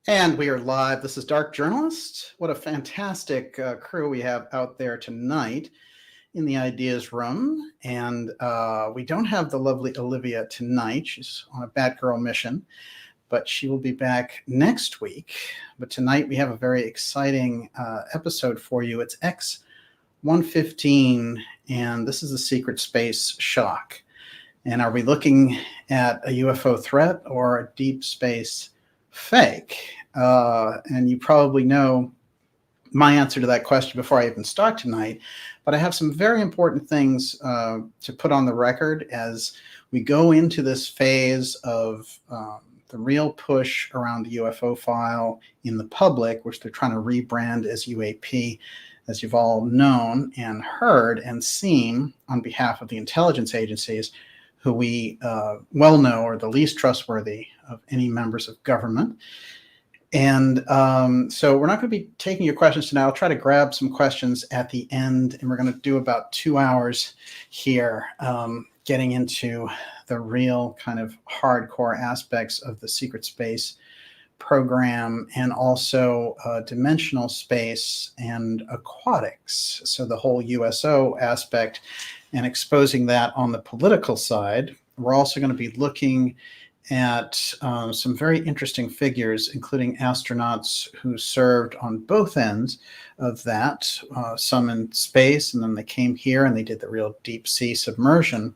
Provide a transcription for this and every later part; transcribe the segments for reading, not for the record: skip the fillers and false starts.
And we are live. This is Dark Journalist. What a fantastic crew we have out there tonight in the Ideas Room. And we don't have the lovely Olivia tonight. She's on a Batgirl mission, but she will be back next week. But tonight we have a very exciting episode for you. It's X-115, and this is a secret space shock. And are we looking at a UFO threat or a deep space fake? And you probably know my answer to that question before I even start tonight. But I have some very important things to put on the record as we go into this phase of the real push around the UFO file in the public, which they're trying to rebrand as UAP, as you've all known and heard and seen on behalf of the intelligence agencies, who we well know are the least trustworthy of any members of government. And so we're not going to be taking your questions tonight. I'll try to grab some questions at the end, and we're going to do about 2 hours here, getting into the real kind of hardcore aspects of the secret space program, and also dimensional space and aquatics. So the whole USO aspect, and exposing that on the political side. We're also going to be looking at some very interesting figures, including astronauts who served on both ends of that, some in space, and then they came here and they did the real deep sea submersion.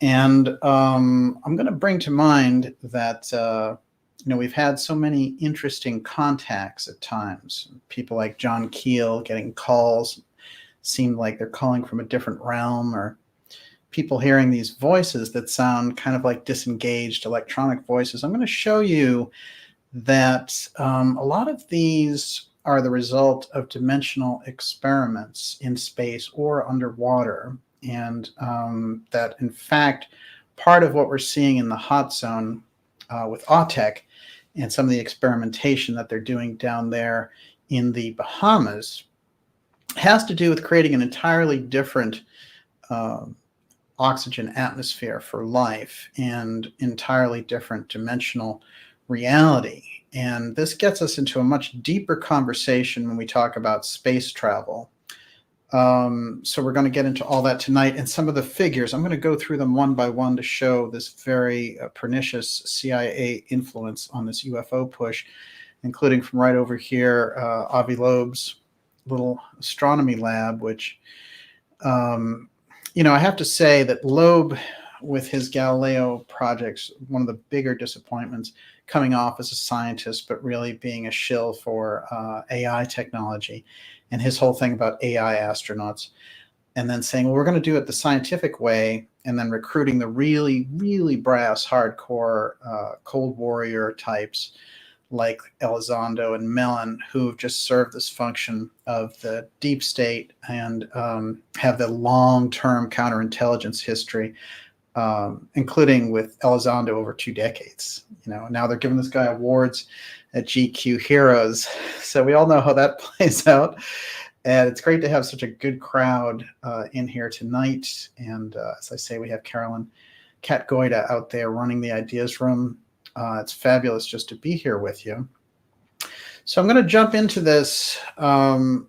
And I'm going to bring to mind that we've had so many interesting contacts at times. People like John Keel getting calls, seemed like they're calling from a different realm, or people hearing these voices that sound kind of like disengaged electronic voices. I'm going to show you that a lot of these are the result of dimensional experiments in space or underwater, and that in fact part of what we're seeing in the hot zone with AUTEC and some of the experimentation that they're doing down there in the Bahamas has to do with creating an entirely different oxygen atmosphere for life and entirely different dimensional reality. And this gets us into a much deeper conversation when we talk about space travel. So we're going to get into all that tonight, and some of the figures. I'm going to go through them one by one to show this very pernicious CIA influence on this UFO push, including from right over here, Avi Loeb's little astronomy lab, which, I have to say that Loeb, with his Galileo projects, one of the bigger disappointments, coming off as a scientist, but really being a shill for AI technology, and his whole thing about AI astronauts, and then saying, well, we're going to do it the scientific way, and then recruiting the really, really brass, hardcore Cold Warrior types like Elizondo and Mellon, who've just served this function of the deep state and have the long-term counterintelligence history, including with Elizondo over 2 decades. Now they're giving this guy awards at GQ Heroes. So we all know how that plays out. And it's great to have such a good crowd in here tonight. And as I say, we have Carolyn Kat Goida out there running the Ideas Room. It's fabulous just to be here with you. So I'm going to jump into this, some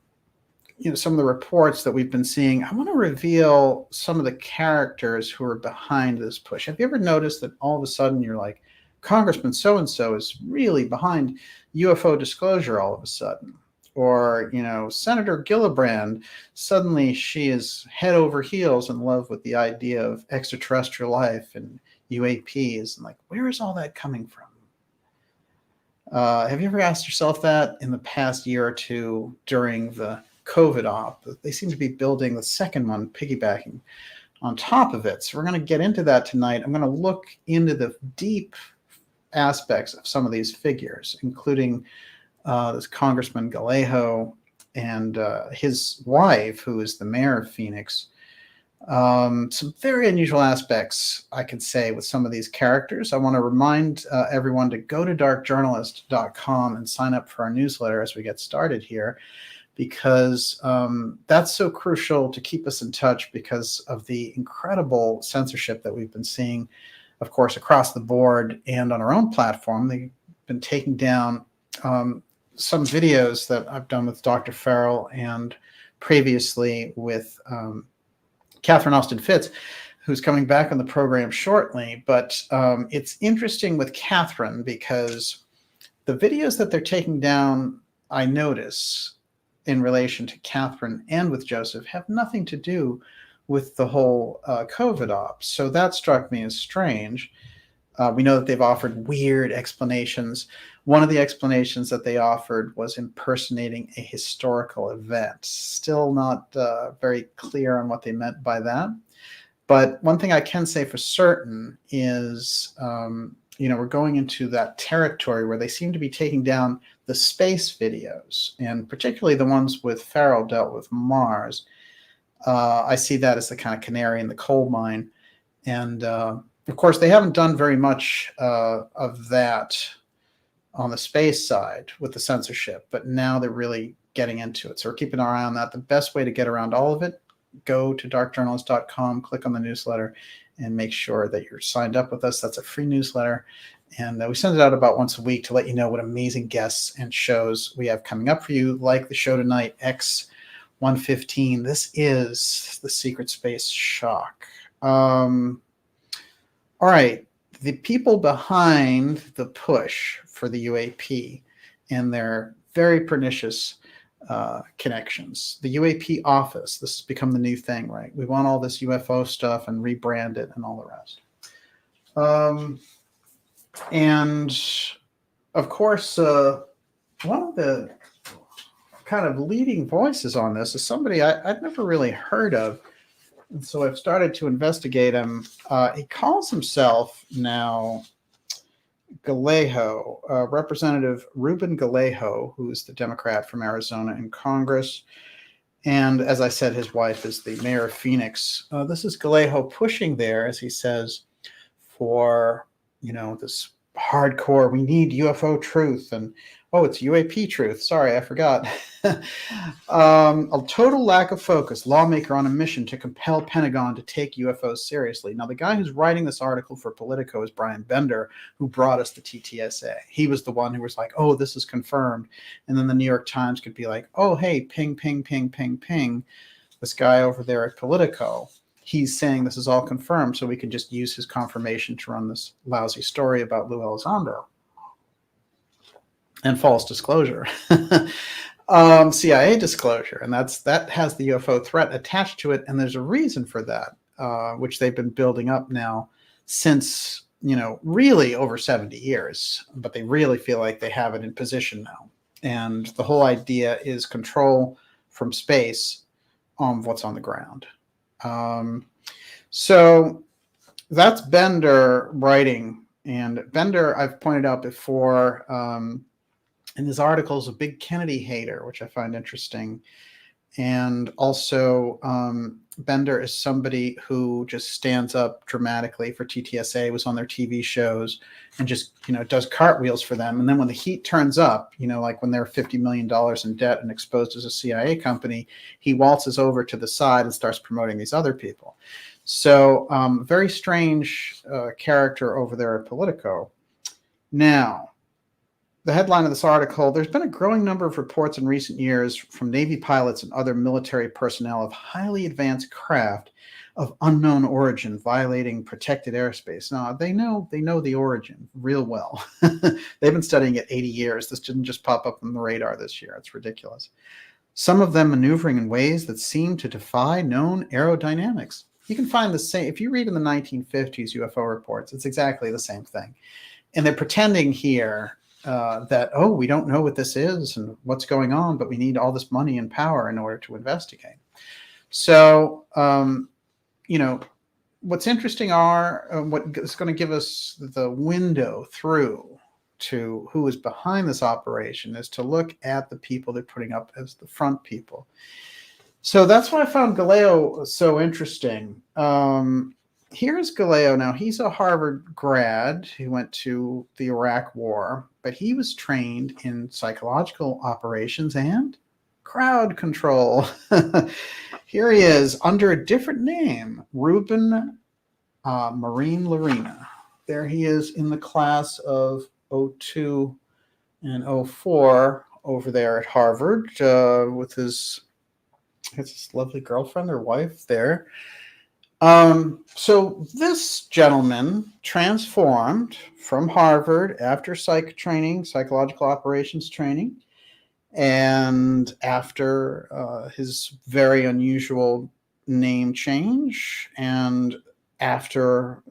of the reports that we've been seeing. I want to reveal some of the characters who are behind this push. Have you ever noticed that all of a sudden you're like, Congressman so-and-so is really behind UFO disclosure all of a sudden? Or, Senator Gillibrand, suddenly she is head over heels in love with the idea of extraterrestrial life and UAPs, and like, where is all that coming from? Have you ever asked yourself that in the past year or two during the COVID op? They seem to be building the second one, piggybacking on top of it. So we're going to get into that tonight. I'm going to look into the deep aspects of some of these figures, including this Congressman Galejo and his wife, who is the mayor of Phoenix. Some very unusual aspects, I could say, with some of these characters. I want to remind everyone to go to darkjournalist.com and sign up for our newsletter as we get started here, because that's so crucial to keep us in touch because of the incredible censorship that we've been seeing, of course, across the board and on our own platform. They've been taking down some videos that I've done with Dr. Farrell and previously with Catherine Austin Fitz, who's coming back on the program shortly. But it's interesting with Catherine because the videos that they're taking down, I notice, in relation to Catherine and with Joseph, have nothing to do with the whole COVID ops. So that struck me as strange. We know that they've offered weird explanations. One of the explanations that they offered was impersonating a historical event. Still not very clear on what they meant by that. But one thing I can say for certain is, we're going into that territory where they seem to be taking down the space videos, and particularly the ones with Farrell dealt with Mars. I see that as the kind of canary in the coal mine. And of course, they haven't done very much of that on the space side with the censorship, but now they're really getting into it. So we're keeping our eye on that. The best way to get around all of it, go to darkjournalist.com, click on the newsletter, and make sure that you're signed up with us. That's a free newsletter. And we send it out about once a week to let you know what amazing guests and shows we have coming up for you, like the show tonight, X-115. This is the Secret Space Shock. All right. The people behind the push for the UAP and their very pernicious connections. The UAP office, this has become the new thing, right? We want all this UFO stuff and rebrand it and all the rest. And of course, one of the kind of leading voices on this is somebody I've never really heard of. And so I've started to investigate him. He calls himself now Galejo, Representative Ruben Galejo, who is the Democrat from Arizona in Congress. And as I said, his wife is the mayor of Phoenix. This is Galejo pushing there, as he says, for, this hardcore, we need UFO truth. And, it's UAP truth. Sorry, I forgot. A total lack of focus, lawmaker on a mission to compel Pentagon to take UFOs seriously. Now, the guy who's writing this article for Politico is Brian Bender, who brought us the TTSA. He was the one who was like, this is confirmed. And then the New York Times could be like, hey, ping, ping, ping, ping, ping. This guy over there at Politico, he's saying this is all confirmed, so we can just use his confirmation to run this lousy story about Lou Elizondo. And false disclosure. CIA disclosure, and that has the UFO threat attached to it, and there's a reason for that, which they've been building up now since, really over 70 years, but they really feel like they have it in position now. And the whole idea is control from space on what's on the ground. So that's Bender writing, and Bender, I've pointed out before, in his article, is a big Kennedy hater, which I find interesting. And also, Bender is somebody who just stands up dramatically for TTSA, was on their TV shows, and just, does cartwheels for them. And then when the heat turns up, like when they're $50 million in debt and exposed as a CIA company, he waltzes over to the side and starts promoting these other people. So very strange character over there at Politico. Now, the headline of this article, there's been a growing number of reports in recent years from Navy pilots and other military personnel of highly advanced craft of unknown origin violating protected airspace. Now, they know the origin real well. They've been studying it 80 years. This didn't just pop up on the radar this year. It's ridiculous. Some of them maneuvering in ways that seem to defy known aerodynamics. You can find the same, if you read in the 1950s UFO reports, it's exactly the same thing. And they're pretending here that, we don't know what this is and what's going on, but we need all this money and power in order to investigate. So, what's interesting are what is going to give us the window through to who is behind this operation is to look at the people they're putting up as the front people. So that's why I found Galejo so interesting. Here's Galejo. Now, he's a Harvard grad. He went to the Iraq War, but he was trained in psychological operations and crowd control. Here he is under a different name, Ruben Marine Larina. There he is in the class of 02 in '04 over there at Harvard with his lovely girlfriend or wife there. So this gentleman transformed from Harvard after psychological operations training, and after his very unusual name change, and after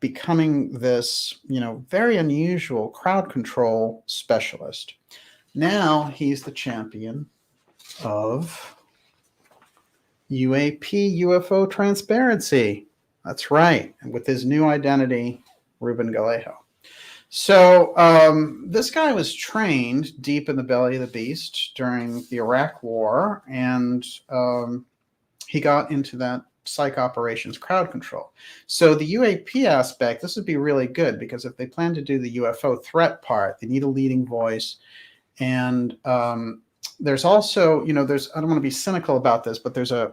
becoming this, very unusual crowd control specialist. Now he's the champion of UAP, UFO transparency. That's right. And with his new identity, Ruben Gallego. So this guy was trained deep in the belly of the beast during the Iraq War, and he got into that psych operations crowd control. So the UAP aspect, this would be really good, because if they plan to do the UFO threat part, they need a leading voice. And there's also, I don't want to be cynical about this, but there's a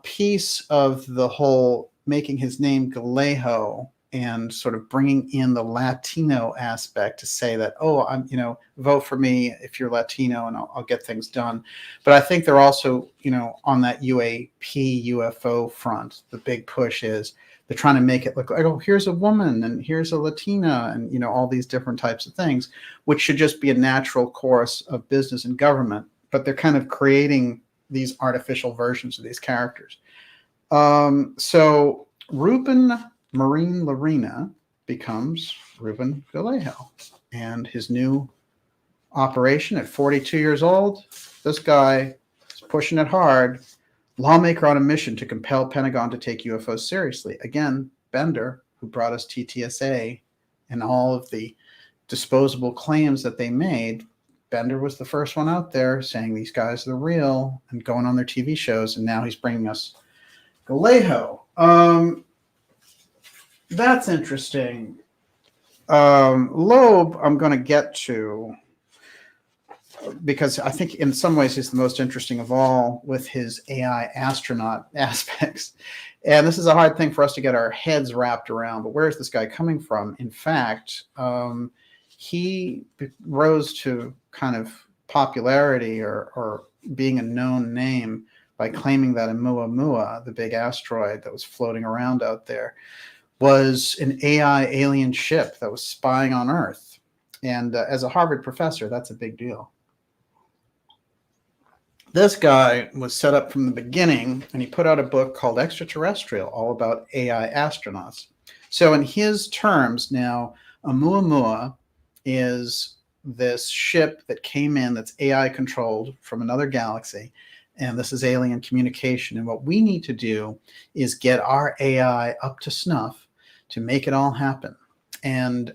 piece of the whole making his name Gallego and sort of bringing in the Latino aspect to say that, I'm, vote for me if you're Latino and I'll get things done. But I think they're also, on that UAP UFO front, the big push is they're trying to make it look like, here's a woman and here's a Latina and, all these different types of things, which should just be a natural course of business and government. But they're kind of creating these artificial versions of these characters. So Ruben Marine Lorena becomes Ruben Gallego, and his new operation at 42 years old, this guy is pushing it hard. Lawmaker on a mission to compel Pentagon to take UFOs seriously. Again, Bender, who brought us TTSA and all of the disposable claims that they made, Bender was the first one out there saying these guys are real and going on their TV shows, and now he's bringing us Gallego. That's interesting. Loeb, I'm going to get to, because I think in some ways he's the most interesting of all with his AI astronaut aspects. And this is a hard thing for us to get our heads wrapped around, but where is this guy coming from? In fact, he rose to kind of popularity or being a known name by claiming that Oumuamua, the big asteroid that was floating around out there, was an AI alien ship that was spying on Earth. And as a Harvard professor, that's a big deal. This guy was set up from the beginning, and he put out a book called Extraterrestrial, all about AI astronauts. So in his terms now, Oumuamua is this ship that came in that's AI controlled from another galaxy, and this is alien communication. And what we need to do is get our AI up to snuff to make it all happen. And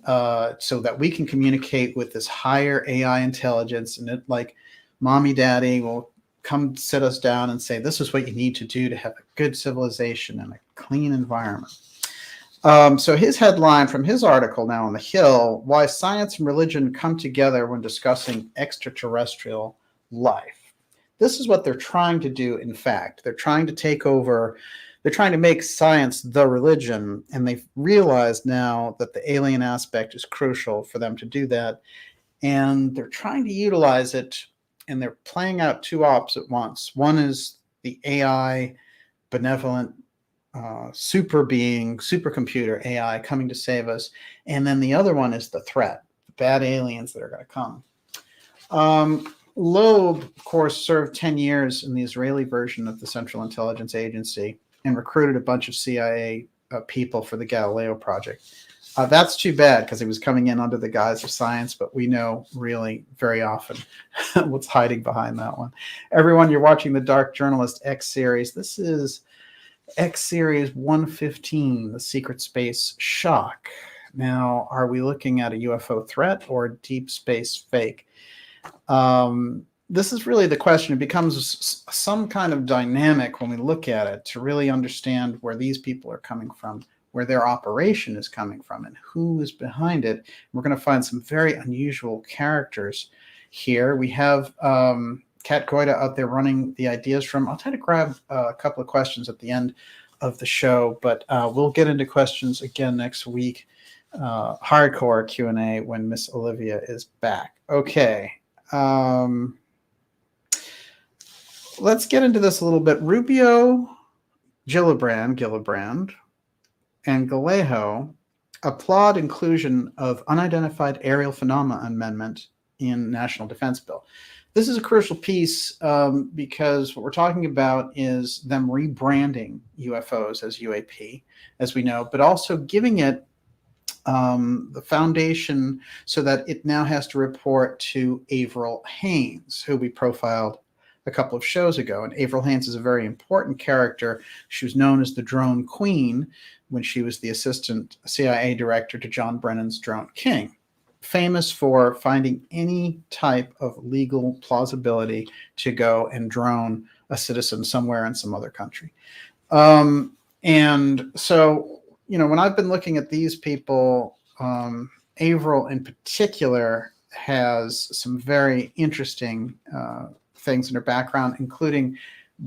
so that we can communicate with this higher AI intelligence, and it, like mommy, daddy will come sit us down and say, this is what you need to do to have a good civilization and a clean environment. So his headline from his article now on the Hill, Why Science and Religion Come Together When Discussing Extraterrestrial Life. This is what they're trying to do, in fact. They're trying to take over, they're trying to make science the religion, and they've realized now that the alien aspect is crucial for them to do that. And they're trying to utilize it, and they're playing out two ops at once. One is the AI, benevolent, super being, supercomputer AI coming to save us. And then the other one is the threat, the bad aliens that are going to come. Loeb, of course, served 10 years in the Israeli version of the Central Intelligence Agency and recruited a bunch of CIA people for the Galileo project. That's too bad, because he was coming in under the guise of science, but we know really very often what's hiding behind that one. Everyone, you're watching the Dark Journalist X series. This is X series 115, the secret space shock. Now, are we looking at a UFO threat or a deep space fake? This is really the question. It becomes some kind of dynamic when we look at it to really understand where these people are coming from, where their operation is coming from, and who is behind it. We're going to find some very unusual characters here. We have Kat Goida out there running the ideas from. I'll try to grab a couple of questions at the end of the show, but we'll get into questions again next week. hardcore Q&A when Miss Olivia is back. Okay. Let's get into this a little bit. Rubio, Gillibrand, and Galejo applaud inclusion of unidentified aerial phenomena amendment in National Defense Bill. This is a crucial piece because what we're talking about is them rebranding UFOs as UAP, as we know, but also giving it the foundation so that it now has to report to Avril Haines, who we profiled a couple of shows ago. And Avril Haines is a very important character. She was known as the Drone Queen when she was the assistant CIA director to John Brennan's Drone King, famous for finding any type of legal plausibility to go and drone a citizen somewhere in some other country. And so, you know, when I've been looking at these people, Avril in particular has some very interesting things in her background, including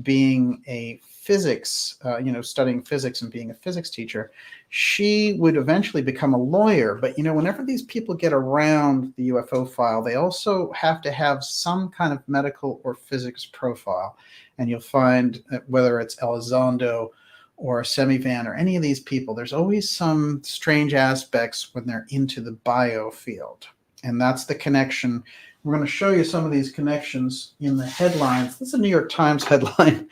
being a physics, studying physics and being a physics teacher. She would eventually become a lawyer, but, you know, whenever these people get around the UFO file, they also have to have some kind of medical or physics profile. And you'll find that whether it's Elizondo or Semivan or any of these people, there's always some strange aspects when they're into the bio field. And that's the connection. We're going to show you some of these connections in the headlines. This is a New York Times headline.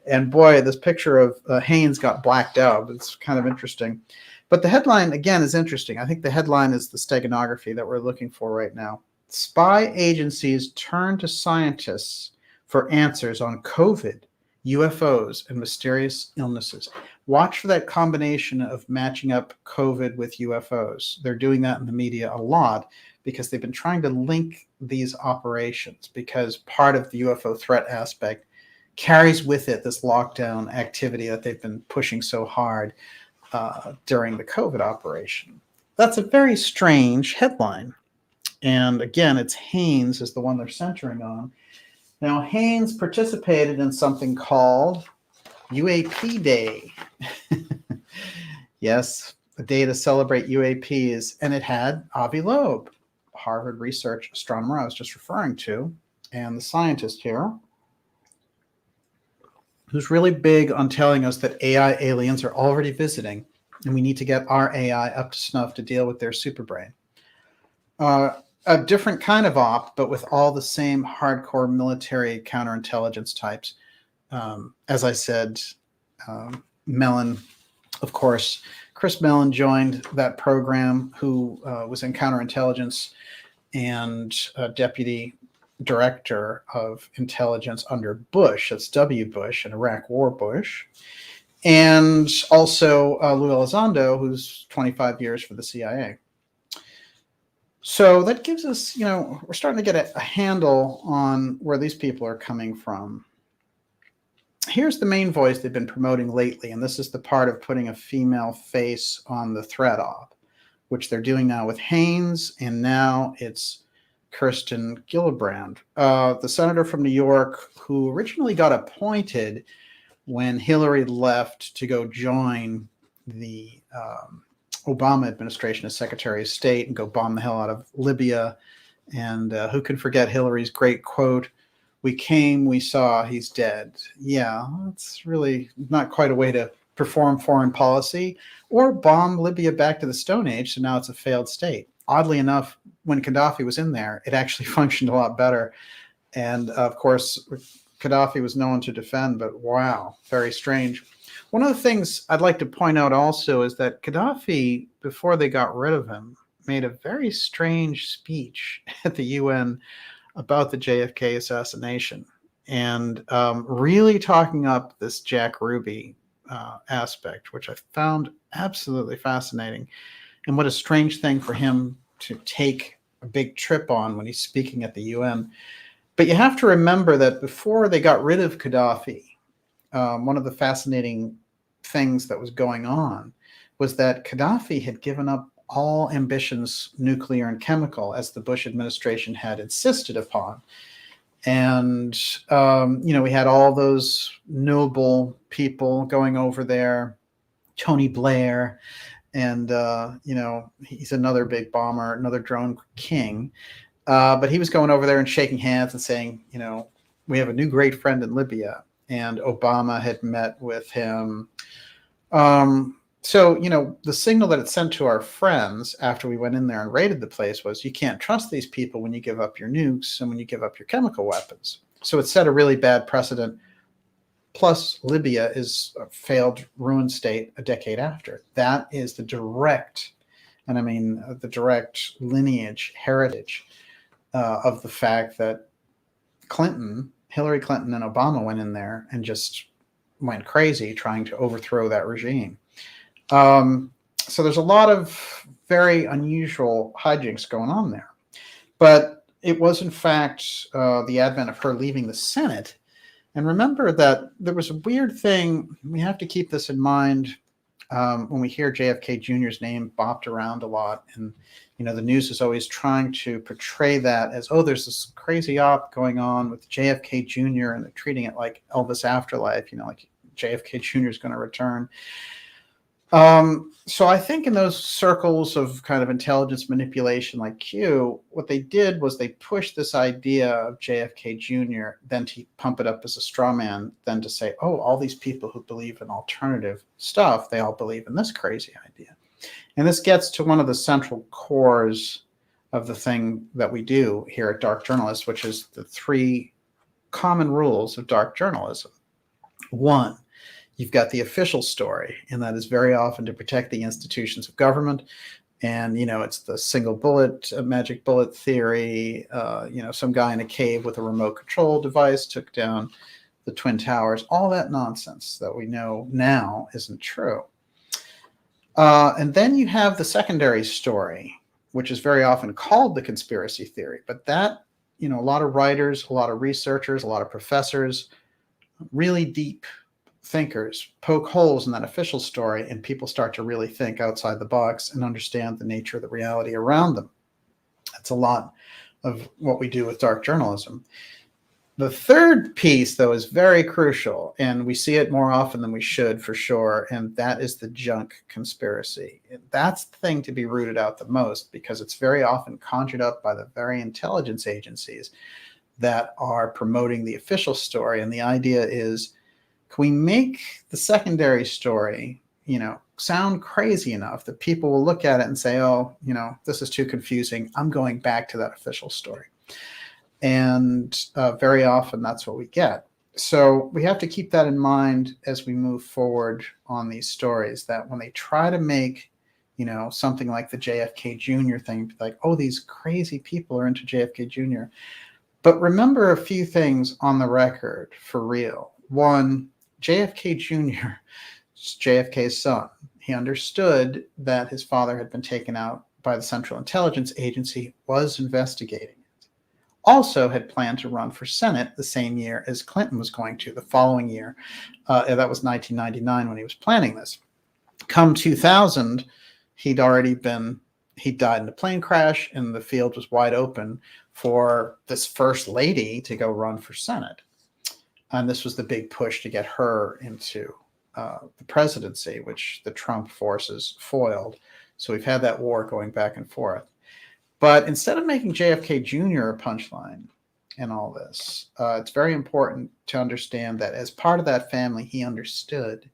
And boy, this picture of Haines got blacked out. It's kind of interesting. But the headline, again, is interesting. I think the headline is the steganography that we're looking for right now. Spy agencies turn to scientists for answers on COVID, UFOs, and mysterious illnesses. Watch for that combination of matching up COVID with UFOs. They're doing that in the media a lot because they've been trying to link these operations, because part of the UFO threat aspect carries with it this lockdown activity that they've been pushing so hard during the COVID operation. That's a very strange headline. And again, it's Haines is the one they're centering on. Now, Haines participated in something called UAP Day. Yes, a day to celebrate UAPs, and it had Avi Loeb, Harvard research astronomer I was just referring to, and the scientist here, who's really big on telling us that AI aliens are already visiting, and we need to get our AI up to snuff to deal with their superbrain. A different kind of op, but with all the same hardcore military counterintelligence types. As I said, Mellon, of course, Chris Mellon joined that program, who was in counterintelligence and deputy director of intelligence under Bush. That's W. Bush, and Iraq War Bush. And also Lou Elizondo, who's 25 years for the CIA. So that gives us, we're starting to get a handle on where these people are coming from. Here's the main voice they've been promoting lately, and this is the part of putting a female face on the threat op, which they're doing now with Haines, and now it's Kirsten Gillibrand, the senator from New York who originally got appointed when Hillary left to go join the Obama administration as Secretary of State and go bomb the hell out of Libya. And who can forget Hillary's great quote, "We came, we saw, he's dead." Yeah, that's really not quite a way to perform foreign policy or bomb Libya back to the Stone Age, so now it's a failed state. Oddly enough, when Gaddafi was in there, it actually functioned a lot better. And of course, Gaddafi was no one to defend, but wow, very strange. One of the things I'd like to point out also is that Gaddafi, before they got rid of him, made a very strange speech at the UN about the JFK assassination, and really talking up this Jack Ruby aspect, which I found absolutely fascinating. And what a strange thing for him to take a big trip on when he's speaking at the UN. But you have to remember that before they got rid of Gaddafi, one of the fascinating things that was going on was that Gaddafi had given up all ambitions, nuclear and chemical, as the Bush administration had insisted upon. And, we had all those noble people going over there, Tony Blair and he's another big bomber, another drone king. But he was going over there and shaking hands and saying, we have a new great friend in Libya, and Obama had met with him. So, the signal that it sent to our friends after we went in there and raided the place was, you can't trust these people when you give up your nukes and when you give up your chemical weapons. So it set a really bad precedent. Plus, Libya is a failed, ruined state a decade after. That is the direct, and I mean the direct lineage, heritage of the fact that Hillary Clinton and Obama went in there and just went crazy trying to overthrow that regime. So there's a lot of very unusual hijinks going on there. But it was, in fact, the advent of her leaving the Senate. And remember that there was a weird thing. We have to keep this in mind when we hear JFK Jr.'s name bopped around a lot. And, the news is always trying to portray that as, there's this crazy op going on with JFK Jr. and they're treating it like Elvis Afterlife, like JFK Jr. is going to return. So I think in those circles of kind of intelligence manipulation like Q, what they did was they pushed this idea of JFK Jr., then to pump it up as a straw man, then to say, all these people who believe in alternative stuff, they all believe in this crazy idea. And this gets to one of the central cores of the thing that we do here at Dark Journalists, which is the 3 common rules of dark journalism. 1, you've got the official story, and that is very often to protect the institutions of government. And, it's the single bullet, magic bullet theory. Some guy in a cave with a remote control device took down the Twin Towers. All that nonsense that we know now isn't true. And then you have the secondary story, which is very often called the conspiracy theory. But that, a lot of writers, a lot of researchers, a lot of professors, really deep thinkers poke holes in that official story, and people start to really think outside the box and understand the nature of the reality around them. That's a lot of what we do with dark journalism. The third piece, though, is very crucial, and we see it more often than we should, for sure, and that is the junk conspiracy. That's the thing to be rooted out the most, because it's very often conjured up by the very intelligence agencies that are promoting the official story. And the idea is, can we make the secondary story, sound crazy enough that people will look at it and say, this is too confusing. I'm going back to that official story. And very often that's what we get. So we have to keep that in mind as we move forward on these stories, that when they try to make, something like the JFK Jr. thing, like, these crazy people are into JFK Jr. But remember a few things on the record for real. 1, JFK Jr., JFK's son, he understood that his father had been taken out by the Central Intelligence Agency, was investigating it. Also had planned to run for Senate the same year as Clinton was going to, the following year. That was 1999 when he was planning this. Come 2000, he died in a plane crash, and the field was wide open for this first lady to go run for Senate. And this was the big push to get her into the presidency, which the Trump forces foiled. So we've had that war going back and forth. But instead of making JFK Jr. a punchline in all this, it's very important to understand that as part of that family, he understood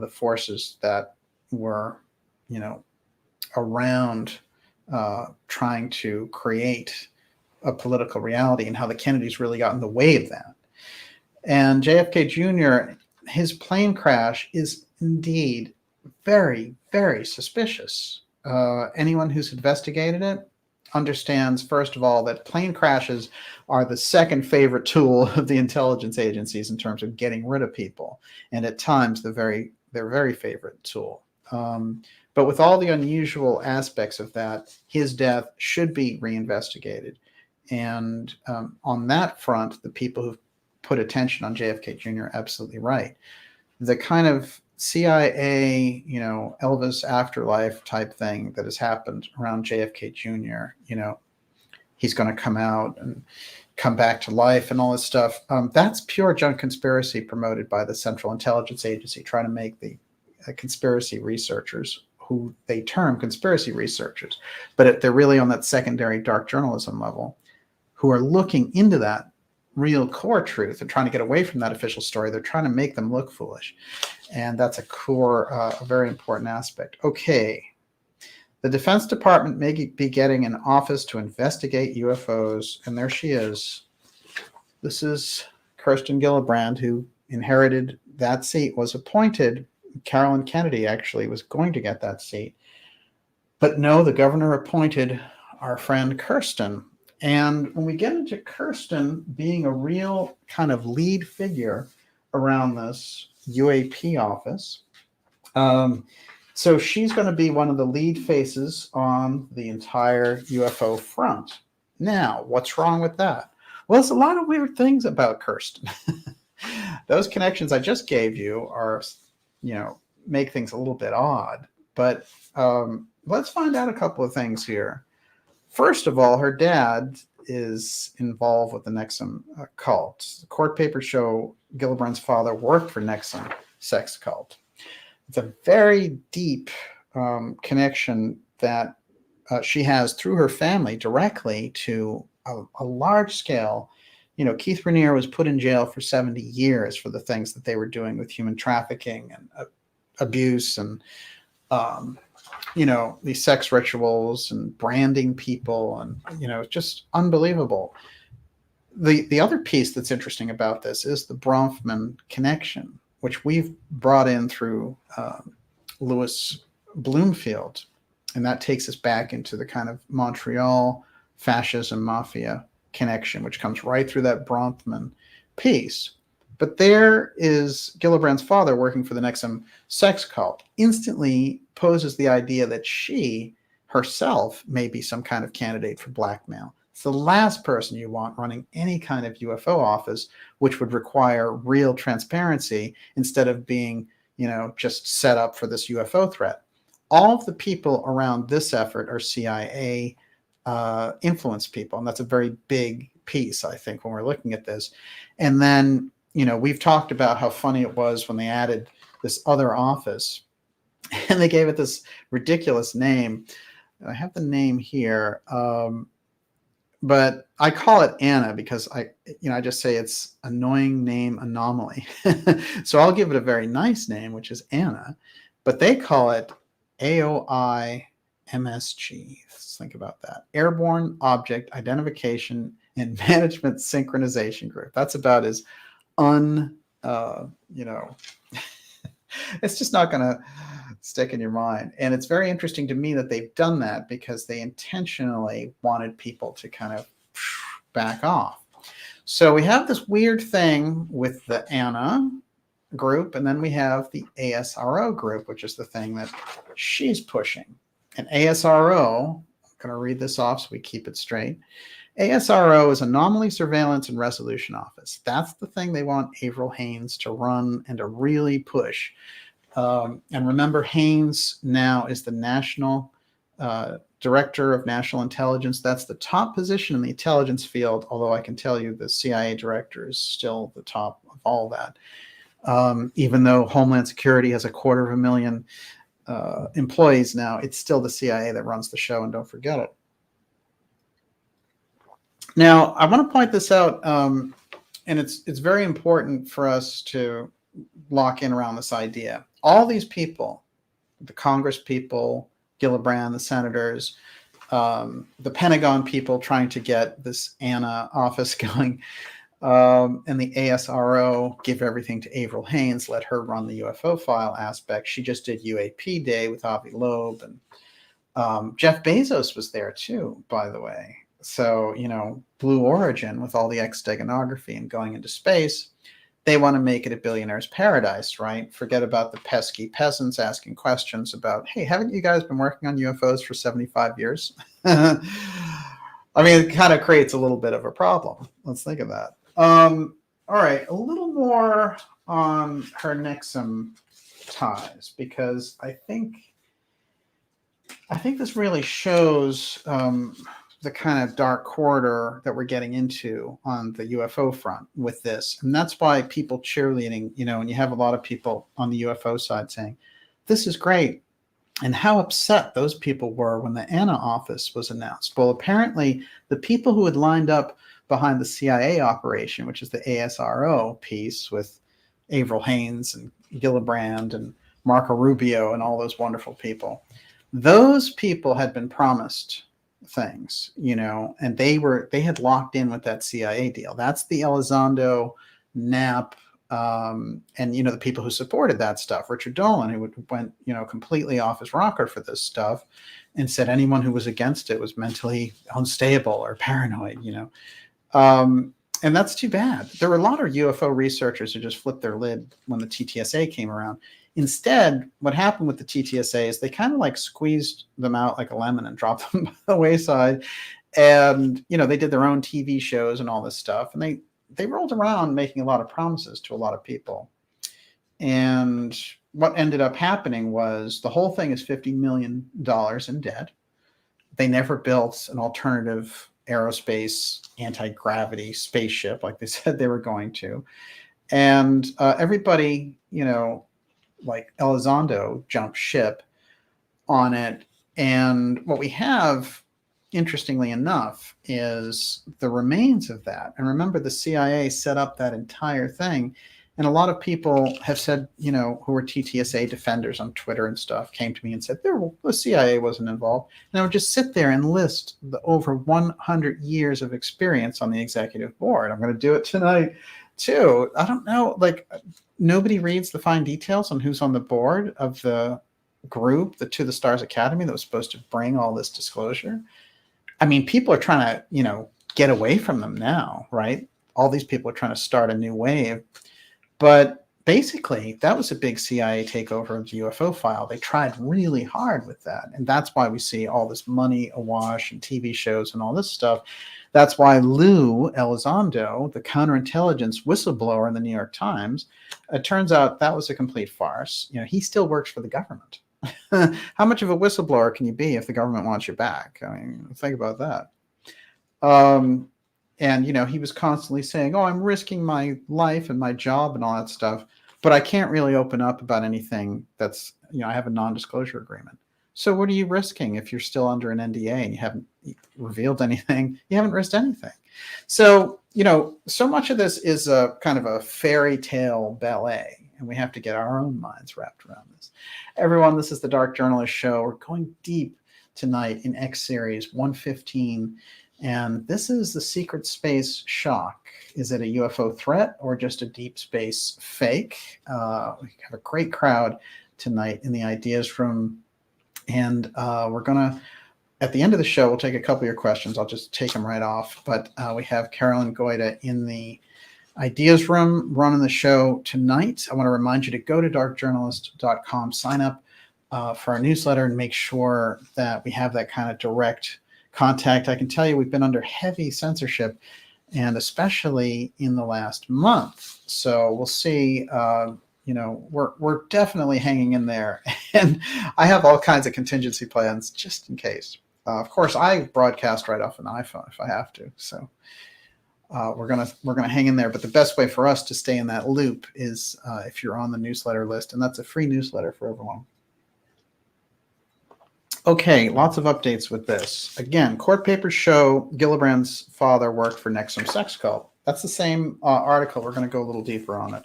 the forces that were, around trying to create a political reality, and how the Kennedys really got in the way of that. And JFK Jr., his plane crash is indeed very, very suspicious. Anyone who's investigated it understands, first of all, that plane crashes are the second favorite tool of the intelligence agencies in terms of getting rid of people, and at times their very favorite tool. But with all the unusual aspects of that, his death should be reinvestigated. And on that front, the people who've put attention on JFK Jr. are absolutely right. The kind of CIA, Elvis afterlife type thing that has happened around JFK Jr., he's going to come out and come back to life and all this stuff. That's pure junk conspiracy promoted by the Central Intelligence Agency, trying to make the conspiracy researchers who they term conspiracy researchers, but they're really on that secondary dark journalism level, who are looking into that real core truth and trying to get away from that official story. They're trying to make them look foolish. And that's a core, a very important aspect. Okay. The Defense Department may be getting an office to investigate UFOs. And there she is. This is Kirsten Gillibrand, who inherited that seat, was appointed. Carolyn Kennedy actually was going to get that seat. But no, the governor appointed our friend Kirsten. And when we get into Kirsten being a real kind of lead figure around this UAP office, so she's going to be one of the lead faces on the entire UFO front. Now, what's wrong with that? Well, there's a lot of weird things about Kirsten. Those connections I just gave you are, make things a little bit odd. But let's find out a couple of things here. First of all, her dad is involved with the Nexum cult. The court papers show Gillibrand's father worked for Nexum sex cult. It's a very deep connection that she has through her family directly to a large scale. Keith Rainier was put in jail for 70 years for the things that they were doing with human trafficking and abuse and these sex rituals and branding people, and it's just unbelievable. The other piece that's interesting about this is the Bronfman connection, which we've brought in through Louis Bloomfield, and that takes us back into the kind of Montreal fascism mafia connection, which comes right through that Bronfman piece. But there is Gillibrand's father working for the Nexum sex cult, instantly poses the idea that she herself may be some kind of candidate for blackmail. It's the last person you want running any kind of UFO office, which would require real transparency instead of being, just set up for this UFO threat. All of the people around this effort are CIA influenced people, and that's a very big piece, I think, when we're looking at this. And then we've talked about how funny it was when they added this other office and they gave it this ridiculous name. I have the name here, but I call it Anna because I just say it's annoying name Anomaly. So I'll give it a very nice name, which is Anna, but they call it AOIMSG. Let's think about that. Airborne Object Identification and Management Synchronization Group. That's about as it's just not going to stick in your mind. And it's very interesting to me that they've done that because they intentionally wanted people to kind of back off. So we have this weird thing with the ANA group, and then we have the ASRO group, which is the thing that she's pushing. And ASRO, I'm going to read this off so we keep it straight. ASRO is Anomaly Surveillance and Resolution Office. That's the thing they want Avril Haines to run and to really push. And remember, Haines now is the National Director of National Intelligence. That's the top position in the intelligence field, although I can tell you the CIA director is still the top of all that. Even though Homeland Security has 250,000 employees now, it's still the CIA that runs the show, and don't forget it. Now, I want to point this out, and it's very important for us to lock in around this idea. All these people, the Congress people, Gillibrand, the senators, the Pentagon people trying to get this ANA office going, and the ASRO give everything to Avril Haines, let her run the UFO file aspect. She just did UAP Day with Avi Loeb, and Jeff Bezos was there too, by the way. So, Blue Origin with all the X-Steganography and going into space, they want to make it a billionaire's paradise, right? Forget about the pesky peasants asking questions about, hey, haven't you guys been working on UFOs for 75 years? I mean, it kind of creates a little bit of a problem. Let's think of that. All right, a little more on her Nexum ties, because I think this really shows the kind of dark corridor that we're getting into on the UFO front with this. And that's why people cheerleading, and you have a lot of people on the UFO side saying, this is great. and how upset those people were when the ANA office was announced. Well, apparently the people who had lined up behind the CIA operation, which is the ASRO piece with Avril Haines and Gillibrand and Marco Rubio and all those wonderful people, those people had been promised things, and they had locked in with that CIA deal. That's the Elizondo, Knapp, and the people who supported that stuff. Richard Dolan, who went completely off his rocker for this stuff, and said anyone who was against it was mentally unstable or paranoid. And that's too bad. There were a lot of UFO researchers who just flipped their lid when the TTSA came around. Instead, what happened with the TTSA is they kind of like squeezed them out like a lemon and dropped them by the wayside. And, they did their own TV shows and all this stuff. And they rolled around making a lot of promises to a lot of people. And what ended up happening was the whole thing is $50 million in debt. They never built an alternative aerospace anti-gravity spaceship like they said they were going to. And everybody, like Elizondo jumped ship on it. And what we have, interestingly enough, is the remains of that. And remember, the CIA set up that entire thing. And a lot of people have said, who are TTSA defenders on Twitter and stuff, came to me and said, the CIA wasn't involved. And I would just sit there and list the over 100 years of experience on the executive board. I'm going to do it tonight, too. I don't know, nobody reads the fine details on who's on the board of the group, the To the Stars Academy, that was supposed to bring all this disclosure. I mean, people are trying to, get away from them now, right? All these people are trying to start a new wave. But basically, that was a big CIA takeover of the UFO file. They tried really hard with that. And that's why we see all this money awash and TV shows and all this stuff. That's why Lou Elizondo, the counterintelligence whistleblower in the New York Times, it turns out that was a complete farce. He still works for the government. How much of a whistleblower can you be if the government wants you back? I mean, think about that. And, he was constantly saying, I'm risking my life and my job and all that stuff, but I can't really open up about anything that's, I have a non-disclosure agreement. So what are you risking if you're still under an NDA and you haven't revealed anything? You haven't risked anything. So, so much of this is a kind of a fairy tale ballet, and we have to get our own minds wrapped around this. Everyone, this is the Dark Journalist Show. We're going deep tonight in X Series 115. And this is the secret space shock. Is it a UFO threat or just a deep space fake? We have a great crowd tonight in the ideas room. And we're going to, at the end of the show, we'll take a couple of your questions. I'll just take them right off. But we have Carolyn Goida in the ideas room running the show tonight. I want to remind you to go to darkjournalist.com, sign up for our newsletter, and make sure that we have that kind of direct contact. I can tell you we've been under heavy censorship, and especially in the last month. So we'll see. We're definitely hanging in there, and I have all kinds of contingency plans just in case. Of course, I broadcast right off an iPhone if I have to. So we're gonna hang in there. But the best way for us to stay in that loop is if you're on the newsletter list, and that's a free newsletter for everyone. Okay, lots of updates with this. Again, court papers show Gillibrand's father worked for Nexum Sex Cult. That's the same article. We're going to go a little deeper on it.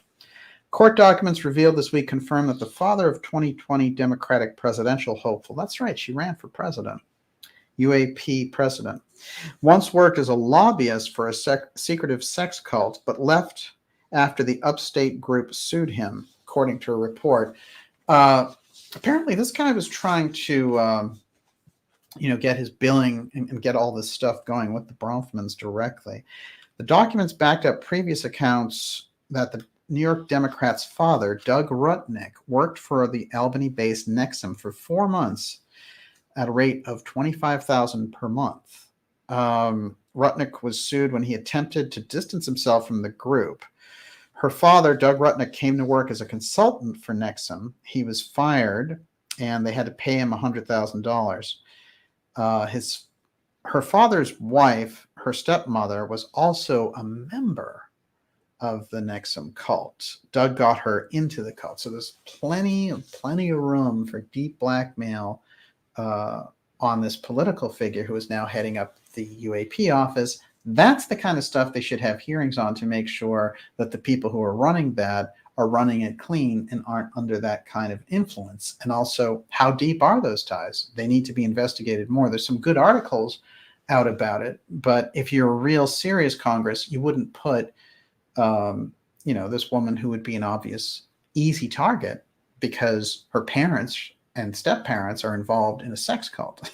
Court documents revealed this week confirm that the father of 2020 Democratic presidential hopeful, that's right, she ran for president, UAP president, once worked as a lobbyist for a secretive sex cult, but left after the upstate group sued him, according to a report. Apparently, this guy was trying to, get his billing and get all this stuff going with the Bronfmans directly. The documents backed up previous accounts that the New York Democrats' father, Doug Rutnick, worked for the Albany-based Nexum for 4 months at a rate of $25,000 per month. Rutnick was sued when he attempted to distance himself from the group. Her father, Doug Rutnick, came to work as a consultant for Nexum. He was fired, and they had to pay him $100,000. Her father's wife, her stepmother, was also a member of the Nexum cult. Doug got her into the cult. So there's plenty of room for deep blackmail on this political figure who is now heading up the UAP office. That's the kind of stuff they should have hearings on to make sure that the people who are running that are running it clean and aren't under that kind of influence. And also, how deep are those ties? They need to be investigated more. There's some good articles out about it, but if you're a real serious Congress, you wouldn't put this woman who would be an obvious easy target because her parents and step parents are involved in a sex cult.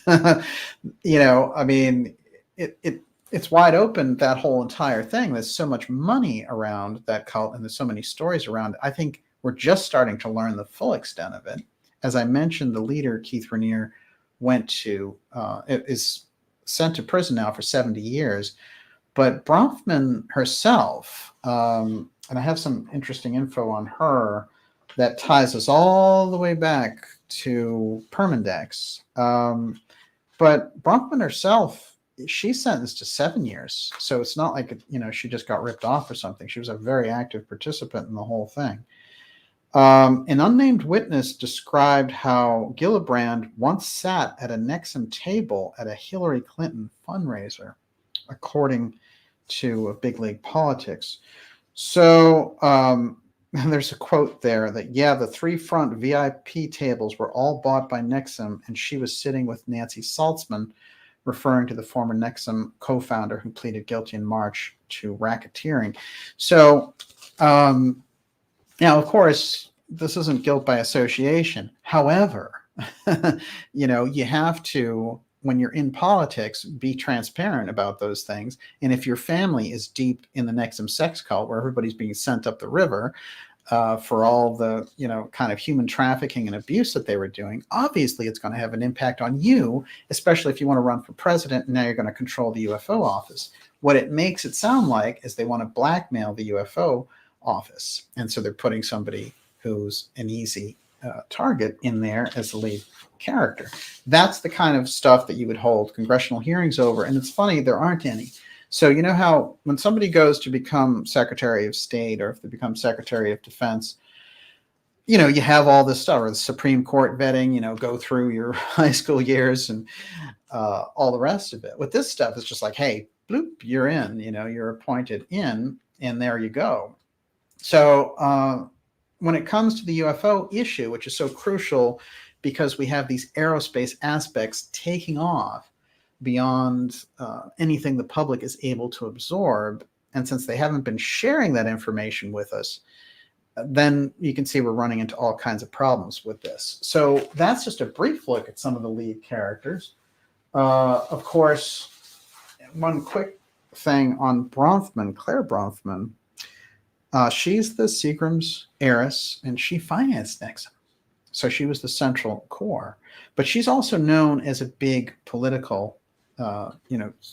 It's wide open, that whole entire thing. There's so much money around that cult and there's so many stories around it. I think we're just starting to learn the full extent of it. As I mentioned, the leader, Keith Raniere, is sent to prison now for 70 years. But Bronfman herself, and I have some interesting info on her that ties us all the way back to Permindex. But Bronfman herself, she's sentenced to 7 years. So it's not like, she just got ripped off or something. She was a very active participant in the whole thing. An unnamed witness described how Gillibrand once sat at a Nexum table at a Hillary Clinton fundraiser, according to Big League Politics. So there's a quote there that, the 3 front VIP tables were all bought by Nexum, and she was sitting with Nancy Saltzman, referring to the former Nexum co-founder who pleaded guilty in March to racketeering. So, now, of course, this isn't guilt by association. However, you have to, when you're in politics, be transparent about those things. And if your family is deep in the Nexum sex cult, where everybody's being sent up the river for all the, kind of human trafficking and abuse that they were doing, obviously it's going to have an impact on you, especially if you want to run for president and now you're going to control the UFO office. What it makes it sound like is they want to blackmail the UFO office. And so they're putting somebody who's an easy target in there as the lead character. That's the kind of stuff that you would hold congressional hearings over. And it's funny, there aren't any. So you know how when somebody goes to become Secretary of State, or if they become Secretary of Defense, you have all this stuff, or the Supreme Court vetting, go through your high school years and all the rest of it. With this stuff, it's just like, hey, bloop, you're in, you're appointed in, and there you go. So when it comes to the UFO issue, which is so crucial because we have these aerospace aspects taking off beyond anything the public is able to absorb, and since they haven't been sharing that information with us, then you can see we're running into all kinds of problems with this. So that's just a brief look at some of the lead characters. Of course, one quick thing on Bronfman, Claire Bronfman. She's the Seagram's heiress, and she financed Nexum. So she was the central core. But she's also known as a big political,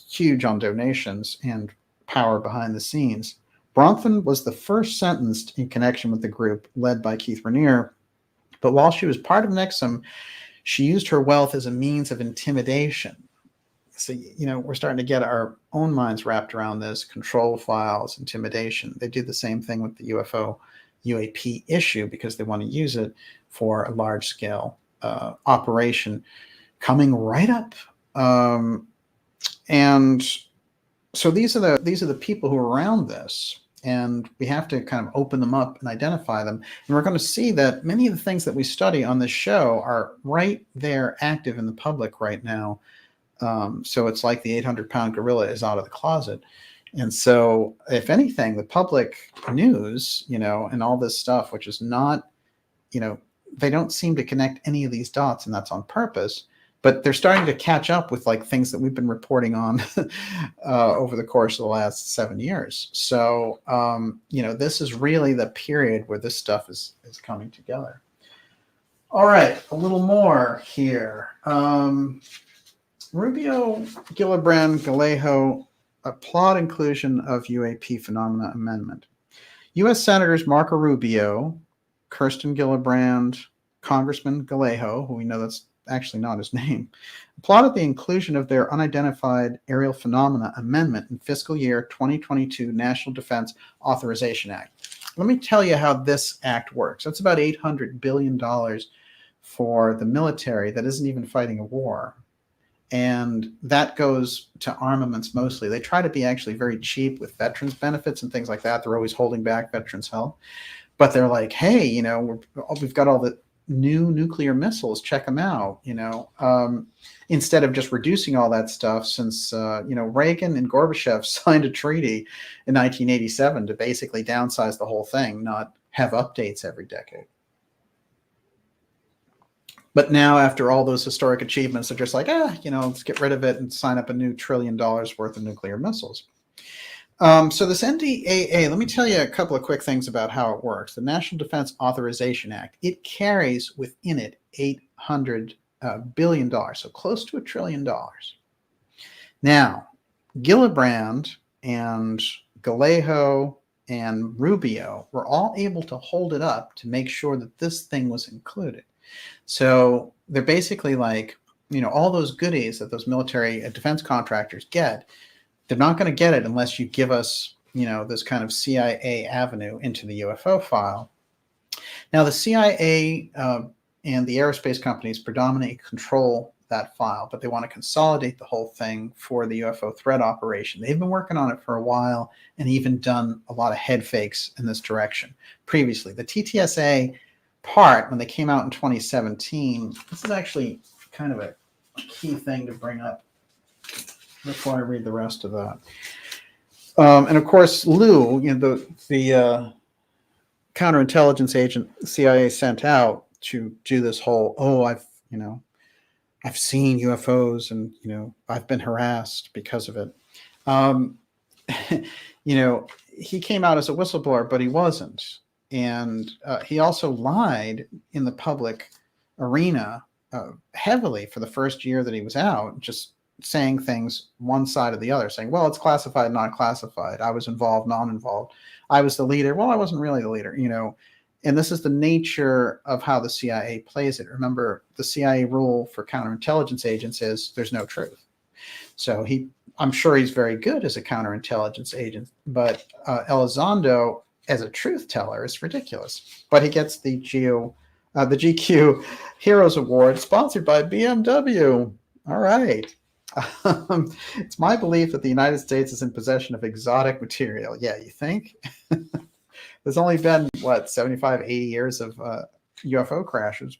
huge on donations and power behind the scenes. Bronfman was the first sentenced in connection with the group led by Keith Raniere. But while she was part of Nexum, she used her wealth as a means of intimidation. So, we're starting to get our own minds wrapped around this. Control files, intimidation. They do the same thing with the UFO UAP issue because they want to use it for a large-scale operation coming right up. And so these are the people who are around this, and we have to kind of open them up and identify them. And we're going to see that many of the things that we study on this show are right there, active in the public right now. So it's like the 800-pound gorilla is out of the closet. And so if anything, the public news, and all this stuff, which is not, they don't seem to connect any of these dots, and that's on purpose, but they're starting to catch up with like things that we've been reporting on over the course of the last 7 years. So, this is really the period where this stuff is coming together. All right, a little more here. Rubio, Gillibrand, Galejo applaud inclusion of UAP phenomena amendment. U.S. Senators Marco Rubio, Kirsten Gillibrand, Congressman Galejo, who we know that's actually not his name, applauded the inclusion of their Unidentified Aerial Phenomena Amendment in fiscal year 2022 National Defense Authorization Act. Let me tell you how this act works. That's about $800 billion for the military that isn't even fighting a war. And that goes to armaments mostly. They try to be actually very cheap with veterans benefits and things like that. They're always holding back veterans' health. But they're like, hey, you know, we've got all the new nuclear missiles. Check them out, you know. Instead of just reducing all that stuff, since, you know, Reagan and Gorbachev signed a treaty in 1987 to basically downsize the whole thing, not have updates every decade. But now, after all those historic achievements, they're just like, you know, let's get rid of it and sign up a new $1 trillion worth of nuclear missiles. So this NDAA, let me tell you a couple of quick things about how it works. The National Defense Authorization Act, it carries within it $800 billion, so close to $1 trillion. Now, Gillibrand and Galejo and Rubio were all able to hold it up to make sure that this thing was included. So they're basically like, you know, all those goodies that those military defense contractors get, they're not going to get it unless you give us, you know, this kind of CIA avenue into the UFO file. Now, the CIA and the aerospace companies predominantly control that file, but they want to consolidate the whole thing for the UFO threat operation. They've been working on it for a while and even done a lot of head fakes in this direction previously. The TTSA part, when they came out in 2017, this is actually kind of a key thing to bring up before I read the rest of that. And of course, Lou, you know, the counterintelligence agent CIA sent out to do this whole, I've seen UFOs and, you know, I've been harassed because of it. You know, he came out as a whistleblower, but he wasn't. And he also lied in the public arena heavily for the first year that he was out, just saying things one side or the other, saying, well, it's classified, not classified. I was involved, non-involved. I was the leader. Well, I wasn't really the leader, you know. And this is the nature of how the CIA plays it. Remember, the CIA rule for counterintelligence agents is there's no truth. So I'm sure he's very good as a counterintelligence agent, but Elizondo as a truth teller is ridiculous. But he gets the GQ Heroes Award sponsored by BMW. All right. It's my belief that the United States is in possession of exotic material. Yeah, you think? There's only been, 75, 80 years of UFO crashes.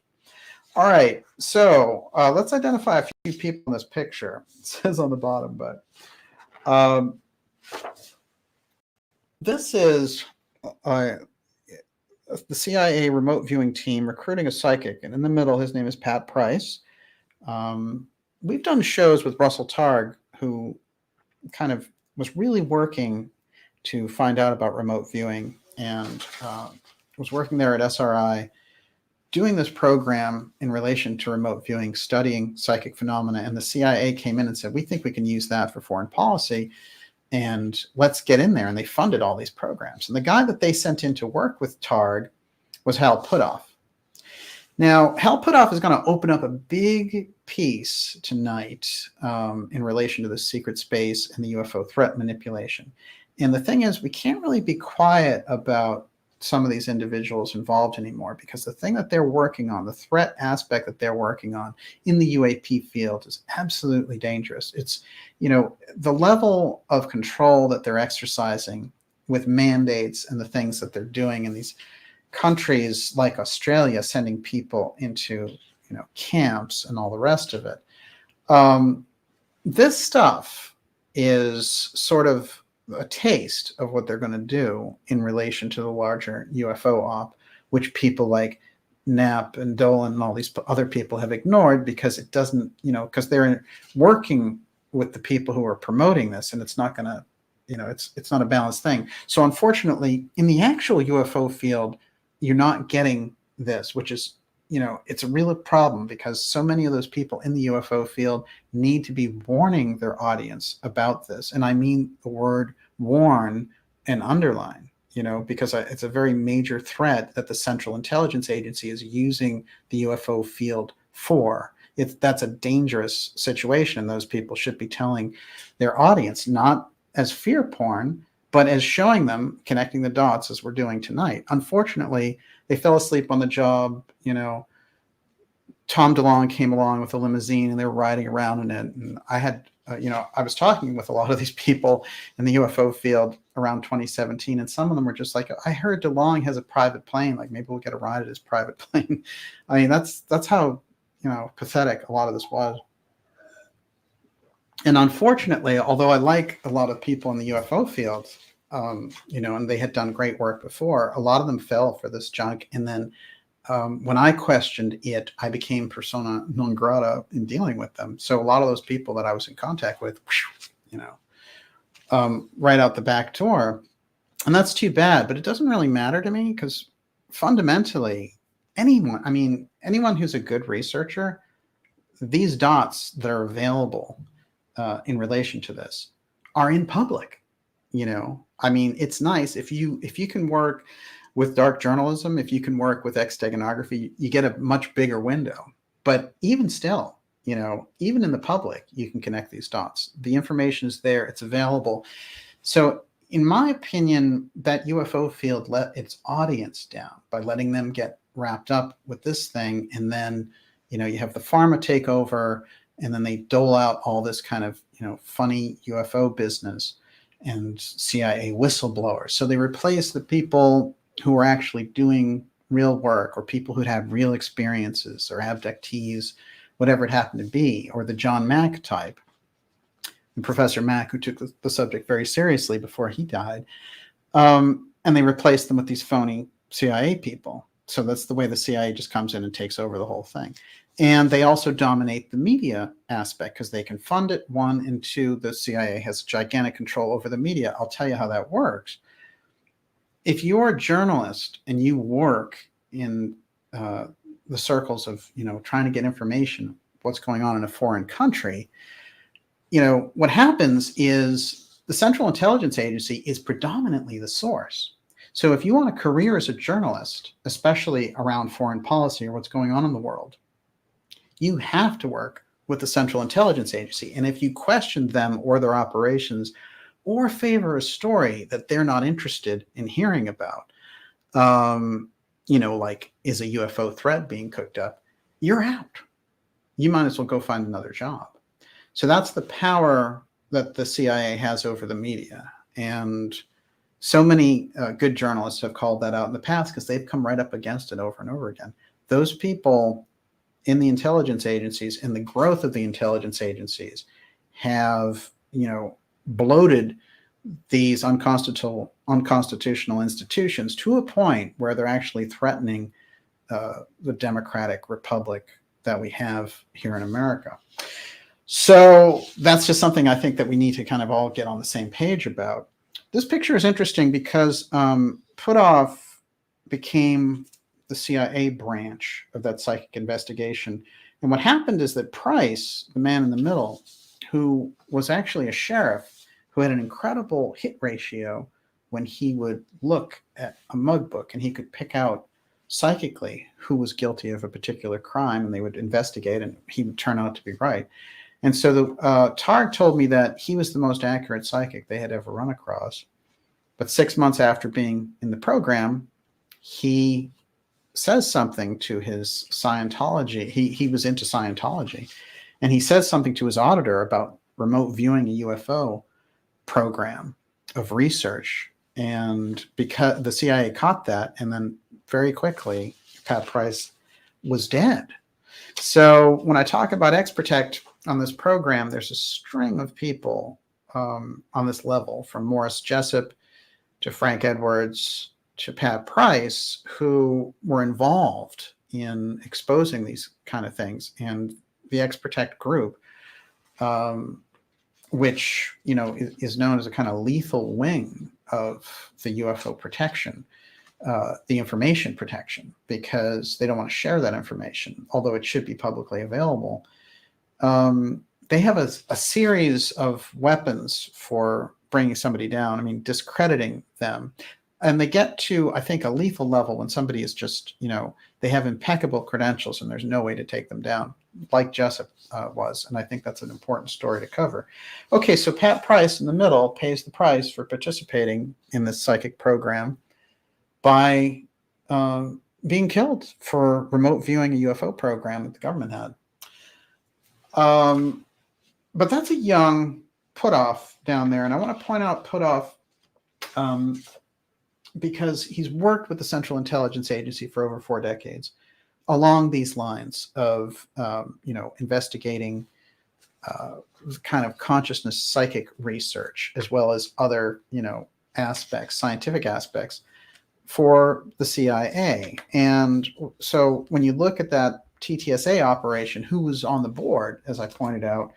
All right, so let's identify a few people in this picture. It says on the bottom, but this is the CIA remote viewing team recruiting a psychic, and in the middle, his name is Pat Price. We've done shows with Russell Targ, who kind of was really working to find out about remote viewing and was working there at SRI, doing this program in relation to remote viewing, studying psychic phenomena. And the CIA came in and said, we think we can use that for foreign policy, and let's get in there. And they funded all these programs. And the guy that they sent in to work with Targ was Hal Puthoff. Now, Hal Puthoff is going to open up a big piece tonight in relation to the secret space and the UFO threat manipulation. And the thing is, we can't really be quiet about some of these individuals involved anymore, because the thing that they're working on, the threat aspect that they're working on in the UAP field is absolutely dangerous. It's, you know, the level of control that they're exercising with mandates and the things that they're doing in these countries like Australia, sending people into, you know, camps and all the rest of it. This stuff is sort of a taste of what they're going to do in relation to the larger UFO op, which people like Knapp and Dolan and all these other people have ignored because it doesn't, you know, because they're working with the people who are promoting this, and it's not going to, you know, it's not a balanced thing. So unfortunately, in the actual UFO field, you're not getting this, which is, you know, it's a real problem, because so many of those people in the UFO field need to be warning their audience about this. And I mean the word warn and underline, you know, because it's a very major threat that the Central Intelligence Agency is using the UFO field for. that's a dangerous situation, and those people should be telling their audience, not as fear porn, but as showing them, connecting the dots as we're doing tonight. Unfortunately, they fell asleep on the job. Tom DeLonge came along with a limousine and they were riding around in it. And I had, I was talking with a lot of these people in the UFO field around 2017. And some of them were just like, I heard DeLonge has a private plane. Like, maybe we'll get a ride at his private plane. I mean, that's how, pathetic a lot of this was. And unfortunately, although I like a lot of people in the UFO field, and they had done great work before, a lot of them fell for this junk. And then when I questioned it, I became persona non grata in dealing with them. So a lot of those people that I was in contact with, right out the back door. And that's too bad, but it doesn't really matter to me, because fundamentally, anyone who's a good researcher, these dots that are available in relation to this are in public. It's nice if you can work with dark journalism, if you can work with X-Steganography, you get a much bigger window. But even still, even in the public, you can connect these dots. The information is there, it's available. So in my opinion, that UFO field let its audience down by letting them get wrapped up with this thing. And then, you have the pharma take over, and then they dole out all this kind of, funny UFO business and CIA whistleblowers. So they replace the people who are actually doing real work, or people who'd had real experiences or abductees, whatever it happened to be, or the John Mack type. And Professor Mack, who took the subject very seriously before he died. And they replaced them with these phony CIA people. So that's the way the CIA just comes in and takes over the whole thing. And they also dominate the media aspect, because they can fund it, one, and two, the CIA has gigantic control over the media. I'll tell you how that works. If you're a journalist and you work in the circles of, trying to get information, what's going on in a foreign country, what happens is the Central Intelligence Agency is predominantly the source. So if you want a career as a journalist, especially around foreign policy or what's going on in the world, you have to work with the Central Intelligence Agency. And if you question them or their operations, or favor a story that they're not interested in hearing about, like, is a UFO threat being cooked up, you're out. You might as well go find another job. So that's the power that the CIA has over the media. And so many good journalists have called that out in the past, because they've come right up against it over and over again. Those people in the intelligence agencies and the growth of the intelligence agencies have, bloated these unconstitutional institutions to a point where they're actually threatening the democratic republic that we have here in America. So that's just something I think that we need to kind of all get on the same page about. This picture is interesting because Puthoff became the CIA branch of that psychic investigation. And what happened is that Price, the man in the middle, who was actually a sheriff, who had an incredible hit ratio when he would look at a mug book, and he could pick out psychically who was guilty of a particular crime, and they would investigate, and he would turn out to be right. And so the Targ told me that he was the most accurate psychic they had ever run across. But 6 months after being in the program, he says something to his Scientology. He was into Scientology, and he says something to his auditor about remote viewing a UFO program of research. And because the CIA caught that, and then very quickly, Pat Price was dead. So when I talk about X-Protect on this program, there's a string of people on this level, from Morris Jessup to Frank Edwards to Pat Price, who were involved in exposing these kind of things. And the X-Protect group, which, is known as a kind of lethal wing of the UFO protection, the information protection, because they don't want to share that information, although it should be publicly available. They have a series of weapons for bringing somebody down, discrediting them. And they get to, I think, a lethal level when somebody is just, they have impeccable credentials and there's no way to take them down. like Jessup was. And I think that's an important story to cover. Okay, so Pat Price in the middle pays the price for participating in this psychic program by being killed for remote viewing a UFO program that the government had. But that's a young Puthoff down there. And I want to point out Puthoff because he's worked with the Central Intelligence Agency for over 4 decades along these lines of, investigating kind of consciousness psychic research, as well as other, aspects, scientific aspects for the CIA. And so when you look at that TTSA operation, who was on the board, as I pointed out,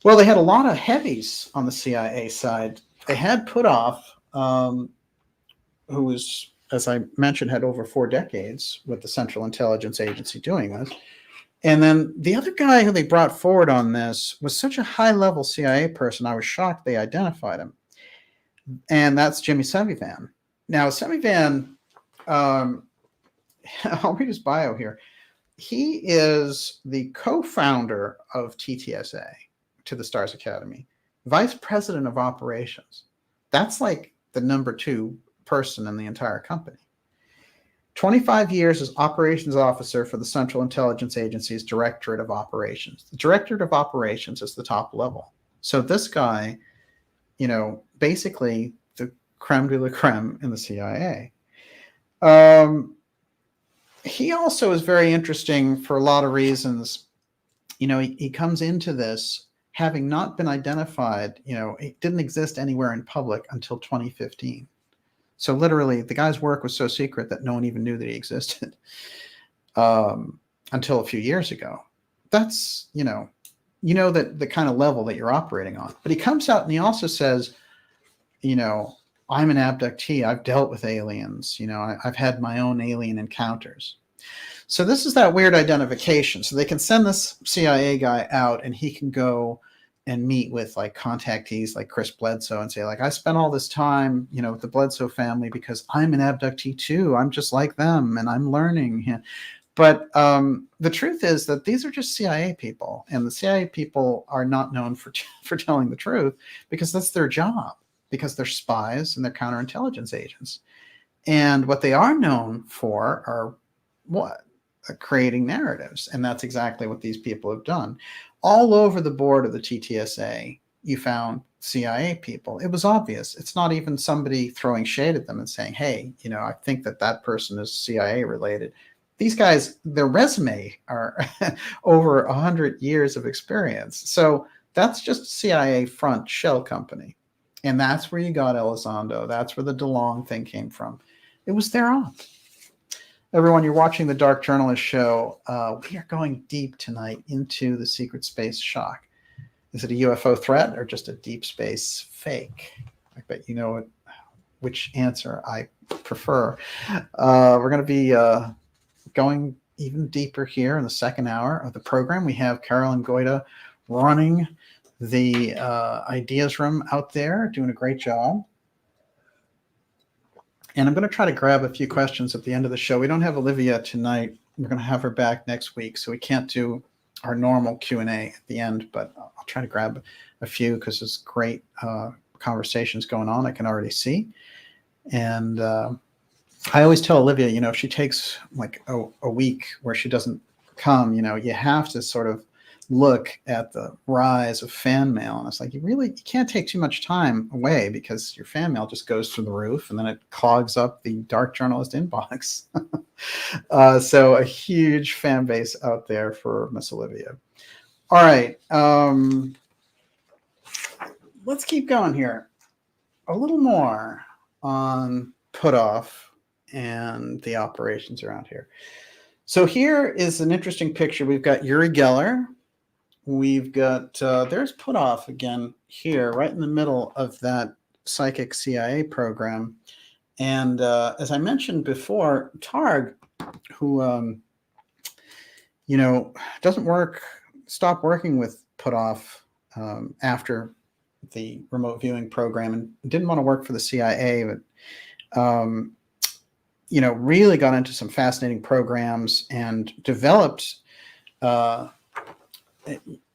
well, they had a lot of heavies on the CIA side. They had Puthoff, who was, as I mentioned, had over 4 decades with the Central Intelligence Agency doing this. And then the other guy who they brought forward on this was such a high-level CIA person, I was shocked they identified him. And that's Jimmy Sevivan. Now, Sevivan, I'll read his bio here. He is the co-founder of TTSA, To the Stars Academy, vice president of operations. That's like the number 2 person in the entire company. 25 years as operations officer for the Central Intelligence Agency's Directorate of Operations. The Directorate of Operations is the top level. So this guy, basically the creme de la creme in the CIA. He also is very interesting for a lot of reasons. He comes into this having not been identified. It didn't exist anywhere in public until 2015. So literally, the guy's work was so secret that no one even knew that he existed until a few years ago. That's, that the kind of level that you're operating on. But he comes out and he also says, I'm an abductee. I've dealt with aliens. I've had my own alien encounters. So this is that weird identification. So they can send this CIA guy out and he can go and meet with like contactees like Chris Bledsoe and say, like, I spent all this time, with the Bledsoe family because I'm an abductee too. I'm just like them and I'm learning. But the truth is that these are just CIA people, and the CIA people are not known for telling the truth because that's their job, because they're spies and they're counterintelligence agents. And what they are known for are what? Creating narratives. And that's exactly what these people have done. All over the board of the TTSA, you found CIA people. It was obvious. It's not even somebody throwing shade at them and saying, hey, I think that person is CIA related. These guys, their resume are over 100 years of experience. So that's just CIA front shell company. And that's where you got Elizondo. That's where the DeLong thing came from. It was their own. Everyone, you're watching the Dark Journalist Show. We are going deep tonight into the secret space shock. Is it a UFO threat or just a deep space fake? I bet you know which answer I prefer. We're going to be going even deeper here in the second hour of the program. We have Carolyn Goida running the ideas room out there, doing a great job. And I'm going to try to grab a few questions at the end of the show. We don't have Olivia tonight. We're going to have her back next week, so we can't do our normal Q&A at the end, but I'll try to grab a few because there's great conversations going on I can already see. And I always tell Olivia, if she takes like a week where she doesn't come, you have to sort of look at the rise of fan mail. And it's like, you can't take too much time away because your fan mail just goes through the roof and then it clogs up the Dark Journalist inbox. So a huge fan base out there for Miss Olivia. All right. Let's keep going here. A little more on Puthoff and the operations around here. So here is an interesting picture. We've got Uri Geller. We've got, there's Puthoff again here, right in the middle of that psychic CIA program. And as I mentioned before, Targ, who, stopped working with Puthoff after the remote viewing program and didn't want to work for the CIA, but, really got into some fascinating programs and developed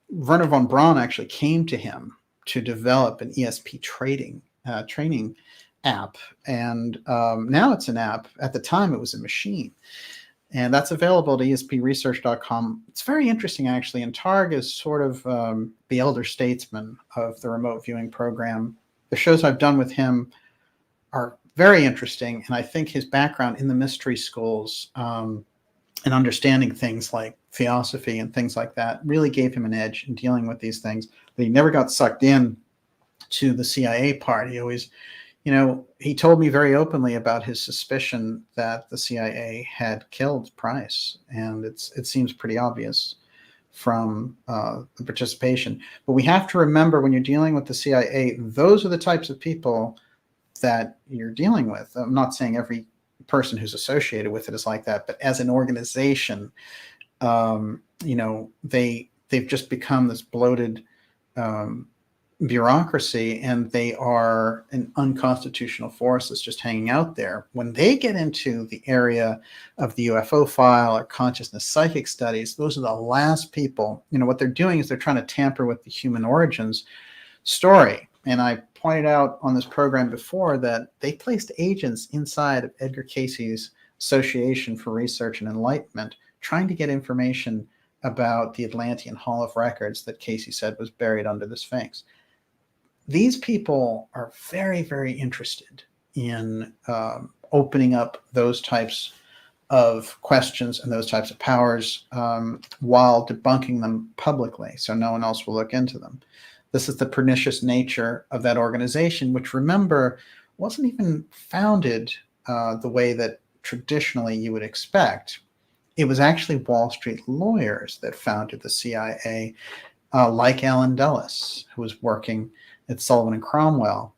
Werner von Braun actually came to him to develop an ESP training app. And now it's an app. At the time, it was a machine. And that's available at espresearch.com. It's very interesting, actually. And Targ is sort of the elder statesman of the remote viewing program. The shows I've done with him are very interesting. And I think his background in the mystery schools and understanding things like theosophy and things like that really gave him an edge in dealing with these things. But he never got sucked in to the CIA part. He always, he told me very openly about his suspicion that the CIA had killed Price, and it seems pretty obvious from the participation. But we have to remember, when you're dealing with the CIA, those are the types of people that you're dealing with. I'm not saying every person who's associated with it is like that, but as an organization, they've just become this bloated bureaucracy, and they are an unconstitutional force that's just hanging out there. When they get into the area of the UFO file or consciousness psychic studies, those are the last people. What they're doing is they're trying to tamper with the human origins story. And I pointed out on this program before that they placed agents inside of Edgar Cayce's Association for Research and Enlightenment, trying to get information about the Atlantean Hall of Records that Cayce said was buried under the Sphinx. These people are very, very interested in opening up those types of questions and those types of powers while debunking them publicly, so no one else will look into them. This is the pernicious nature of that organization, which, remember, wasn't even founded the way that traditionally you would expect. It was actually Wall Street lawyers that founded the CIA, like Alan Dulles, who was working at Sullivan and Cromwell.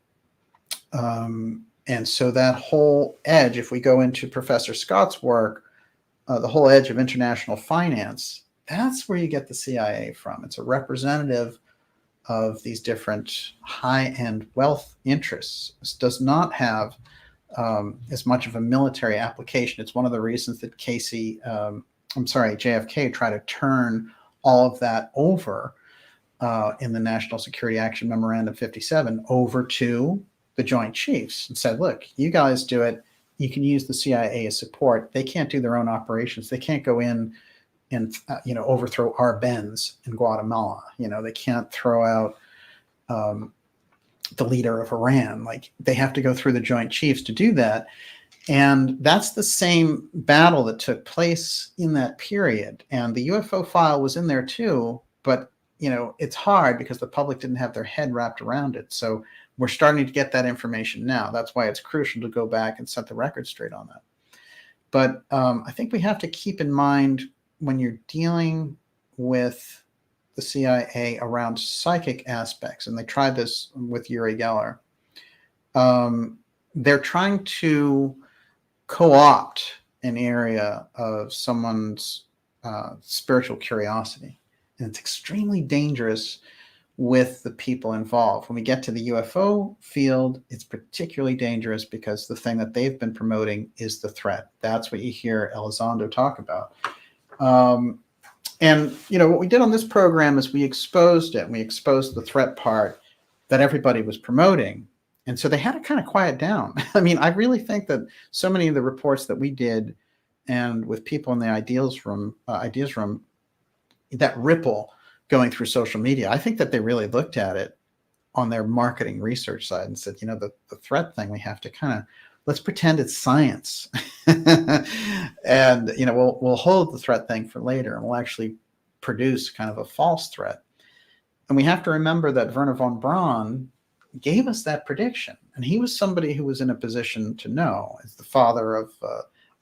And so that whole edge, if we go into Professor Scott's work, the whole edge of international finance, that's where you get the CIA from. It's a representative of these different high-end wealth interests. This does not have as much of a military application. It's one of the reasons that JFK tried to turn all of that over in the National Security Action Memorandum 57 over to the Joint Chiefs, and said, look, you guys do it. You can use the CIA as support. They can't do their own operations. They can't go in and overthrow our Benz in Guatemala. They can't throw out the leader of Iran. Like, they have to go through the Joint Chiefs to do that. And that's the same battle that took place in that period. And the UFO file was in there too, but it's hard because the public didn't have their head wrapped around it. So we're starting to get that information now. That's why it's crucial to go back and set the record straight on that. But I think we have to keep in mind, when you're dealing with the CIA around psychic aspects, and they tried this with Uri Geller, they're trying to co-opt an area of someone's spiritual curiosity. And it's extremely dangerous with the people involved. When we get to the UFO field, it's particularly dangerous because the thing that they've been promoting is the threat. That's what you hear Elizondo talk about. And what we did on this program is we exposed it, and we exposed the threat part that everybody was promoting. And so they had to kind of quiet down. I mean, I really think that so many of the reports that we did, and with people in the ideas room, that ripple going through social media, I think that they really looked at it on their marketing research side and said, the threat thing, we have to let's pretend it's science. And, we'll hold the threat thing for later, and we'll actually produce kind of a false threat. And we have to remember that Werner von Braun gave us that prediction. And he was somebody who was in a position to know, as the father of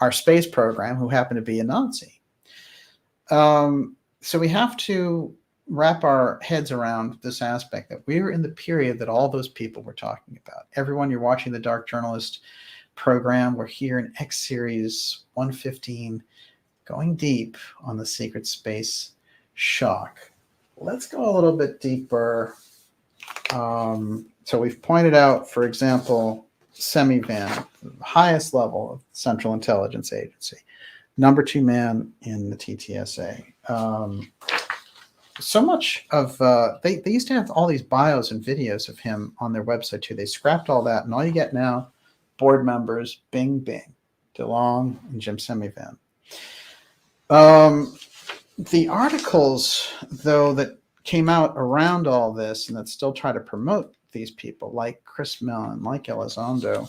our space program, who happened to be a Nazi. So we have to wrap our heads around this aspect, that we're in the period that all those people were talking about. Everyone, you're watching the Dark Journalist program. We're here in X Series 115, going deep on the secret space shock. Let's go a little bit deeper. So we've pointed out, for example, Semivan, the highest level of Central Intelligence Agency, number 2 man in the TTSA. so much of they used to have all these bios and videos of him on their website too. They scrapped all that, and all you get now, board members, Bing Bing, DeLong and Jim Semivan. The articles, though, that came out around all this and that still try to promote these people, like Chris Mellon, like Elizondo,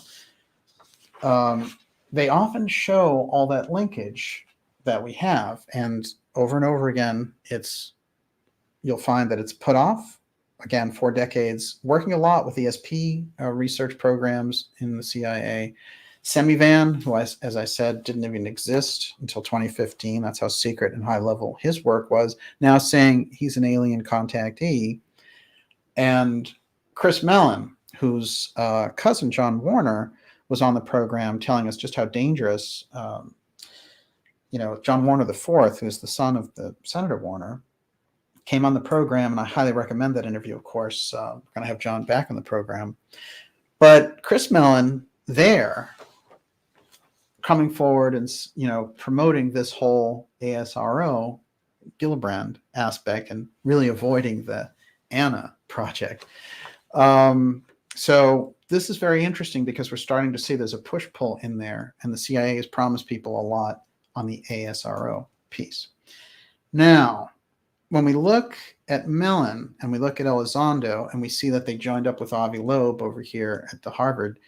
they often show all that linkage that we have, and over again, you'll find that it's put off. Again, 4 decades, working a lot with ESP research programs in the CIA. Semivan, who, as I said, didn't even exist until 2015. That's how secret and high level his work was. Now saying he's an alien contactee. And Chris Mellon, whose cousin John Warner was on the program, telling us just how dangerous, John Warner IV, who's the son of the Senator Warner, came on the program, and I highly recommend that interview, of course. We're going to have John back on the program. But Chris Mellon there, coming forward and, promoting this whole ASRO Gillibrand aspect and really avoiding the Anna project. So this is very interesting because we're starting to see there's a push-pull in there, and the CIA has promised people a lot on the ASRO piece. Now, when we look at Mellon and we look at Elizondo and we see that they joined up with Avi Loeb over here at the Harvard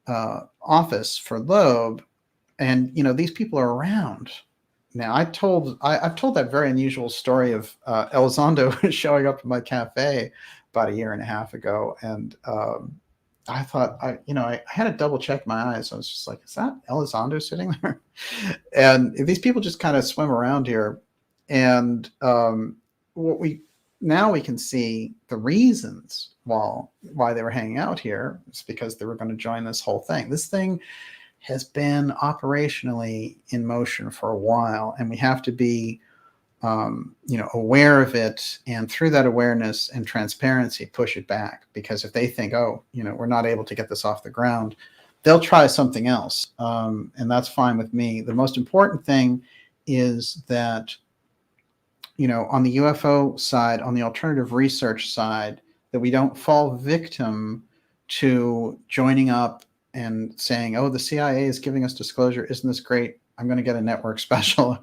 office for Loeb, and these people are around. Now, I've told that very unusual story of Elizondo showing up at my cafe about 1.5 years ago, and I thought I had to double check my eyes. I was just like, is that Elizondo sitting there? And these people just kind of swim around here, and we can see the reasons why they were hanging out here. It's because they were going to join this whole thing. This thing has been operationally in motion for a while, and we have to be aware of it, and through that awareness and transparency, push it back. Because if they think, we're not able to get this off the ground, they'll try something else, and that's fine with me. The most important thing is that, on the UFO side, on the alternative research side, that we don't fall victim to joining up and saying, oh, the CIA is giving us disclosure. Isn't this great? I'm going to get a network special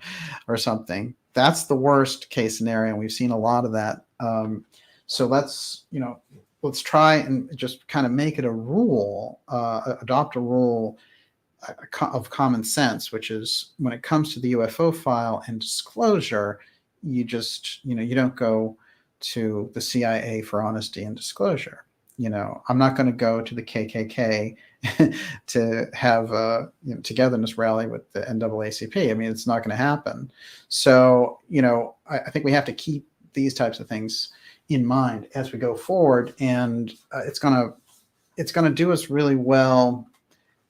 or something. That's the worst case scenario. And we've seen a lot of that. So let's try and just kind of make it a rule, adopt a rule of common sense, which is when it comes to the UFO file and disclosure, you just, you don't go to the CIA for honesty and disclosure. I'm not going to go to the KKK to have a togetherness rally with the NAACP. I mean, it's not going to happen. So, I think we have to keep these types of things in mind as we go forward, and it's going to do us really well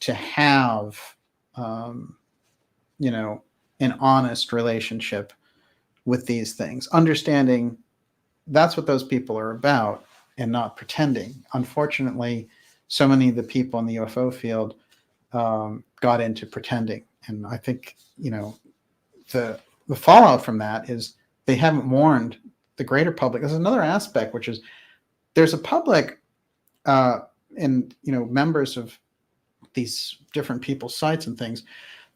to have, an honest relationship with these things, understanding that's what those people are about, and not pretending. Unfortunately, so many of the people in the UFO field got into pretending. And I think, the fallout from that is they haven't warned the greater public. There's another aspect, which is there's a public and, members of these different people's sites and things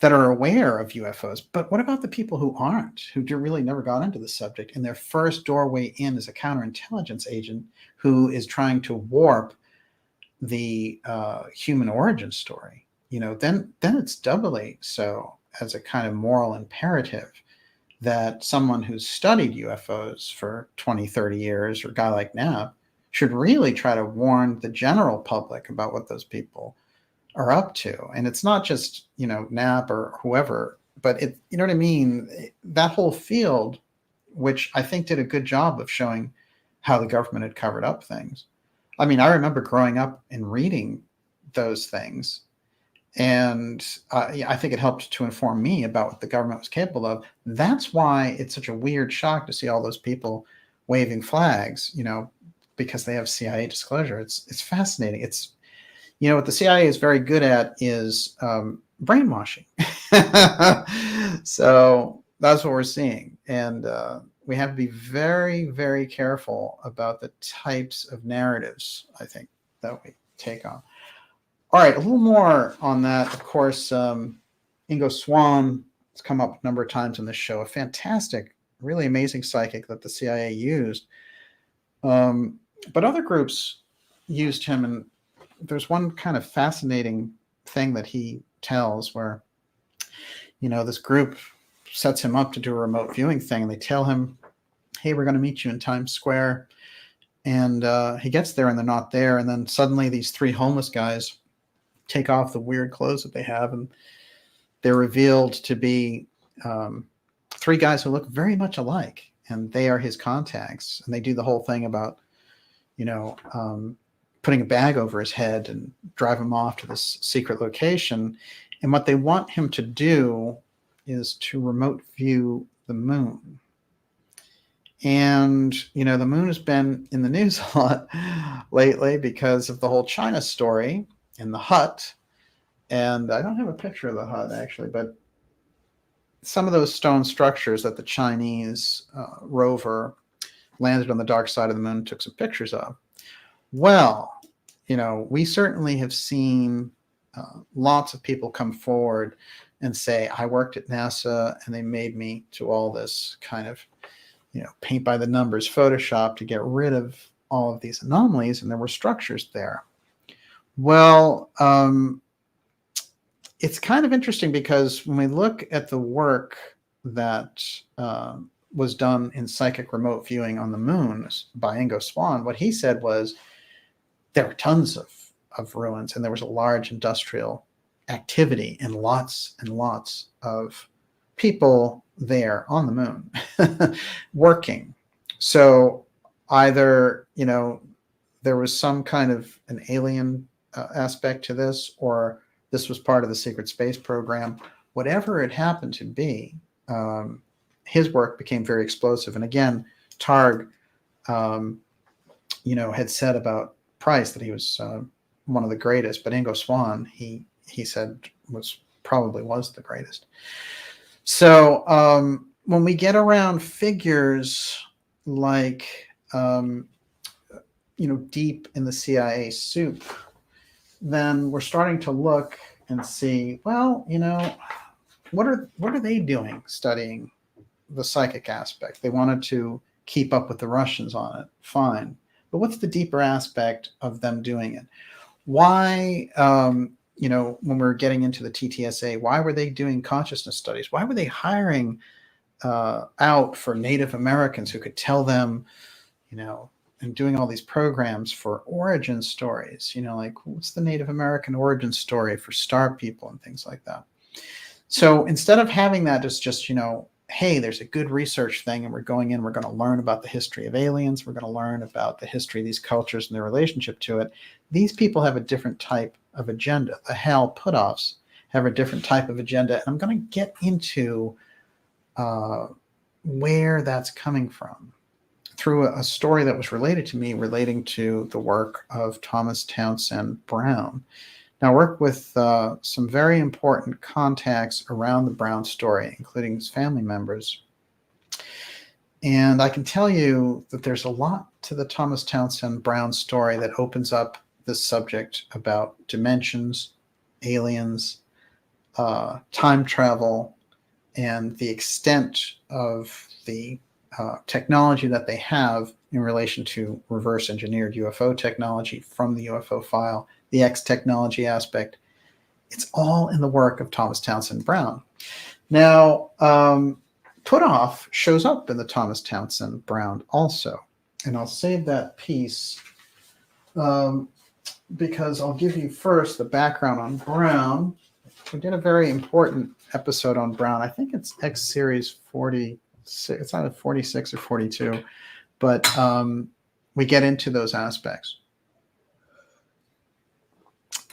that are aware of UFOs. But what about the people who aren't, who really never got into the subject, and their first doorway in is a counterintelligence agent who is trying to warp the human origin story? Then it's doubly so as a kind of moral imperative that someone who's studied UFOs for 20, 30 years, or a guy like Knapp, should really try to warn the general public about what those people are up to. And it's not just, Knapp or whoever, but it, you know what I mean? That whole field, which I think did a good job of showing how the government had covered up things. I mean, I remember growing up and reading those things, and I think it helped to inform me about what the government was capable of. That's why it's such a weird shock to see all those people waving flags, because they have CIA disclosure. It's fascinating. It's, what the CIA is very good at is brainwashing. So that's what we're seeing. And we have to be very, very careful about the types of narratives, I think, that we take on. All right, a little more on that. Of course, Ingo Swan has come up a number of times on this show, a fantastic, really amazing psychic that the CIA used. But other groups used him, and there's one kind of fascinating thing that he tells where, this group sets him up to do a remote viewing thing, and they tell him, hey, we're going to meet you in Times Square. And he gets there and they're not there. And then suddenly these three homeless guys take off the weird clothes that they have, and they're revealed to be three guys who look very much alike, and they are his contacts. And they do the whole thing about, putting a bag over his head and drive him off to this secret location. And what they want him to do is to remote view the moon. And, the moon has been in the news a lot lately because of the whole China story and the hut. And I don't have a picture of the hut, actually, but some of those stone structures that the Chinese rover landed on the dark side of the moon and took some pictures of. Well, we certainly have seen lots of people come forward and say, I worked at NASA and they made me do all this kind of, paint by the numbers Photoshop to get rid of all of these anomalies, and there were structures there. Well, it's kind of interesting because when we look at the work that was done in psychic remote viewing on the moon by Ingo Swan, what he said was there were tons of ruins, and there was a large industrial activity and lots of people there on the moon working. So either, there was some kind of an alien aspect to this, or this was part of the secret space program. Whatever it happened to be, his work became very explosive. And again, Targ, had said about Price that he was one of the greatest, but Ingo Swan, he said was the greatest. So when we get around figures like, deep in the CIA soup, then we're starting to look and see, well, what are they doing studying the psychic aspect? They wanted to keep up with the Russians on it. Fine. But what's the deeper aspect of them doing it? Why, when we're getting into the TTSA, why were they doing consciousness studies? Why were they hiring out for Native Americans who could tell them, and doing all these programs for origin stories, like what's the Native American origin story for star people and things like that. So instead of having that as just, hey, there's a good research thing and we're going in, we're going to learn about the history of aliens, we're going to learn about the history of these cultures and their relationship to it, these people have a different type of agenda. The Hal Puthoffs have a different type of agenda. And I'm going to get into where that's coming from through a story that was related to me, relating to the work of Thomas Townsend Brown. Now, I work with some very important contacts around the Brown story, including his family members. And I can tell you that there's a lot to the Thomas Townsend Brown story that opens up this subject about dimensions, aliens, time travel, and the extent of the technology that they have in relation to reverse engineered UFO technology from the UFO file, the X technology aspect. It's all in the work of Thomas Townsend Brown. Now, Puthoff shows up in the Thomas Townsend Brown also. And I'll save that piece because I'll give you first the background on Brown. We did a very important episode on Brown. I think it's X series 46. It's either 46 or 42. But we get into those aspects.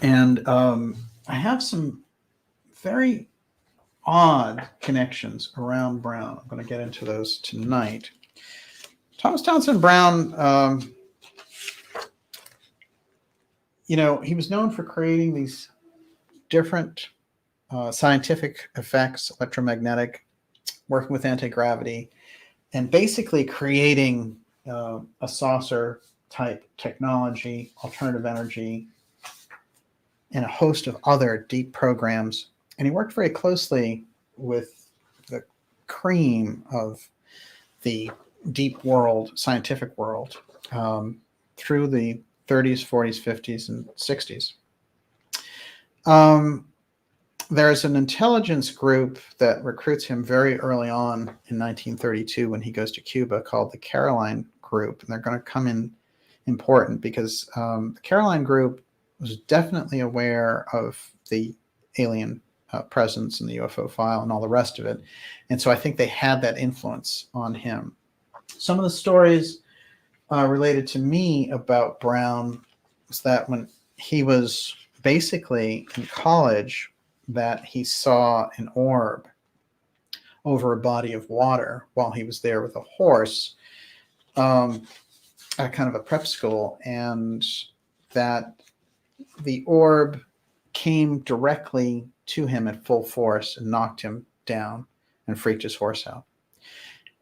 And I have some very odd connections around Brown. I'm going to get into those tonight. Thomas Townsend Brown, he was known for creating these different scientific effects, electromagnetic, working with anti-gravity. and basically creating a saucer type technology, alternative energy, and a host of other deep programs. And he worked very closely with the cream of the deep world, scientific world, through the 30s, 40s, 50s, and 60s. There's an intelligence group that recruits him very early on in 1932 when he goes to Cuba, called the Caroline Group. And they're going to come in important because the Caroline Group was definitely aware of the alien presence and the UFO file and all the rest of it. And so I think they had that influence on him. Some of the stories related to me about Brown was that when he was basically in college, that he saw an orb over a body of water while he was there with a horse at kind of a prep school, and that the orb came directly to him at full force and knocked him down and freaked his horse out.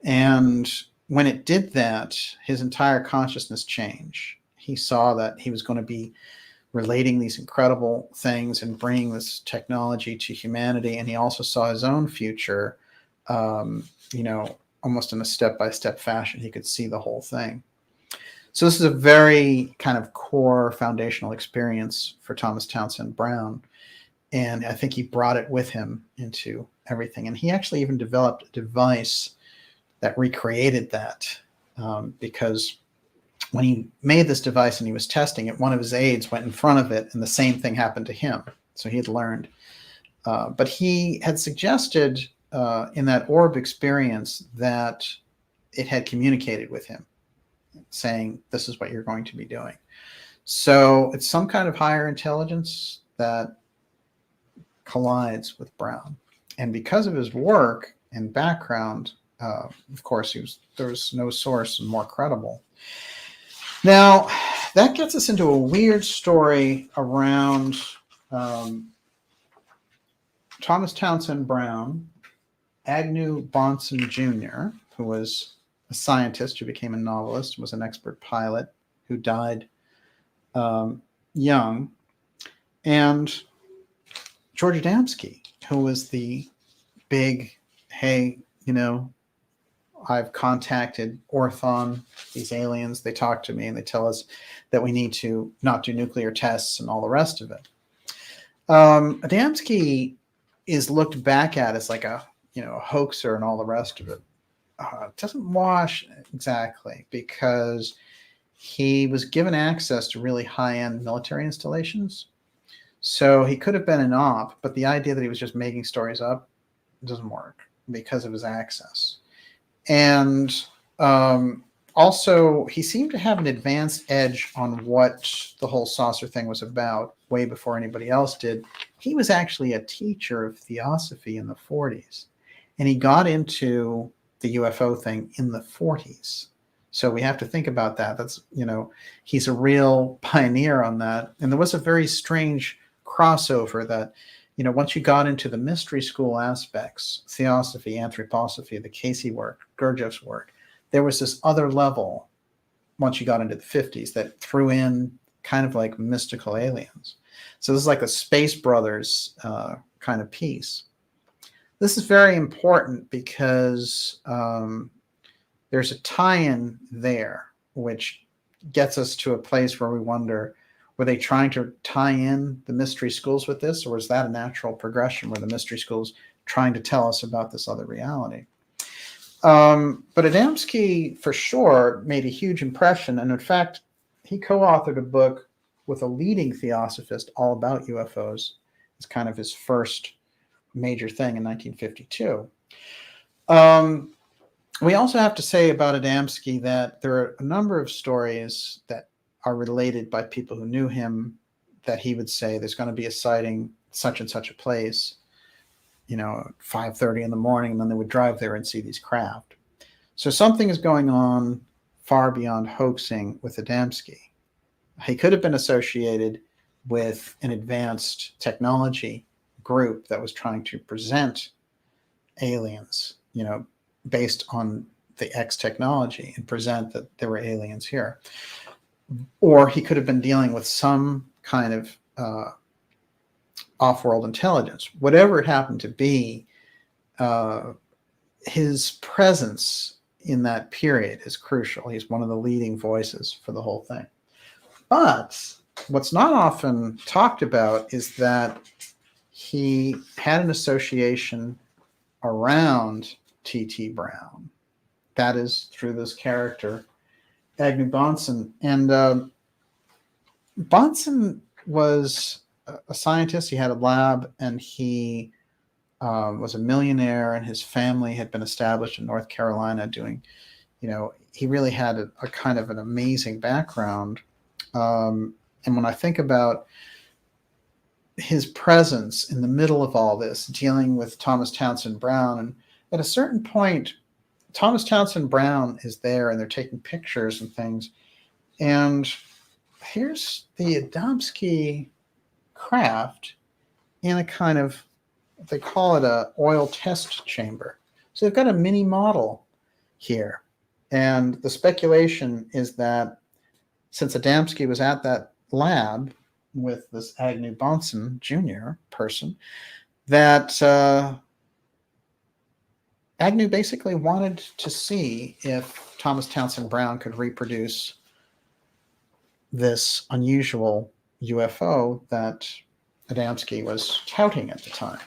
And when it did that, his entire consciousness changed. He saw that he was going to be relating these incredible things and bringing this technology to humanity. And he also saw his own future, almost in a step-by-step fashion. He could see the whole thing. So this is a very kind of core foundational experience for Thomas Townsend Brown. And I think he brought it with him into everything. And he actually even developed a device that recreated that, because when he made this device and he was testing it, one of his aides went in front of it and the same thing happened to him. So he had learned. But he had suggested in that orb experience that it had communicated with him, saying, this is what you're going to be doing. So it's some kind of higher intelligence that collides with Brown. And because of his work and background, of course, there was no source more credible. Now, that gets us into a weird story around Thomas Townsend Brown, Agnew Bonson Jr., who was a scientist who became a novelist, was an expert pilot who died young, and George Adamski, who was the big, hey, I've contacted Orthon, these aliens, they talk to me and they tell us that we need to not do nuclear tests and all the rest of it. Adamski is looked back at as like a hoaxer and all the rest of it. It doesn't wash exactly, because he was given access to really high-end military installations. So he could have been an op, but the idea that he was just making stories up doesn't work because of his access. And also, he seemed to have an advanced edge on what the whole saucer thing was about way before anybody else did. He was actually a teacher of theosophy in the 40s, and he got into the UFO thing in the 40s. So we have to think about that. That's, he's a real pioneer on that. And there was a very strange crossover that, once you got into the mystery school aspects, theosophy, anthroposophy, the Casey work, Gurdjieff's work, there was this other level once you got into the 50s that threw in kind of like mystical aliens. So this is like a Space Brothers kind of piece. This is very important because there's a tie-in there, which gets us to a place where we wonder, were they trying to tie in the mystery schools with this, or is that a natural progression where the mystery schools trying to tell us about this other reality? But Adamski, for sure, made a huge impression. And in fact, he co-authored a book with a leading theosophist all about UFOs. It's kind of his first major thing in 1952. We also have to say about Adamski that there are a number of stories that are related by people who knew him, that he would say there's going to be a sighting such and such a place, at 5:30 in the morning, and then they would drive there and see these craft. So something is going on far beyond hoaxing with Adamski. He could have been associated with an advanced technology group that was trying to present aliens, based on the X technology and present that there were aliens here. Or he could have been dealing with some kind of off-world intelligence. Whatever it happened to be, his presence in that period is crucial. He's one of the leading voices for the whole thing. But what's not often talked about is that he had an association around T.T. Brown. That is through this character, Agnew Bonson. And Bonson was a scientist. He had a lab, and he was a millionaire, and his family had been established in North Carolina doing, he really had a kind of an amazing background. And when I think about his presence in the middle of all this, dealing with Thomas Townsend Brown, and at a certain point, Thomas Townsend Brown is there, and they're taking pictures and things. And here's the Adamski craft in a kind of, they call it a oil test chamber. So they've got a mini model here. And the speculation is that since Adamski was at that lab with this Agnew Bonson Jr. person, that Agnew basically wanted to see if Thomas Townsend Brown could reproduce this unusual UFO that Adamski was touting at the time.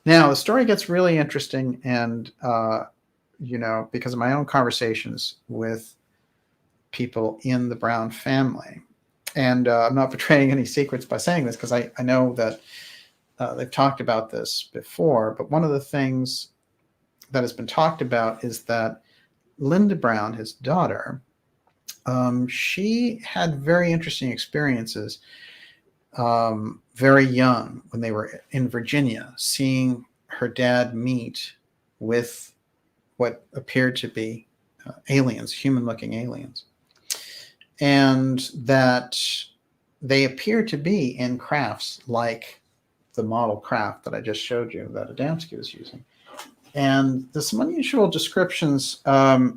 Now, the story gets really interesting, and, because of my own conversations with people in the Brown family. And I'm not betraying any secrets by saying this, because I know that they've talked about this before. But one of the things that has been talked about is that Linda Brown, his daughter, she had very interesting experiences very young when they were in Virginia, seeing her dad meet with what appeared to be aliens, human-looking aliens. And that they appear to be in crafts like the model craft that I just showed you that Adamski was using. And there's some unusual descriptions. I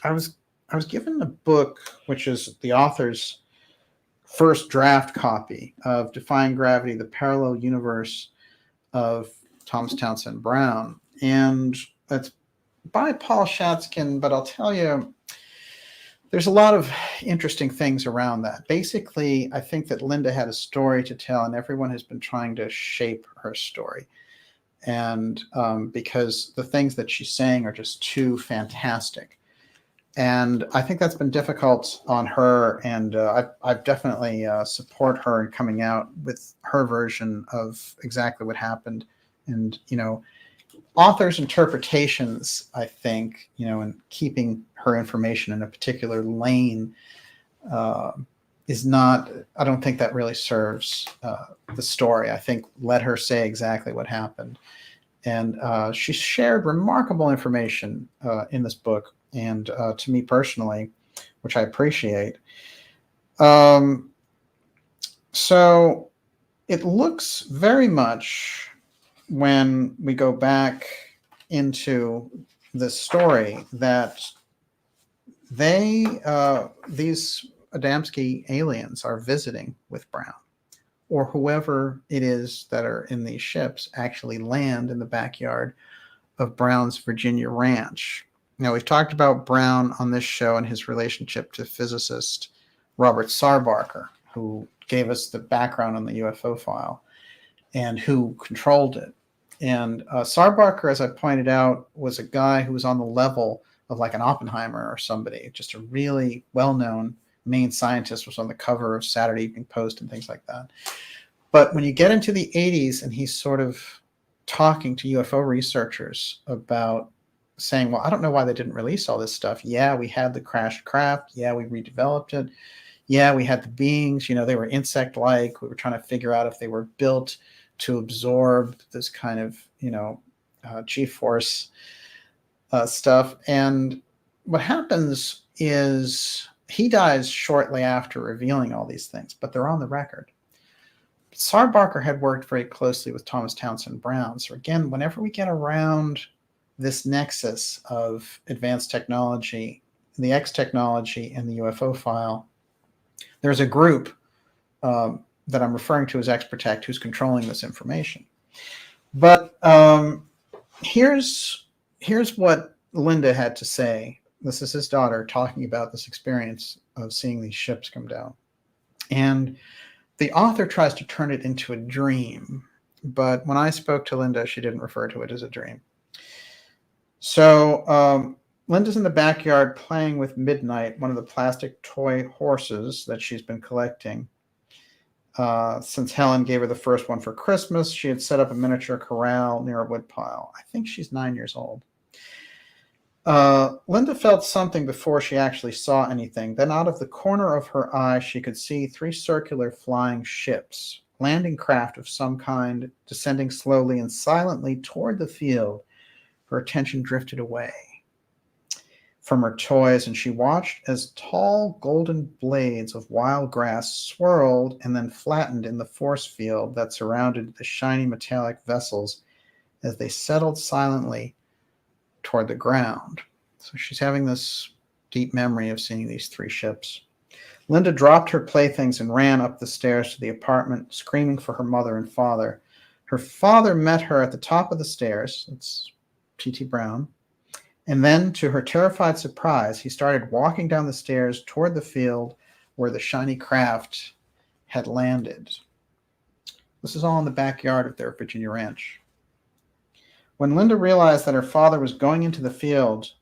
was given a book, which is the author's first draft copy of Defying Gravity, the Parallel Universe of Thomas Townsend Brown. And it's by Paul Shatskin, but I'll tell you, there's a lot of interesting things around that. Basically, I think that Linda had a story to tell, and everyone has been trying to shape her story. And because the things that she's saying are just too fantastic. And I think that's been difficult on her, and I've definitely support her in coming out with her version of exactly what happened. And, authors' interpretations, I think, and keeping her information in a particular lane is not, I don't think that really serves the story. I think let her say exactly what happened. And she shared remarkable information in this book, and to me personally, which I appreciate. So it looks very much, when we go back into the story, that these Adamski aliens are visiting with Brown, or whoever it is that are in these ships actually land in the backyard of Brown's Virginia ranch. Now, we've talked about Brown on this show and his relationship to physicist Robert Sarbarker, who gave us the background on the UFO file and who controlled it. And Sarbarker, as I pointed out, was a guy who was on the level of like an Oppenheimer or somebody, just a really well-known main scientist, was on the cover of Saturday Evening Post and things like that. But when you get into the 80s and he's sort of talking to UFO researchers about saying, well, I don't know why they didn't release all this stuff. Yeah, we had the crashed craft. Yeah, we redeveloped it. Yeah, we had the beings, they were insect-like. We were trying to figure out if they were built to absorb this kind of, G-force stuff. And what happens is he dies shortly after revealing all these things, but they're on the record. Sarbarker had worked very closely with Thomas Townsend Brown. So again, whenever we get around this nexus of advanced technology, the X technology and the UFO file, there's a group that I'm referring to as X-Protect who's controlling this information. But here's what Linda had to say. This is his daughter talking about this experience of seeing these ships come down. And the author tries to turn it into a dream, but when I spoke to Linda, she didn't refer to it as a dream. So Linda's in the backyard playing with Midnight, one of the plastic toy horses that she's been collecting. Since Helen gave her the first one for Christmas, she had set up a miniature corral near a woodpile. I think she's 9 years old. Linda felt something before she actually saw anything. Then out of the corner of her eye, she could see 3 circular flying ships, landing craft of some kind, descending slowly and silently toward the field. Her attention drifted away from her toys, and she watched as tall golden blades of wild grass swirled and then flattened in the force field that surrounded the shiny metallic vessels as they settled silently toward the ground. So she's having this deep memory of seeing these 3 ships. Linda dropped her playthings and ran up the stairs to the apartment, screaming for her mother and father. Her father met her at the top of the stairs. It's P.T. Brown. And then, to her terrified surprise, he started walking down the stairs toward the field where the shiny craft had landed. This is all in the backyard of their Virginia ranch. When Linda realized that her father was going into the field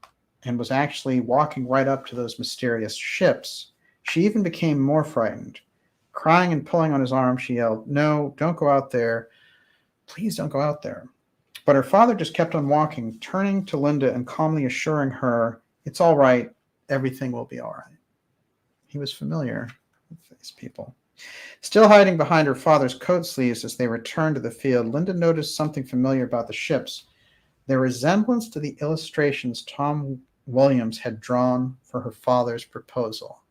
and was actually walking right up to those mysterious ships, she even became more frightened. Crying and pulling on his arm, she yelled, "No, don't go out there. Please don't go out there." But her father just kept on walking, turning to Linda and calmly assuring her, "It's all right. Everything will be all right." He was familiar with these people. Still hiding behind her father's coat sleeves as they returned to the field, Linda noticed something familiar about the ships. Their resemblance to the illustrations Tom Williams had drawn for her father's proposal.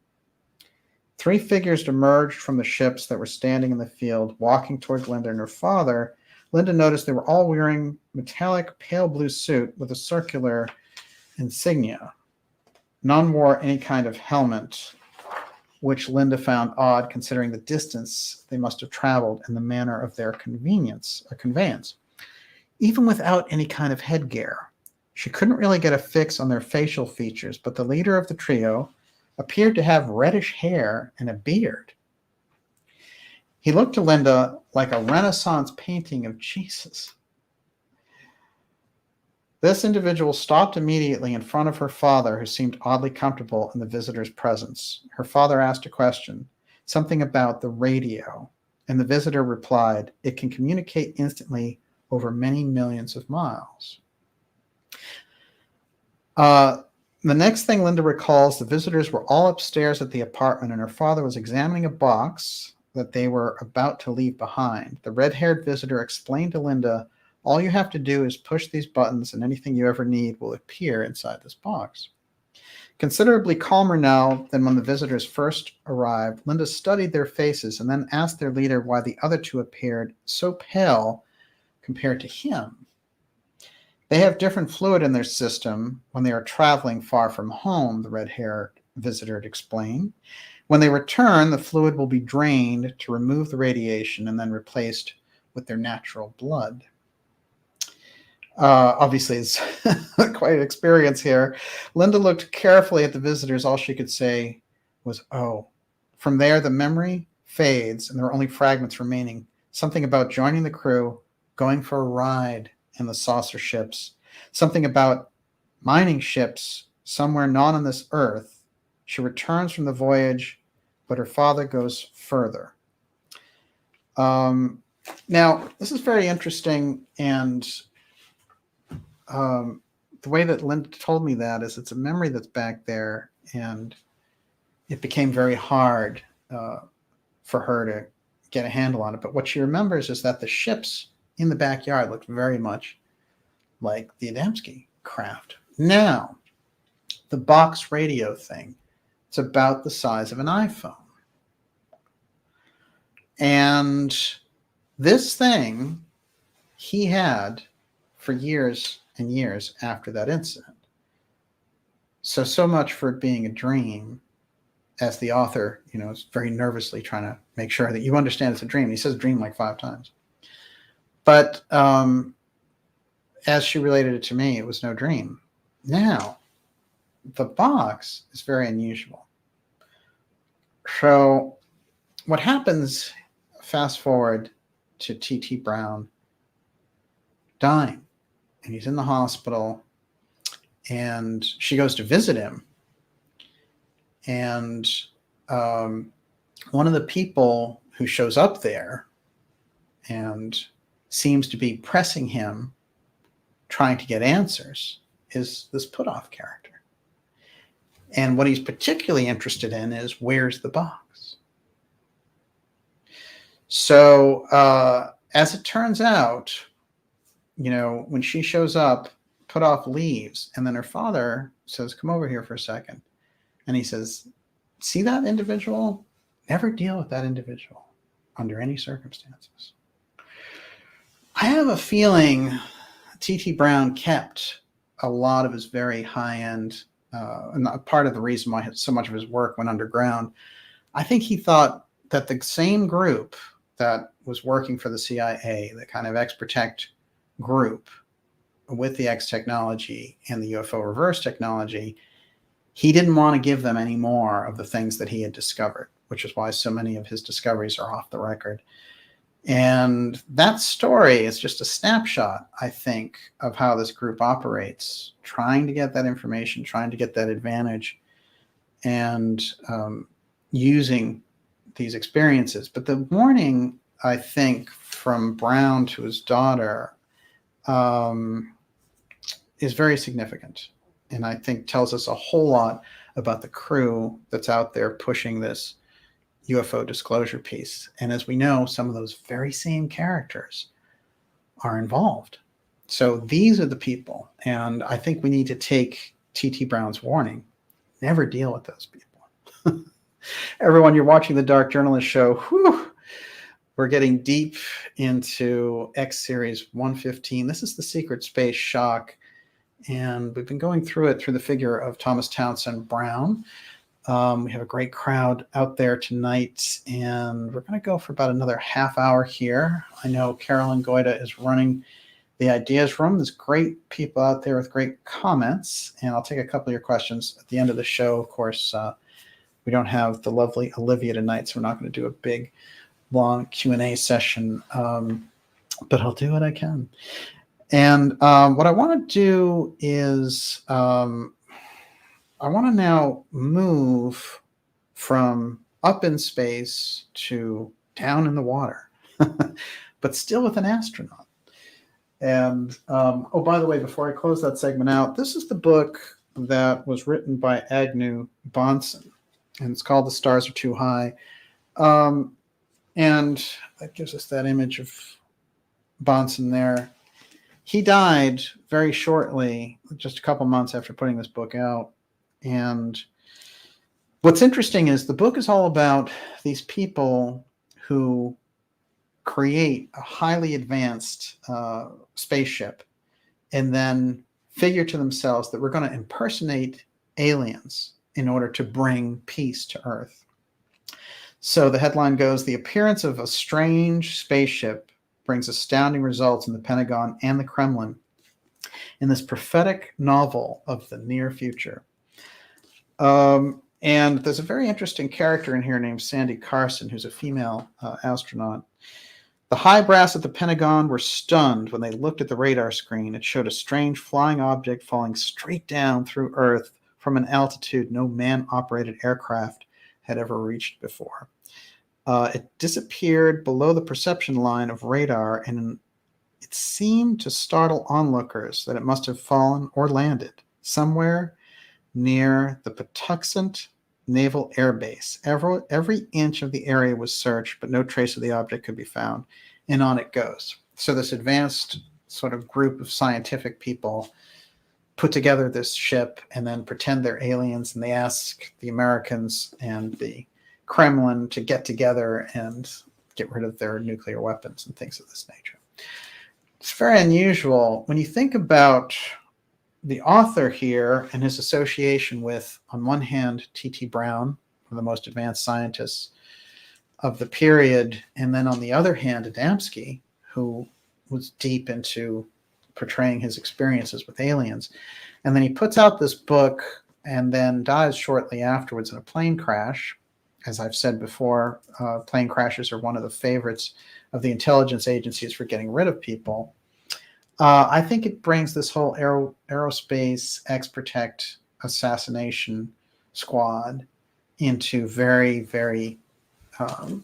3 figures emerged from the ships that were standing in the field, walking towards Linda and her father. Linda noticed they were all wearing metallic pale blue suit with a circular insignia. None wore any kind of helmet, which Linda found odd considering the distance they must have traveled and the manner of their conveyance. Even without any kind of headgear, she couldn't really get a fix on their facial features, but the leader of the trio appeared to have reddish hair and a beard. He looked to Linda like a Renaissance painting of Jesus. This individual stopped immediately in front of her father, who seemed oddly comfortable in the visitor's presence. Her father asked a question, something about the radio, and the visitor replied, "It can communicate instantly over many millions of miles." The next thing Linda recalls, the visitors were all upstairs at the apartment, and her father was examining a box that they were about to leave behind. The red-haired visitor explained to Linda, "All you have to do is push these buttons and anything you ever need will appear inside this box." Considerably calmer now than when the visitors first arrived, Linda studied their faces and then asked their leader why the other 2 appeared so pale compared to him. "They have different fluid in their system when they are traveling far from home," the red-haired visitor explained. "When they return, the fluid will be drained to remove the radiation and then replaced with their natural blood." Obviously, it's quite an experience here. Linda looked carefully at the visitors. All she could say was, "Oh." From there, the memory fades, and there are only fragments remaining. Something about joining the crew, going for a ride in the saucer ships. Something about mining ships somewhere not on this earth. She returns from the voyage, but her father goes further. Now, this is very interesting, and the way that Linda told me that is it's a memory that's back there, and it became very hard for her to get a handle on it. But what she remembers is that the ships in the backyard looked very much like the AOIMSG craft. Now, the box radio thing, it's about the size of an iPhone. And this thing he had for years and years after that incident. So much for it being a dream, as the author, is very nervously trying to make sure that you understand it's a dream. He says dream like 5 times. But as she related it to me, it was no dream. Now, the box is very unusual. So what happens, fast forward to T.T. Brown dying, and he's in the hospital, and she goes to visit him. And one of the people who shows up there and seems to be pressing him, trying to get answers, is this Puthoff character. And what he's particularly interested in is, where's the box? So as it turns out, when she shows up, Puthoff leaves, and then her father says, come over here for a second. And he says, see that individual? Never deal with that individual under any circumstances. I have a feeling T.T. Brown kept a lot of his very high-end, and part of the reason why so much of his work went underground. I think he thought that the same group that was working for the CIA, the kind of X-Protect group with the X technology and the UFO reverse technology, he didn't want to give them any more of the things that he had discovered, which is why so many of his discoveries are off the record. And that story is just a snapshot, I think, of how this group operates, trying to get that information, trying to get that advantage, and using these experiences. But the warning, I think, from Brown to his daughter is very significant, and I think tells us a whole lot about the crew that's out there pushing this UFO disclosure piece. And as we know, some of those very same characters are involved. So these are the people, and I think we need to take T.T. Brown's warning. Never deal with those people. Everyone, you're watching the Dark Journalist Show. Whew. We're getting deep into X Series 115. This is the Secret Space Shock, and we've been going through it through the figure of Thomas Townsend Brown. We have a great crowd out there tonight, and we're going to go for about another half hour here. I know Carolyn Goida is running the Ideas Room. There's great people out there with great comments, and I'll take a couple of your questions at the end of the show. Of course, we don't have the lovely Olivia tonight, so we're not going to do a big, long Q&A session, but I'll do what I can. And what I want to do is I want to now move from up in space to down in the water, but still with an astronaut. And oh, by the way, before I close that segment out, this is the book that was written by Agnew Bonson, and it's called The Stars Are Too High. And that gives us that image of Bonson there. He died very shortly, just a couple months after putting this book out. And what's interesting is the book is all about these people who create a highly advanced spaceship and then figure to themselves that we're going to impersonate aliens in order to bring peace to Earth. So the headline goes, "The appearance of a strange spaceship brings astounding results in the Pentagon and the Kremlin in this prophetic novel of the near future." And there's a very interesting character in here named Sandy Carson, who's a female astronaut. "The high brass at the Pentagon were stunned when they looked at the radar screen. It showed a strange flying object falling straight down through Earth from an altitude no man-operated aircraft had ever reached before. It disappeared below the perception line of radar, and it seemed to startle onlookers that it must have fallen or landed somewhere near the Patuxent Naval Air Base. Every inch of the area was searched, but no trace of the object could be found." And on it goes. So this advanced sort of group of scientific people put together this ship and then pretend they're aliens, and they ask the Americans and the Kremlin to get together and get rid of their nuclear weapons and things of this nature. It's very unusual when you think about the author here and his association with, on one hand, T.T. Brown, one of the most advanced scientists of the period, and then on the other hand, Adamski, who was deep into portraying his experiences with aliens. And then he puts out this book and then dies shortly afterwards in a plane crash. As I've said before, plane crashes are one of the favorites of the intelligence agencies for getting rid of people. I think it brings this whole aerospace X-Protect assassination squad into very, very, kind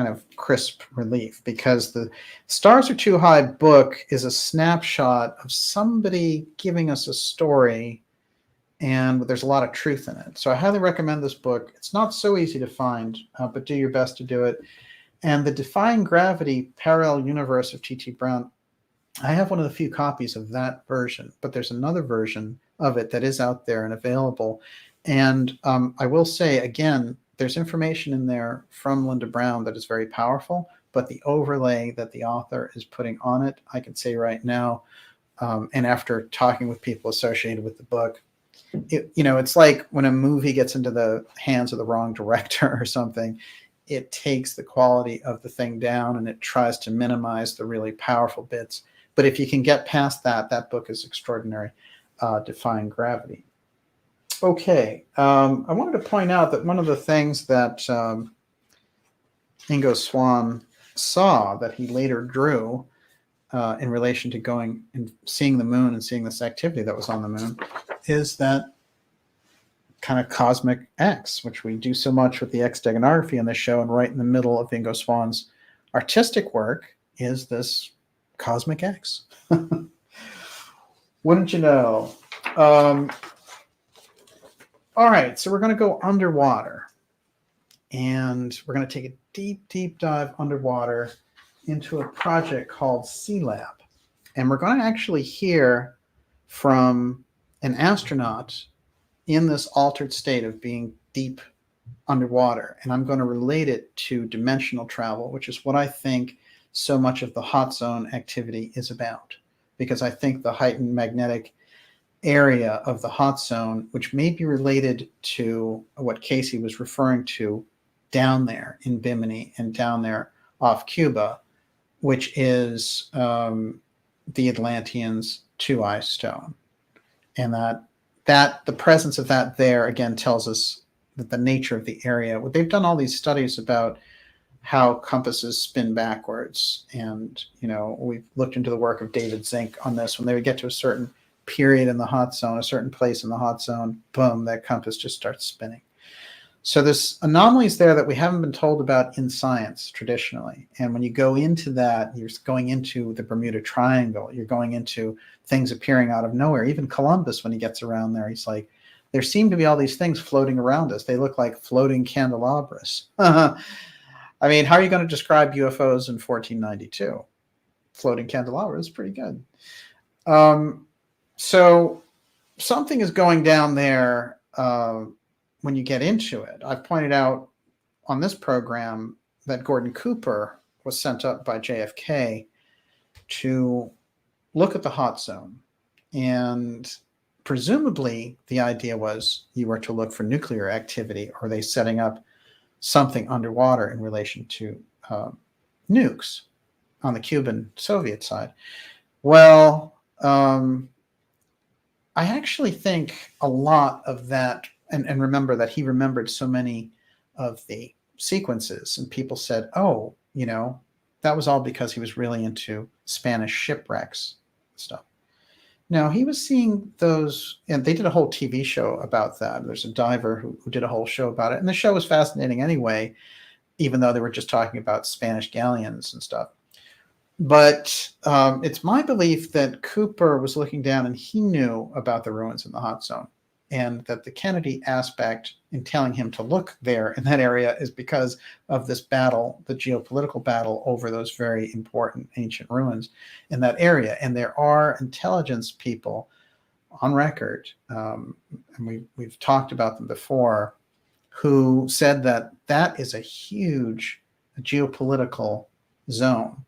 of crisp relief, because the Stars Are Too High book is a snapshot of somebody giving us a story, and there's a lot of truth in it. So I highly recommend this book. It's not so easy to find, but do your best to do it. And the Defying Gravity Parallel Universe of T.T. Brown, I have one of the few copies of that version, but there's another version of it that is out there and available. And I will say, again, there's information in there from Linda Brown that is very powerful, but the overlay that the author is putting on it, I can say right now, and after talking with people associated with the book, it's like when a movie gets into the hands of the wrong director or something, it takes the quality of the thing down and it tries to minimize the really powerful bits. But if you can get past that, that book is extraordinary, Defying Gravity. Okay, I wanted to point out that one of the things that Ingo Swan saw that he later drew in relation to going and seeing the moon and seeing this activity that was on the moon is that kind of cosmic X, which we do so much with the X-Steganography in this show, and right in the middle of Ingo Swan's artistic work is this cosmic X. Wouldn't you know? All right, so we're going to go underwater, and we're going to take a deep, deep dive underwater into a project called Sea Lab. And we're going to actually hear from an astronaut in this altered state of being deep underwater. And I'm going to relate it to dimensional travel, which is what I think so much of the hot zone activity is about. Because I think the heightened magnetic area of the hot zone, which may be related to what Casey was referring to down there in Bimini and down there off Cuba, which is the Atlanteans' two-eye stone. And that the presence of that there, again, tells us that the nature of the area. They've done all these studies about how compasses spin backwards. And, we've looked into the work of David Zink on this. When they would get to a certain period in the hot zone, a certain place in the hot zone, boom, that compass just starts spinning. So there's anomalies there that we haven't been told about in science traditionally. And when you go into that, you're going into the Bermuda Triangle. You're going into things appearing out of nowhere. Even Columbus, when he gets around there, he's like, there seem to be all these things floating around us. They look like floating candelabras. I mean, how are you going to describe UFOs in 1492? Floating candelabras is pretty good. So something is going down there when you get into it. I've pointed out on this program that Gordon Cooper was sent up by JFK to look at the hot zone. And presumably the idea was you were to look for nuclear activity, or are they setting up something underwater in relation to nukes on the Cuban Soviet side. Well, I actually think a lot of that, and remember that he remembered so many of the sequences, and people said, oh, that was all because he was really into Spanish shipwrecks and stuff. No, he was seeing those, and they did a whole TV show about that. There's a diver who did a whole show about it, and the show was fascinating anyway, even though they were just talking about Spanish galleons and stuff. But it's my belief that Cooper was looking down and he knew about the ruins in the hot zone, and that the Kennedy aspect in telling him to look there in that area is because of this battle, the geopolitical battle over those very important ancient ruins in that area. And there are intelligence people on record, and we've talked about them before, who said that that is a huge geopolitical zone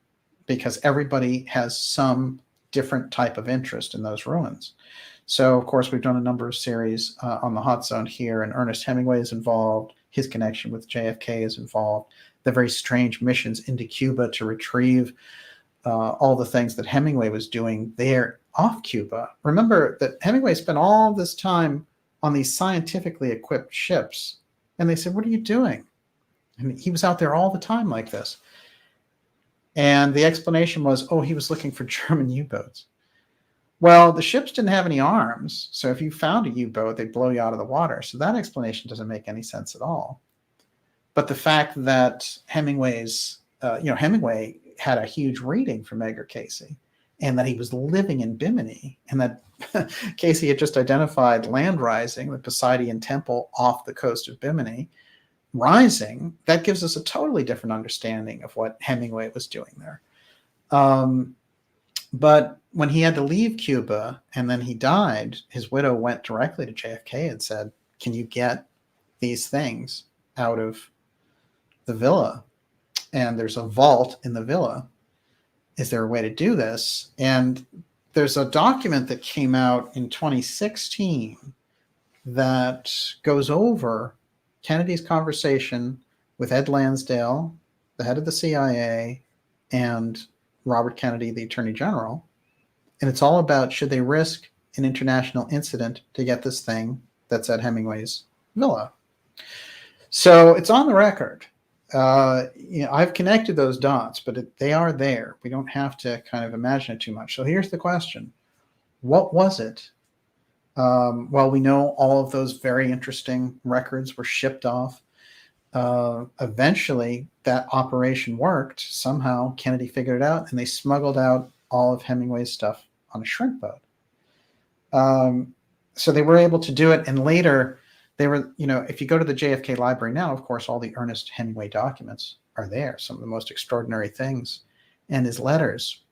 because everybody has some different type of interest in those ruins. So, of course, we've done a number of series on the hot zone here, and Ernest Hemingway is involved. His connection with JFK is involved. The very strange missions into Cuba to retrieve all the things that Hemingway was doing there off Cuba. Remember that Hemingway spent all this time on these scientifically equipped ships, and they said, "What are you doing?" And he was out there all the time like this. And the explanation was, oh, he was looking for German U-boats. Well, the ships didn't have any arms, so if you found a U-boat, they'd blow you out of the water. So that explanation doesn't make any sense at all. But the fact that Hemingway had a huge reading from Edgar Cayce, and that he was living in Bimini, and that Cayce had just identified land rising, the Poseidon Temple off the coast of Bimini, rising, that gives us a totally different understanding of what Hemingway was doing there. But when he had to leave Cuba and then he died, his widow went directly to JFK and said, "Can you get these things out of the villa? And there's a vault in the villa. Is there a way to do this?" And there's a document that came out in 2016 that goes over Kennedy's conversation with Ed Lansdale, the head of the CIA, and Robert Kennedy, the Attorney General. And it's all about, should they risk an international incident to get this thing that's at Hemingway's villa? So it's on the record. I've connected those dots, but they are there. We don't have to kind of imagine it too much. So here's the question. What was it? Well, we know all of those very interesting records were shipped off. Eventually, that operation worked. Somehow, Kennedy figured it out, and they smuggled out all of Hemingway's stuff on a shrimp boat. So they were able to do it, and later, they were, if you go to the JFK library now, of course, all the Ernest Hemingway documents are there, some of the most extraordinary things, and his letters.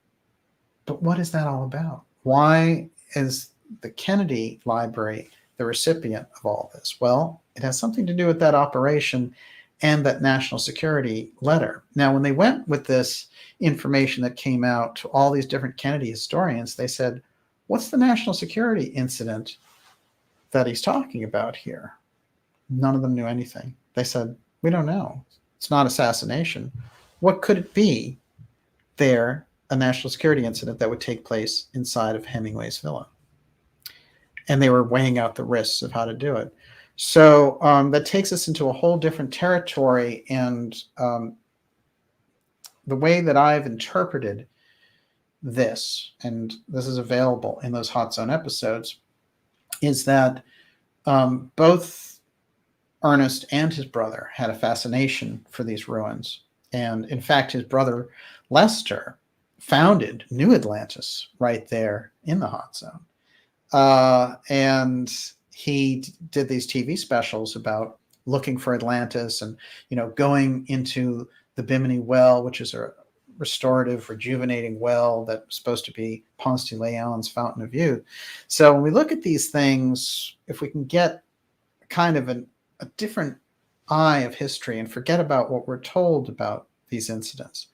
But what is that all about? Why is the Kennedy Library the recipient of all this? Well, it has something to do with that operation and that national security letter. Now, when they went with this information that came out to all these different Kennedy historians, they said, what's the national security incident that he's talking about here? None of them knew anything. They said, we don't know. It's not assassination. What could it be there, a national security incident that would take place inside of Hemingway's villa? And they were weighing out the risks of how to do it. So that takes us into a whole different territory. And the way that I've interpreted this, and this is available in those Hot Zone episodes, is that both Ernest and his brother had a fascination for these ruins. And in fact, his brother Lester founded New Atlantis right there in the Hot Zone. And he did these TV specials about looking for Atlantis and, going into the Bimini well, which is a restorative, rejuvenating well that's supposed to be Ponce de Leon's fountain of youth. So when we look at these things, if we can get kind of a different eye of history and forget about what we're told about these incidents,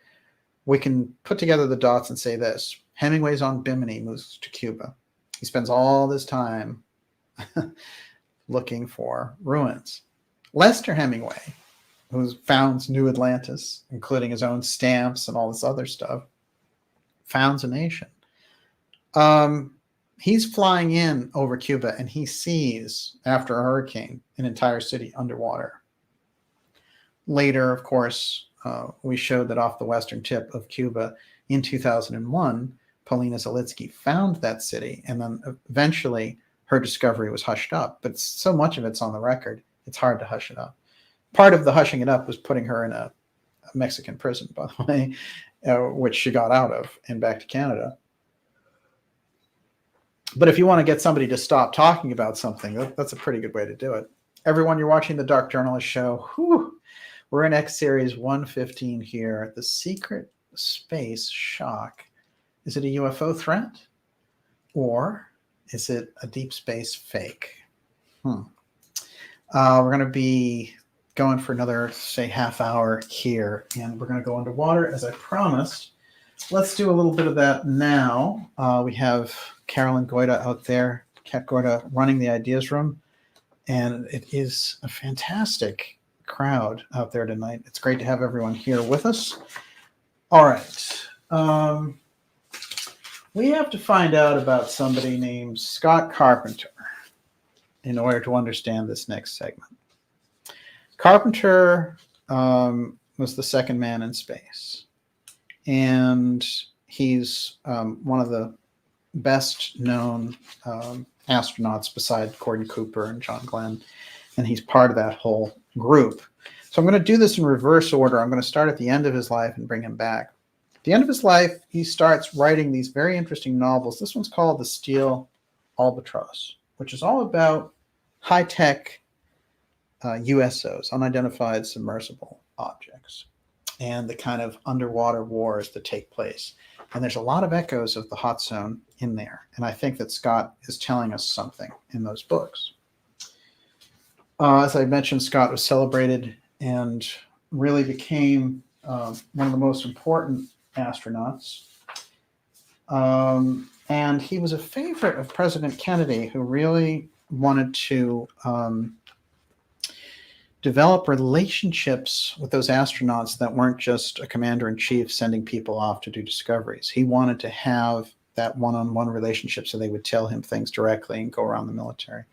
we can put together the dots and say this: Hemingway's on Bimini, moves to Cuba. He spends all this time looking for ruins. Lester Hemingway, who founds New Atlantis, including his own stamps and all this other stuff, founds a nation. He's flying in over Cuba, and he sees, after a hurricane, an entire city underwater. Later, of course, we showed that off the western tip of Cuba in 2001, Polina Zalitsky found that city, and then eventually her discovery was hushed up. But so much of it's on the record, it's hard to hush it up. Part of the hushing it up was putting her in a Mexican prison, by the way, which she got out of and back to Canada. But if you want to get somebody to stop talking about something, that's a pretty good way to do it. Everyone, you're watching the Dark Journalist Show. Whew. We're in X Series 115 here, the secret space shock. Is it a UFO threat, or is it a deep space fake? We're going to be going for another, say, half hour here, and we're going to go underwater as I promised. let's do a little bit of that now. We have Carolyn Goida out there, Kat Goida, running the Ideas Room, and it is a fantastic crowd out there tonight. It's great to have everyone here with us. All right. We have to find out about somebody named Scott Carpenter in order to understand this next segment. Carpenter was the second man in space, and he's one of the best known astronauts beside Gordon Cooper and John Glenn, and he's part of that whole group. So I'm going to do this in reverse order. I'm going to start at the end of his life and bring him back. At the end of his life, he starts writing these very interesting novels. This one's called The Steel Albatross, which is all about high-tech USOs, unidentified submersible objects, and the kind of underwater wars that take place. And there's a lot of echoes of the hot zone in there. And I think that Scott is telling us something in those books. As I mentioned, Scott was celebrated and really became one of the most important astronauts. And he was a favorite of President Kennedy, who really wanted to develop relationships with those astronauts that weren't just a commander-in-chief sending people off to do discoveries. He wanted to have that one-on-one relationship so they would tell him things directly and go around the military.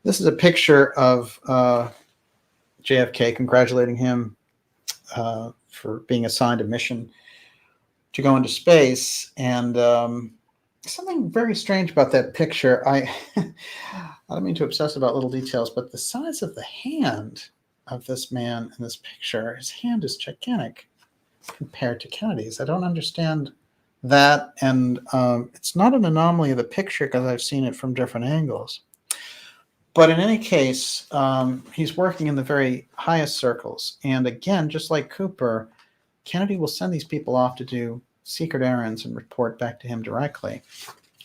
This is a picture of JFK congratulating him for being assigned a mission to go into space. And something very strange about that picture. I don't mean to obsess about little details, but the size of the hand of this man in this picture, his hand is gigantic compared to Kennedy's. I don't understand that. And it's not an anomaly of a picture because I've seen it from different angles. But in any case, he's working in the very highest circles. And again, just like Cooper, Kennedy will send these people off to do secret errands and report back to him directly.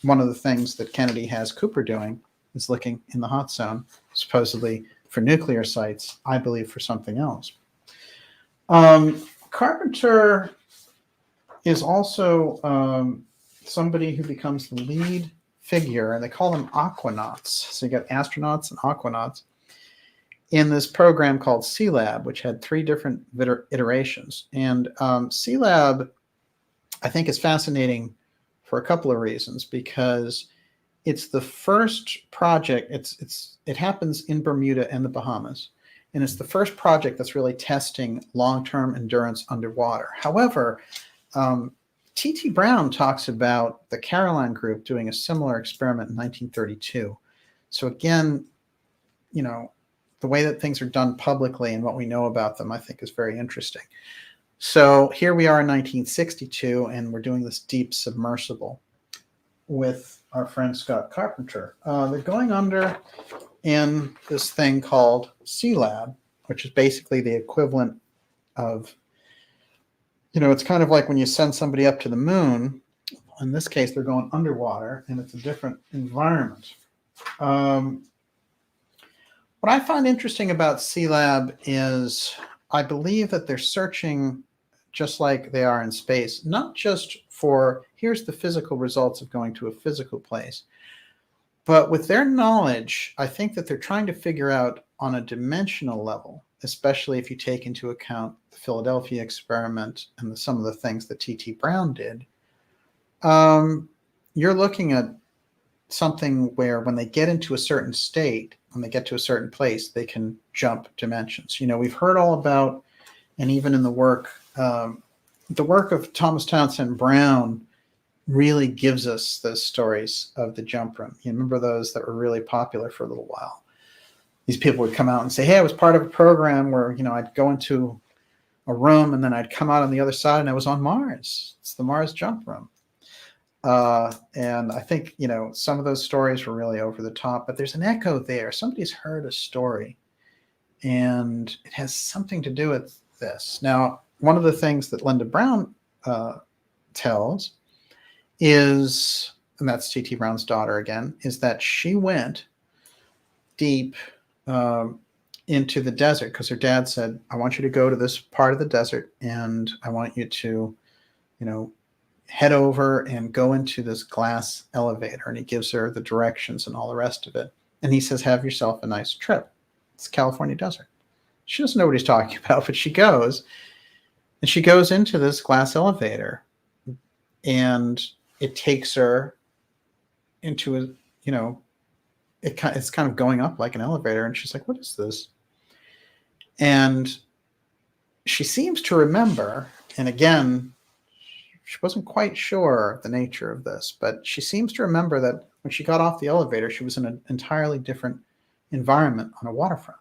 One of the things that Kennedy has Cooper doing is looking in the hot zone, supposedly for nuclear sites, I believe for something else. Carpenter is also somebody who becomes the lead figure, and they call them aquanauts. So you got astronauts and aquanauts in this program called C-Lab, which had 3 different iterations. And C-Lab, I think, is fascinating for a couple of reasons, because it's the first project. It happens in Bermuda and the Bahamas, and it's the first project that's really testing long-term endurance underwater. However, T.T. Brown talks about the Caroline Group doing a similar experiment in 1932. So again, you know, the way that things are done publicly and what we know about them, I think, is very interesting. So here we are in 1962, and we're doing this deep submersible with our friend Scott Carpenter. They're going under in this thing called C-Lab, which is basically the equivalent of, you know, it's kind of like when you send somebody up to the moon. In this case, they're going underwater, and it's a different environment. What I find interesting about C-Lab is I believe that they're searching, just like they are in space, not just for here's the physical results of going to a physical place, but with their knowledge, I think that they're trying to figure out on a dimensional level, especially if you take into account the Philadelphia experiment and some of the things that T.T. Brown did. You're looking at something where when they get into a certain state, when they get to a certain place, they can jump dimensions. You know, we've heard all about, and even in the work of Thomas Townsend Brown really gives us those stories of the jump room. You remember those that were really popular for a little while. These people would come out and say, hey, I was part of a program where, you know, I'd go into a room and then I'd come out on the other side and I was on Mars. It's the Mars jump room. And I think, you know, some of those stories were really over the top, but there's an echo there. Somebody's heard a story and it has something to do with this. Now, one of the things that Linda Brown tells is, and that's T.T. Brown's daughter again, is that she went deep into the desert because her dad said, I want you to go to this part of the desert and I want you to, you know, head over and go into this glass elevator, and he gives her the directions and all the rest of it. And he says, have yourself a nice trip. It's California desert. She doesn't know what he's talking about, but she goes, and she goes into this glass elevator, and it takes her into a, you know, it's kind of going up like an elevator. And she's like, what is this? And she seems to remember, and again, she wasn't quite sure the nature of this, but she seems to remember that when she got off the elevator, she was in an entirely different environment on a waterfront.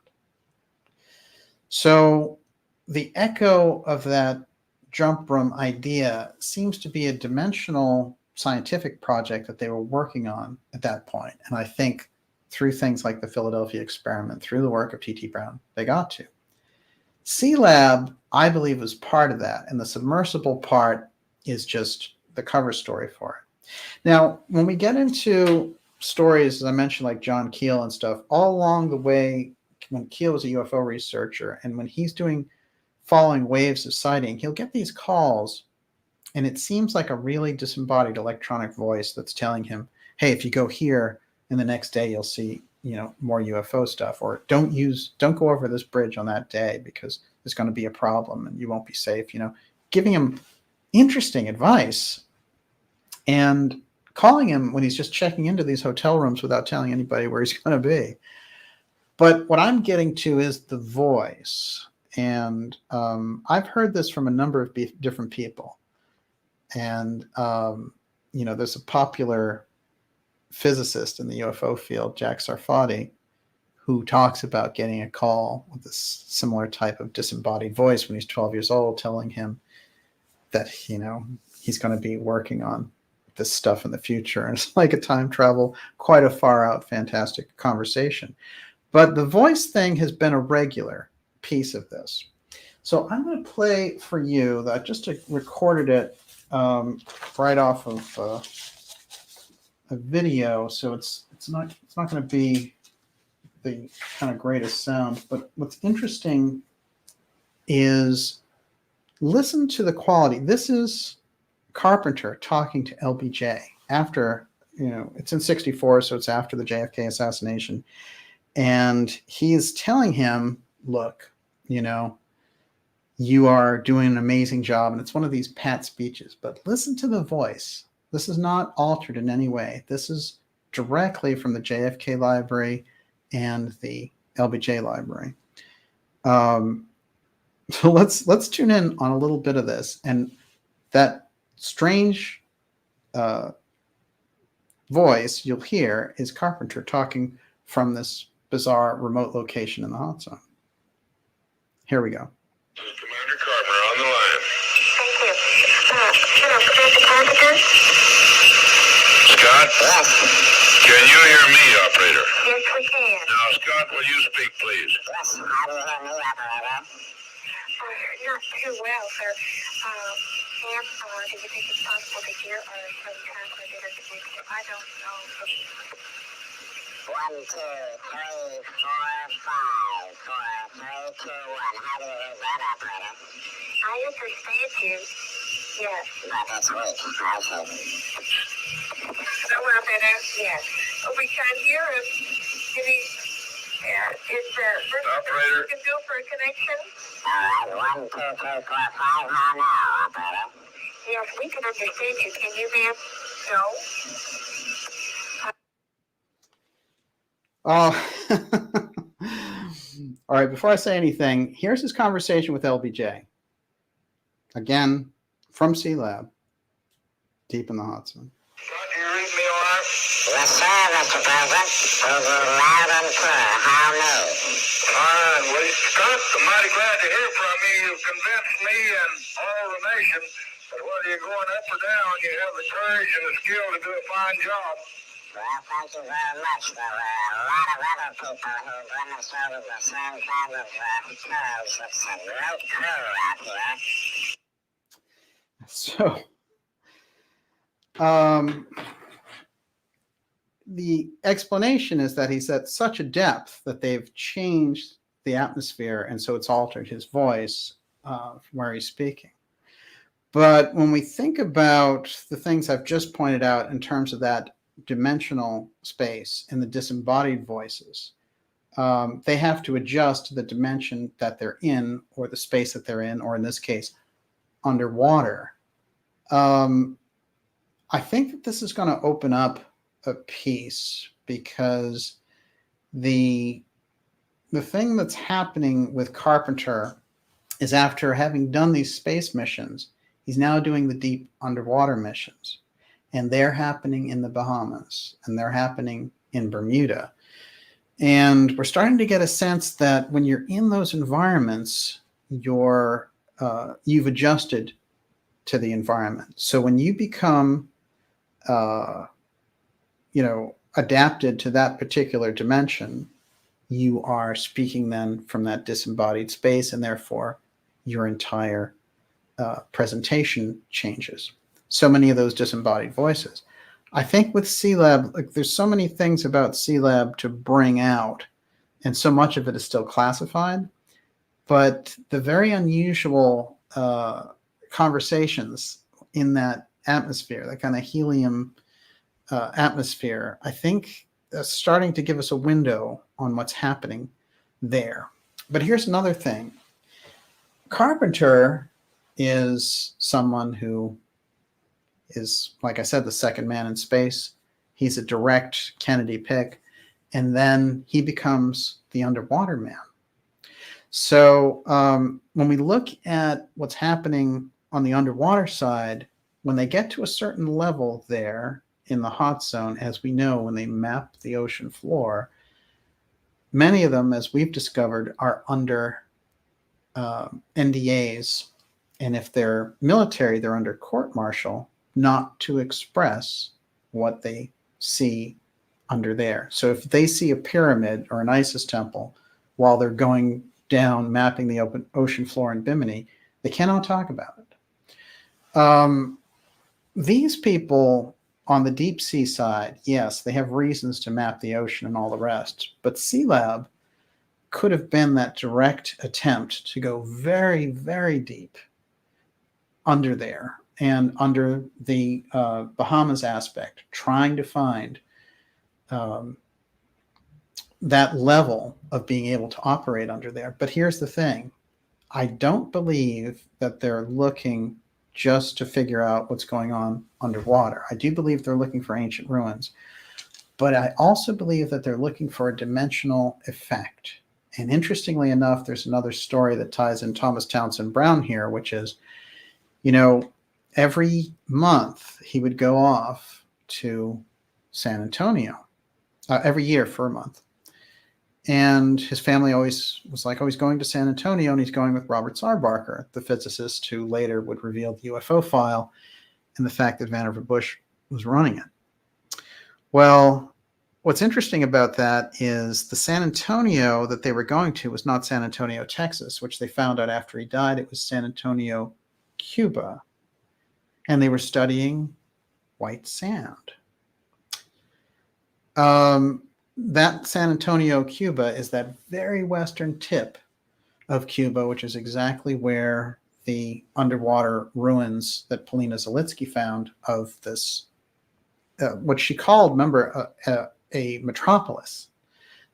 So the echo of that jump room idea seems to be a dimensional scientific project that they were working on at that point. And I think through things like the Philadelphia experiment, through the work of T.T. Brown, they got to. C-Lab, I believe, was part of that. And the submersible part is just the cover story for it. Now, when we get into stories, as I mentioned, like John Keel and stuff, all along the way, when Keel was a UFO researcher, and when he's following waves of sighting, he'll get these calls, and it seems like a really disembodied electronic voice that's telling him, hey, if you go here, and the next day you'll see, you know, more UFO stuff, or don't go over this bridge on that day because there's going to be a problem and you won't be safe, you know, giving him interesting advice and calling him when he's just checking into these hotel rooms without telling anybody where he's going to be. But what I'm getting to is the voice. And I've heard this from a number of different people. And, you know, there's a popular physicist in the UFO field, Jack Sarfati, who talks about getting a call with this similar type of disembodied voice when he's 12 years old, telling him that, you know, he's going to be working on this stuff in the future. And it's like a time travel, quite a far out, fantastic conversation. But the voice thing has been a regular piece of this. So I'm going to play for you that I just recorded it right off of a video, so it's not going to be the kind of greatest sound. But what's interesting is listen to the quality. This is Carpenter talking to LBJ after, you know, it's in '64, so it's after the JFK assassination, and he's telling him, look, you know, you are doing an amazing job. And it's one of these pat speeches, but listen to the voice. This is not altered in any way. This is directly from the JFK library and the LBJ library. So let's tune in on a little bit of this. And that strange voice you'll hear is Carpenter talking from this bizarre remote location in the hot zone. Here we go. Commander Carver on the line. Thank you. Can I clear the Carpenter? Scott? Yes. Can you hear me, operator? Yes, we can. Now, Scott, will you speak, please? Yes, how do you hear me, operator? Not too well, sir. Ma'am, do you think it's possible to hear our phone translated at the next? I don't know. 1, 2, 3, 4, 5, 4, 3, 2, 1. How do you hear that, operator? I understand you. Yes. But that's weak. I see. So, operator? Yes. We can't hear him. Is there Operator? you can do for a connection? All right. 1, 2, 3, 4, 5. How now, operator? Yes, we can understand you. Can you, ma'am? No. All right, before I say anything, here's his conversation with LBJ. Again, from C-Lab, deep in the hot zone. Scott, do you read me all right? Yes, sir, Mr. President. Over loud and clear. How new? Fine. Well, Scott, I'm mighty glad to hear from you. You've convinced me and all the nation that whether you're going up or down, you have the courage and the skill to do a fine job. Well, thank you very much. There were a lot of other people who demonstrated the same kind of courage. It's a great crew out here. So, the explanation is that he's at such a depth that they've changed the atmosphere, and so it's altered his voice from where he's speaking. But when we think about the things I've just pointed out in terms of that dimensional space and the disembodied voices, they have to adjust to the dimension that they're in, or the space that they're in, or in this case, underwater. I think that this is going to open up a piece, because the thing that's happening with Carpenter is, after having done these space missions, he's now doing the deep underwater missions. And they're happening in the Bahamas, and they're happening in Bermuda. And we're starting to get a sense that when you're in those environments, you've adjusted to the environment. So when you become, adapted to that particular dimension, you are speaking then from that disembodied space, and therefore your entire presentation changes. So many of those disembodied voices. I think with C-Lab, like, there's so many things about C-Lab to bring out, and so much of it is still classified. But the very unusual conversations in that atmosphere, that kind of helium atmosphere, I think starting to give us a window on what's happening there. But here's another thing. Carpenter is someone who is, like I said, the second man in space. He's a direct Kennedy pick. And then he becomes the underwater man. So when we look at what's happening on the underwater side, when they get to a certain level there in the hot zone, as we know, when they map the ocean floor, many of them, as we've discovered, are under NDAs. And if they're military, they're under court-martial, not to express what they see under there. So if they see a pyramid or an Isis temple while they're going down mapping the ocean floor in Bimini, they cannot talk about it. These people on the deep sea side, yes, they have reasons to map the ocean and all the rest, but C-Lab could have been that direct attempt to go very, very deep under there, and under the Bahamas aspect, trying to find that level of being able to operate under there. But here's the thing. I don't believe that they're looking just to figure out what's going on underwater. I do believe they're looking for ancient ruins, but I also believe that they're looking for a dimensional effect. And interestingly enough, there's another story that ties in Thomas Townsend Brown here, which is, every month he would go off to San Antonio, every year for a month. And his family always was like, oh, he's going to San Antonio, and he's going with Robert Sarbarker, the physicist who later would reveal the UFO file and the fact that Vannevar Bush was running it. Well, what's interesting about that is the San Antonio that they were going to was not San Antonio, Texas, which they found out after he died. It was San Antonio, Cuba. And they were studying white sand. That San Antonio, Cuba, is that very western tip of Cuba, which is exactly where the underwater ruins that Polina Zalitsky found of this, what she called, remember, a metropolis.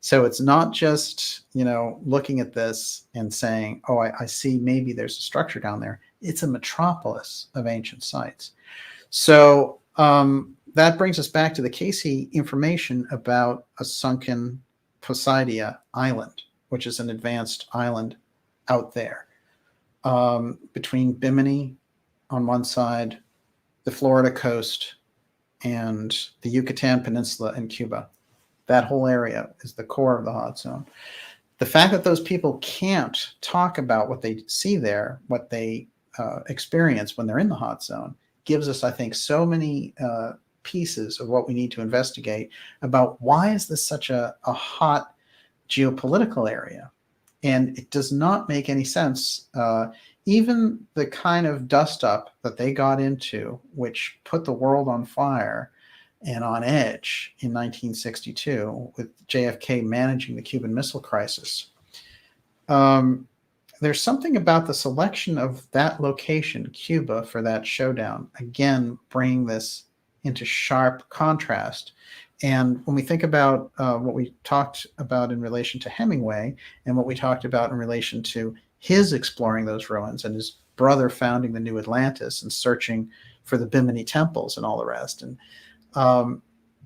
So it's not just, looking at this and saying, oh, I see maybe there's a structure down there. It's a metropolis of ancient sites. So that brings us back to the Casey information about a sunken Poseidia Island, which is an advanced island out there between Bimini on one side, the Florida coast, and the Yucatan Peninsula in Cuba. That whole area is the core of the hot zone. The fact that those people can't talk about what they see there, what they experience when they're in the hot zone, gives us, I think, so many pieces of what we need to investigate about why is this such a hot geopolitical area. And it does not make any sense. Even the kind of dust up that they got into, which put the world on fire and on edge in 1962, with JFK managing the Cuban Missile Crisis, there's something about the selection of that location, Cuba, for that showdown, again, bringing this into sharp contrast. And when we think about what we talked about in relation to Hemingway and what we talked about in relation to his exploring those ruins and his brother founding the New Atlantis and searching for the Bimini temples and all the rest. And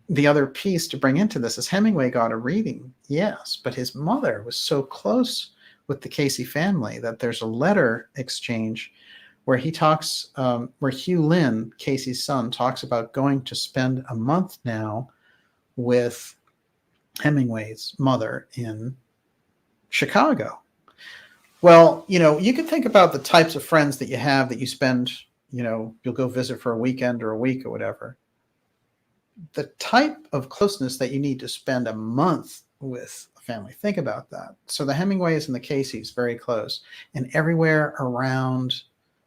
the other piece to bring into this is Hemingway got a reading, yes, but his mother was so close with the Casey family that there's a letter exchange where he talks, where Hugh Lynn, Casey's son, talks about going to spend a month now with Hemingway's mother in Chicago. Well, you can think about the types of friends that you have that you spend, you'll go visit for a weekend or a week or whatever. The type of closeness that you need to spend a month with a family. Think about that. So the Hemingways and the Caseys, very close. And everywhere around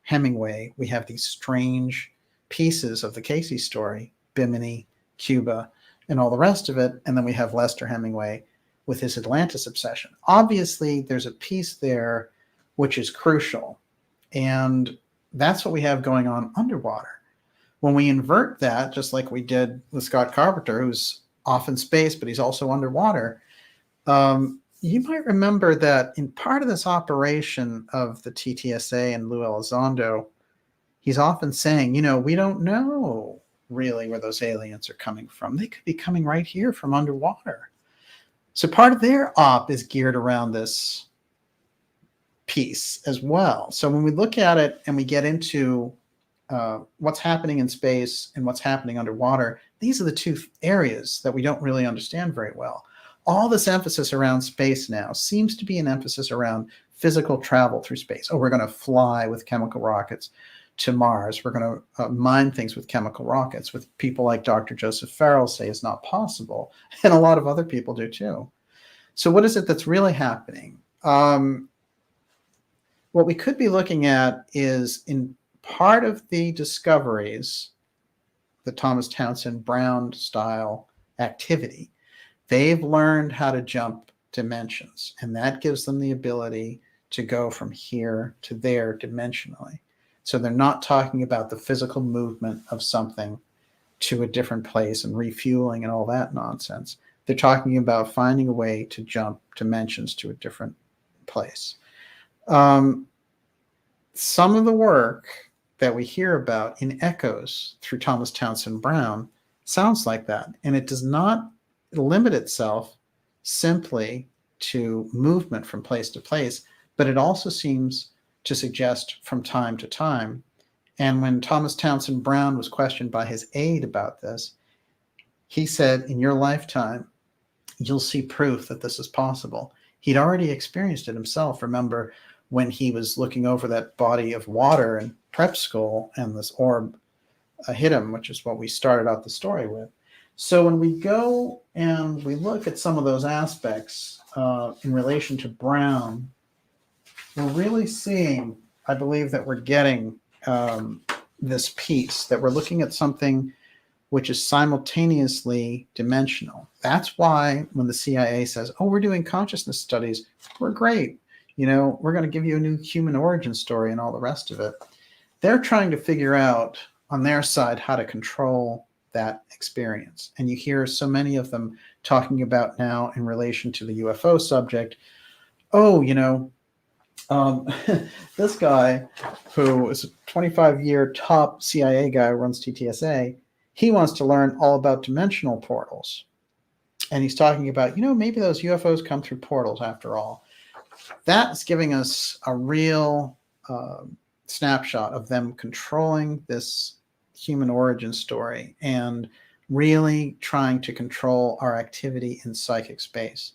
Hemingway, we have these strange pieces of the Casey story, Bimini, Cuba, and all the rest of it. And then we have Lester Hemingway with his Atlantis obsession. Obviously, there's a piece there which is crucial. And that's what we have going on underwater. When we invert that, just like we did with Scott Carpenter, who's off in space, but he's also underwater, you might remember that in part of this operation of the TTSA and Lou Elizondo, he's often saying, we don't know really where those aliens are coming from. They could be coming right here from underwater. So part of their op is geared around this piece as well. So when we look at it and we get into what's happening in space and what's happening underwater, these are the two areas that we don't really understand very well. All this emphasis around space now seems to be an emphasis around physical travel through space. Oh, we're going to fly with chemical rockets to Mars. We're going to mine things with chemical rockets, with people like Dr. Joseph Farrell say is not possible. And a lot of other people do too. So what is it that's really happening? What we could be looking at is in part of the discoveries, the Thomas Townsend Brown style activity, they've learned how to jump dimensions, and that gives them the ability to go from here to there dimensionally. So they're not talking about the physical movement of something to a different place and refueling and all that nonsense. They're talking about finding a way to jump dimensions to a different place. Some of the work that we hear about in echoes through Thomas Townsend Brown sounds like that. And it does not limit itself simply to movement from place to place, but it also seems to suggest from time to time. And when Thomas Townsend Brown was questioned by his aide about this, he said, in your lifetime, you'll see proof that this is possible. He'd already experienced it himself. Remember when he was looking over that body of water in prep school and this orb hit him, which is what we started out the story with. So when we go and we look at some of those aspects in relation to Brown, we're really seeing, I believe, that we're getting this piece, that we're looking at something which is simultaneously dimensional. That's why when the CIA says, oh, we're doing consciousness studies, we're great. We're going to give you a new human origin story and all the rest of it. They're trying to figure out on their side how to control that experience. And you hear so many of them talking about now in relation to the UFO subject, this guy who is a 25-year top CIA guy who runs TTSA, he wants to learn all about dimensional portals. And he's talking about, maybe those UFOs come through portals after all. That's giving us a real snapshot of them controlling this human origin story and really trying to control our activity in psychic space.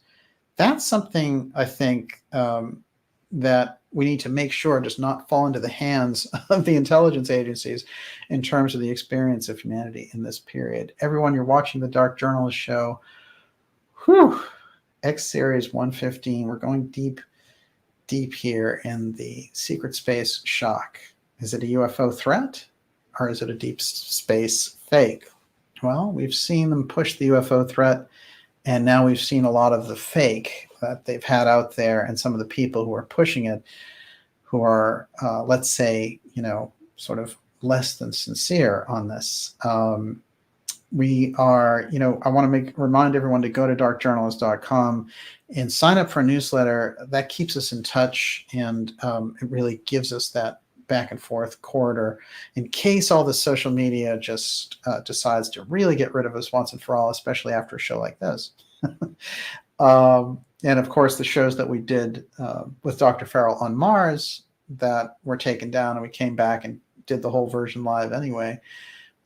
That's something I think that we need to make sure does not fall into the hands of the intelligence agencies in terms of the experience of humanity in this period. Everyone, you're watching the Dark Journalist Show. X Series 115. We're going deep here in the secret space shock. Is it a UFO threat or is it a deep space fake? Well, we've seen them push the UFO threat, and now we've seen a lot of the fake that they've had out there and some of the people who are pushing it. who are, let's say, sort of less than sincere on this. We are, I want to remind everyone to go to darkjournalist.com and sign up for a newsletter. That keeps us in touch, and it really gives us that back and forth corridor in case all the social media just decides to really get rid of us once and for all, especially after a show like this. And of course, the shows that we did with Dr. Farrell on Mars that were taken down, and we came back and did the whole version live anyway.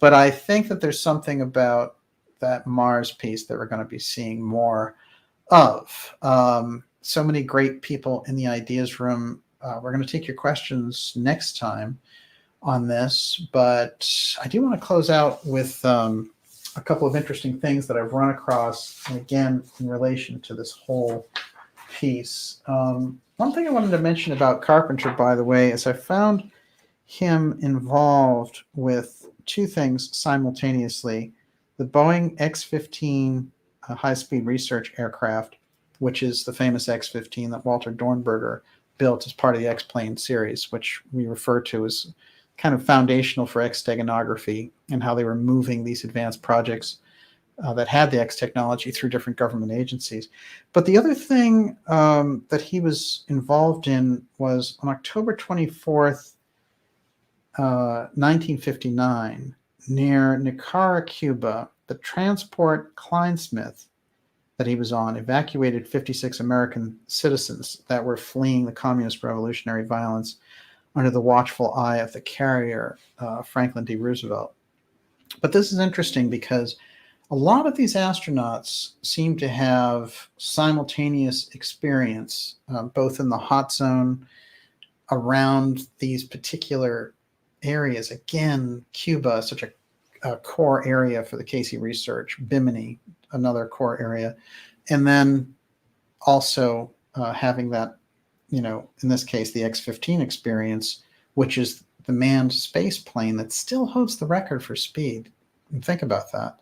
But I think that there's something about that Mars piece that we're going to be seeing more of. So many great people in the ideas room. We're going to take your questions next time on this, but I do want to close out with a couple of interesting things that I've run across, and again, in relation to this whole piece. One thing I wanted to mention about Carpenter, by the way, is I found him involved with two things simultaneously: the Boeing X-15 high-speed research aircraft, which is the famous X-15 that Walter Dornberger built as part of the X-plane series, which we refer to as kind of foundational for X-Steganography and how they were moving these advanced projects that had the X technology through different government agencies. But the other thing that he was involved in was on October 24th, 1959, near Nicara, Cuba, the transport Kleinsmith that he was on evacuated 56 American citizens that were fleeing the communist revolutionary violence under the watchful eye of the carrier, Franklin D. Roosevelt. But this is interesting because a lot of these astronauts seem to have simultaneous experience, both in the hot zone around these particular areas. Again, Cuba, such a core area for the Casey research, Bimini, another core area, and then also having that, in this case, the X-15 experience, which is the manned space plane that still holds the record for speed. And think about that.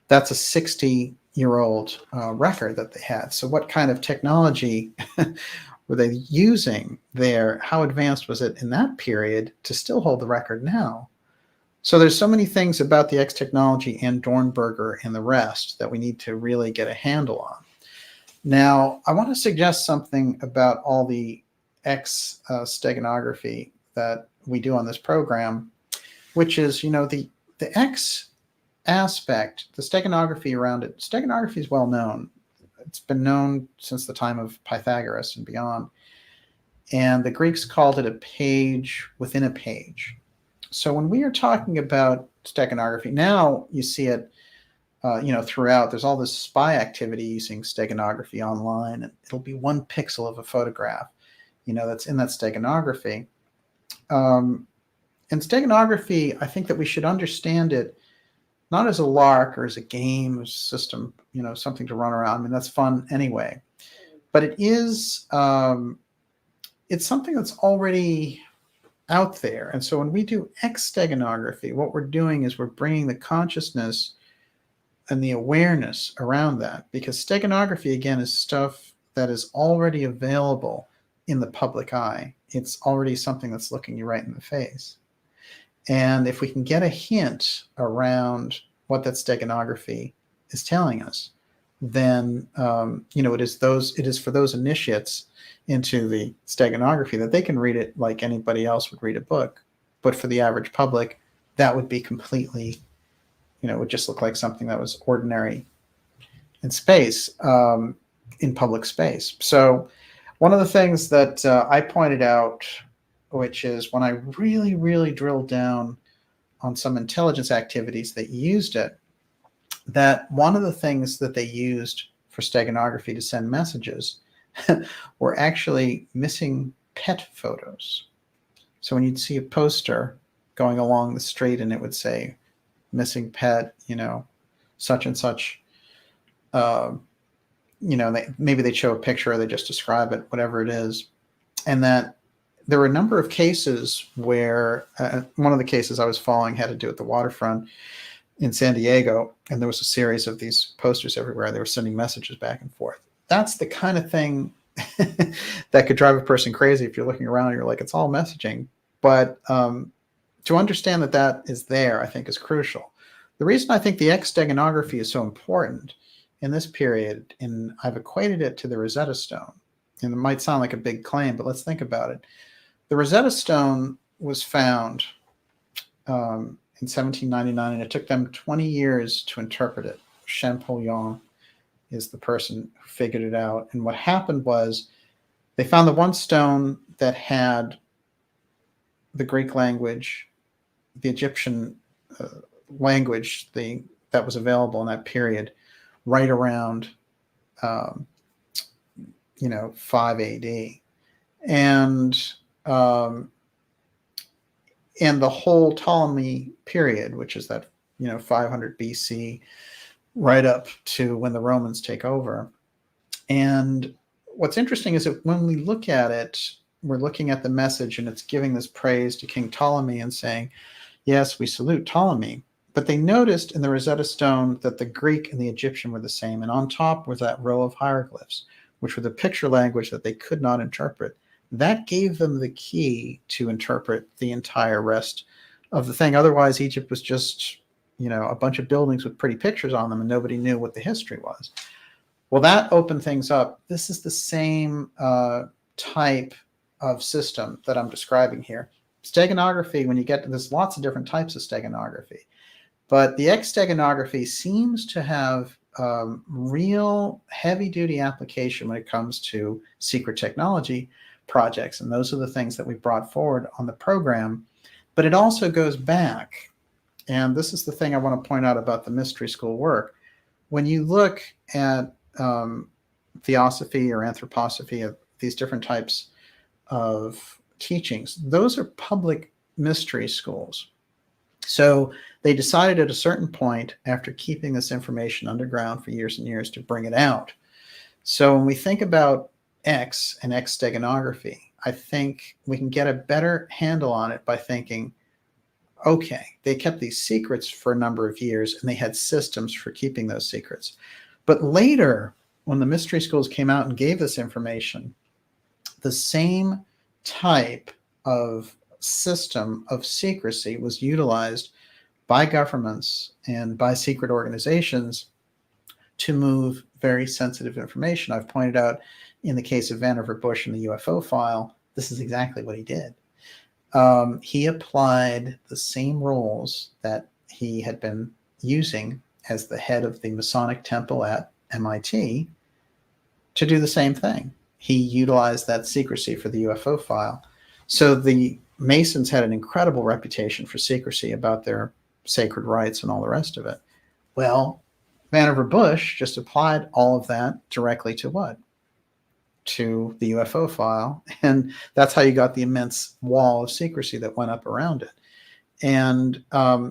That's a 60-year-old record that they had. So what kind of technology were they using there? How advanced was it in that period to still hold the record now? So there's so many things about the X technology and Dornberger and the rest that we need to really get a handle on. Now, I want to suggest something about all the X steganography that we do on this program, which is, the X aspect, the steganography around it. Steganography is well known. It's been known since the time of Pythagoras and beyond. And the Greeks called it a page within a page. So when we are talking about steganography, now you see it, throughout. There's all this spy activity using steganography online, and it'll be one pixel of a photograph, that's in that steganography. And steganography, I think that we should understand it not as a lark or as a game, as a system, something to run around. I mean, that's fun anyway. But it is, it's something that's already out there. And so when we do X-steganography, what we're doing is we're bringing the consciousness and the awareness around that, because steganography, again, is stuff that is already available in the public eye. It's already something that's looking you right in the face. And if we can get a hint around what that steganography is telling us, then it is for those initiates into the steganography that they can read it like anybody else would read a book. But for the average public, that would be completely, it would just look like something that was ordinary in space, in public space. So one of the things that I pointed out, which is when I really, really drilled down on some intelligence activities that used it, that one of the things that they used for steganography to send messages were actually missing pet photos. So when you'd see a poster going along the street and it would say, missing pet, such and such, maybe they show a picture or they just describe it, whatever it is. And that there were a number of cases where one of the cases I was following had to do with the waterfront in San Diego, and there was a series of these posters everywhere. They were sending messages back and forth. That's the kind of thing that could drive a person crazy if you're looking around and you're like, it's all messaging. But to understand that that is there, I think, is crucial. The reason I think the X-Steganography is so important in this period, and I've equated it to the Rosetta Stone, and it might sound like a big claim, but let's think about it. The Rosetta Stone was found in 1799, and it took them 20 years to interpret it. Champollion is the person who figured it out. And what happened was they found the one stone that had the Greek language, the Egyptian language that was available in that period, right around 5 AD. And the whole Ptolemy period, which is that 500 BC, right up to when the Romans take over. And what's interesting is that when we look at it, we're looking at the message, and it's giving this praise to King Ptolemy and saying, yes, we salute Ptolemy. But they noticed in the Rosetta Stone that the Greek and the Egyptian were the same, and on top was that row of hieroglyphs, which were the picture language that they could not interpret. That gave them the key to interpret the entire rest of the thing. Otherwise, Egypt was just, a bunch of buildings with pretty pictures on them, and nobody knew what the history was. Well, that opened things up. This is the same type of system that I'm describing here. Steganography, when you get to this, lots of different types of steganography. But the X-Steganography seems to have real heavy-duty application when it comes to secret technology projects, and those are the things that we brought forward on the program. But it also goes back, and this is the thing I want to point out about the mystery school work. When you look at theosophy or anthroposophy, of these different types of teachings, those are public mystery schools. So they decided at a certain point, after keeping this information underground for years and years, to bring it out. So when we think about X and X-Steganography, I think we can get a better handle on it by thinking, okay, they kept these secrets for a number of years, and they had systems for keeping those secrets. But later, when the mystery schools came out and gave this information, the same type of system of secrecy was utilized by governments and by secret organizations to move very sensitive information. I've pointed out in the case of Vannevar Bush and the UFO file, this is exactly what he did. He applied the same rules that he had been using as the head of the Masonic Temple at MIT to do the same thing. He utilized that secrecy for the UFO file. So the Masons had an incredible reputation for secrecy about their sacred rites and all the rest of it. Well, Vannevar Bush just applied all of that directly to what? To the UFO file. And that's how you got the immense wall of secrecy that went up around it. And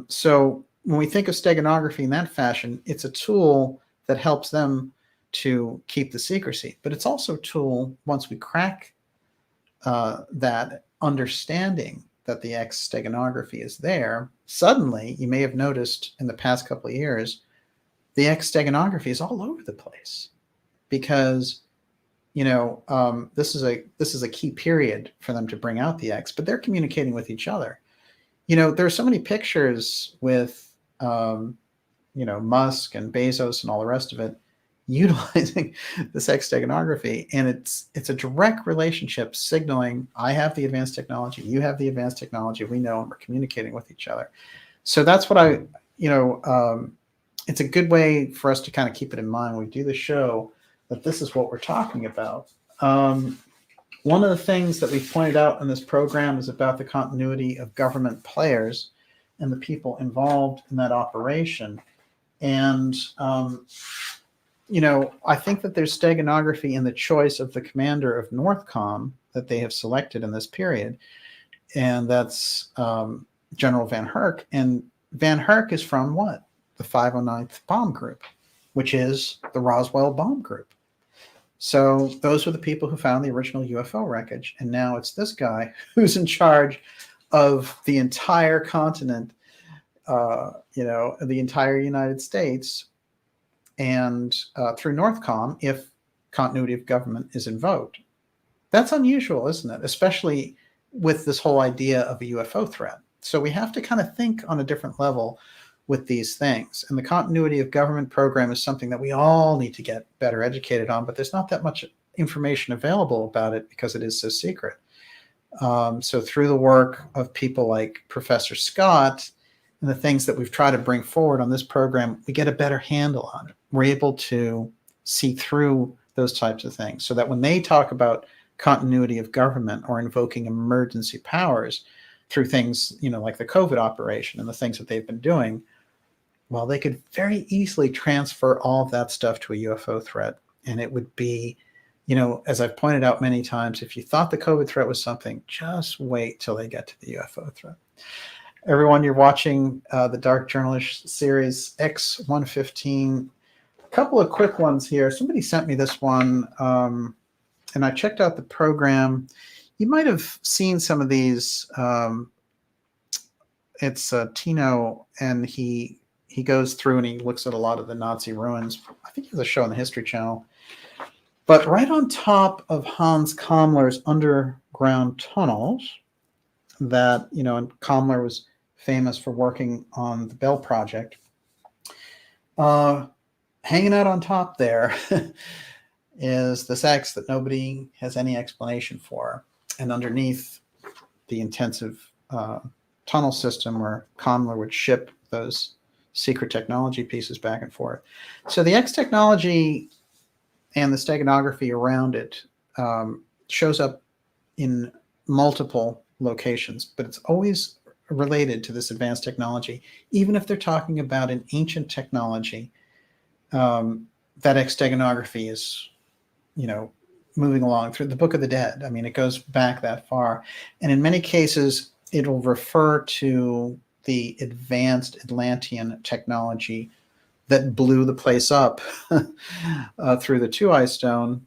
so when we think of steganography in that fashion, it's a tool that helps them to keep the secrecy. But it's also a tool, once we crack that understanding that the X-Steganography is there, suddenly, you may have noticed in the past couple of years, the X-Steganography is all over the place because, this is a key period for them to bring out the X, but they're communicating with each other. There are so many pictures with, Musk and Bezos and all the rest of it utilizing this X-Steganography, and it's a direct relationship signaling, I have the advanced technology, you have the advanced technology, we know, and we're communicating with each other. So that's what it's a good way for us to kind of keep it in mind when we do the show, that this is what we're talking about. One of the things that we've pointed out in this program is about the continuity of government players and the people involved in that operation. And I think that there's steganography in the choice of the commander of Northcom that they have selected in this period. And that's General Van Herk. And Van Herk is from what? The 509th Bomb Group, which is the Roswell Bomb Group. So those were the people who found the original UFO wreckage. And now it's this guy who's in charge of the entire continent, the entire United States. And through Northcom, if continuity of government is invoked. That's unusual, isn't it? Especially with this whole idea of a UFO threat. So we have to kind of think on a different level with these things. And the continuity of government program is something that we all need to get better educated on, but there's not that much information available about it because it is so secret. So through the work of people like Professor Scott and the things that we've tried to bring forward on this program, we get a better handle on it. We're able to see through those types of things so that when they talk about continuity of government or invoking emergency powers through things, like the COVID operation and the things that they've been doing, well, they could very easily transfer all of that stuff to a UFO threat. And it would be, as I've pointed out many times, if you thought the COVID threat was something, just wait till they get to the UFO threat. Everyone, you're watching the Dark Journalist series X-115. A couple of quick ones here. Somebody sent me this one, and I checked out the program. You might have seen some of these. It's Tino, and he goes through and he looks at a lot of the Nazi ruins. I think he has a show on the History Channel. But right on top of Hans Kammler's underground tunnels, that, and Kammler was famous for working on the Bell Project, hanging out on top there is this X that nobody has any explanation for. And underneath the intensive tunnel system where Kammler would ship those secret technology pieces back and forth. So the X technology and the steganography around it shows up in multiple locations, but it's always related to this advanced technology. Even if they're talking about an ancient technology, that X-Steganography is, moving along through the Book of the Dead. I mean, it goes back that far. And in many cases, it'll refer to the advanced Atlantean technology that blew the place up through the Two-Eye Stone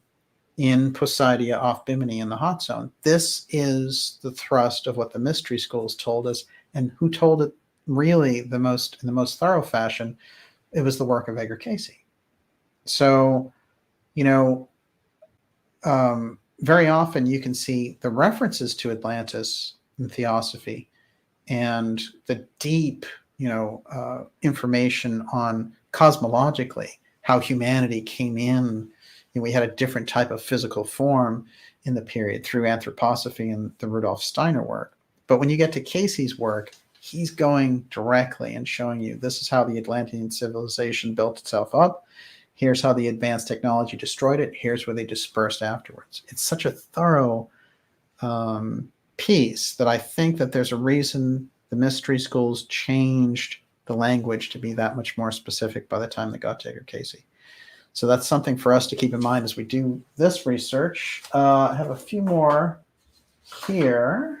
in Poseidia off Bimini in the hot zone. This is the thrust of what the mystery schools told us, and who told it really in the most thorough fashion. It was the work of Edgar Cayce. So, very often you can see the references to Atlantis in Theosophy and the deep, information on cosmologically how humanity came in. We had a different type of physical form in the period through anthroposophy and the Rudolf Steiner work. But when you get to Cayce's work, he's going directly and showing you this is how the Atlantean civilization built itself up. Here's how the advanced technology destroyed it. Here's where they dispersed afterwards. It's such a thorough piece that I think that there's a reason the mystery schools changed the language to be that much more specific by the time they got to Edgar Cayce. So that's something for us to keep in mind as we do this research. I have a few more here.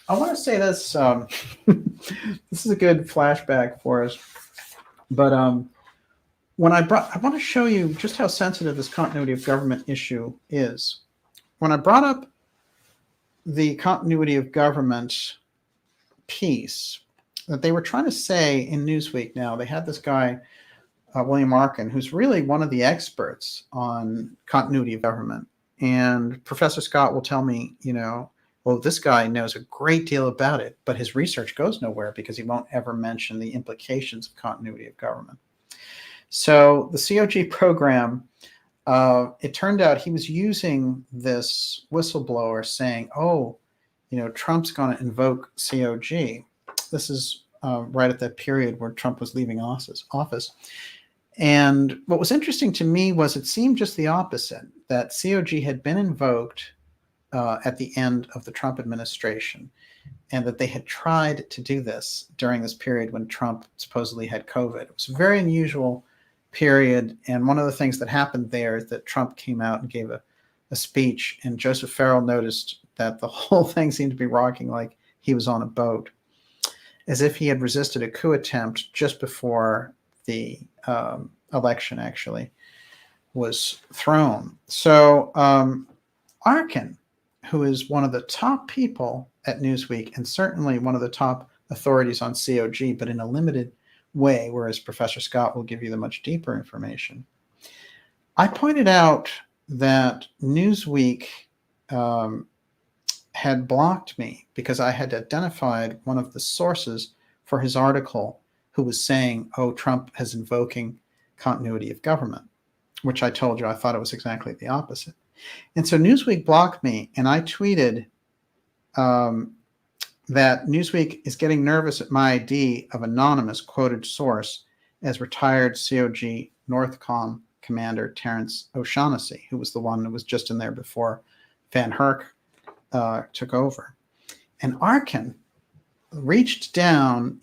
I want to say this. This is a good flashback for us. But I want to show you just how sensitive this continuity of government issue is. When I brought up the continuity of government piece that they were trying to say in Newsweek now, they had this guy, William Arkin, who's really one of the experts on continuity of government. And Professor Scott will tell me, well, this guy knows a great deal about it, but his research goes nowhere because he won't ever mention the implications of continuity of government. So the COG program, it turned out he was using this whistleblower saying, Trump's going to invoke COG. This is right at that period where Trump was leaving office. And what was interesting to me was it seemed just the opposite, that COG had been invoked at the end of the Trump administration, and that they had tried to do this during this period when Trump supposedly had COVID. It was a very unusual period, and one of the things that happened there is that Trump came out and gave a speech, and Joseph Farrell noticed that the whole thing seemed to be rocking like he was on a boat, as if he had resisted a coup attempt just before the election actually was thrown. So Arkin, who is one of the top people at Newsweek and certainly one of the top authorities on COG, but in a limited way, whereas Professor Scott will give you the much deeper information. I pointed out that Newsweek had blocked me because I had identified one of the sources for his article who was saying, oh, Trump is invoking continuity of government, which I told you I thought it was exactly the opposite. And so Newsweek blocked me, and I tweeted that Newsweek is getting nervous at my ID of anonymous quoted source as retired COG Northcom Commander Terrence O'Shaughnessy, who was the one that was just in there before Van Herk took over. And Arkin reached down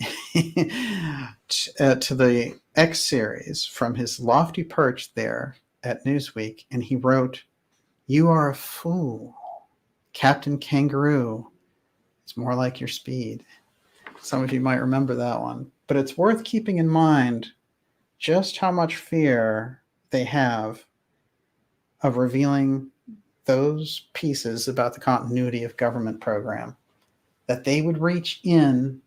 to the X series from his lofty perch there at Newsweek, and he wrote, "You are a fool. Captain Kangaroo. It's more like your speed." Some of you might remember that one. But it's worth keeping in mind just how much fear they have of revealing those pieces about the continuity of government program, that they would reach in,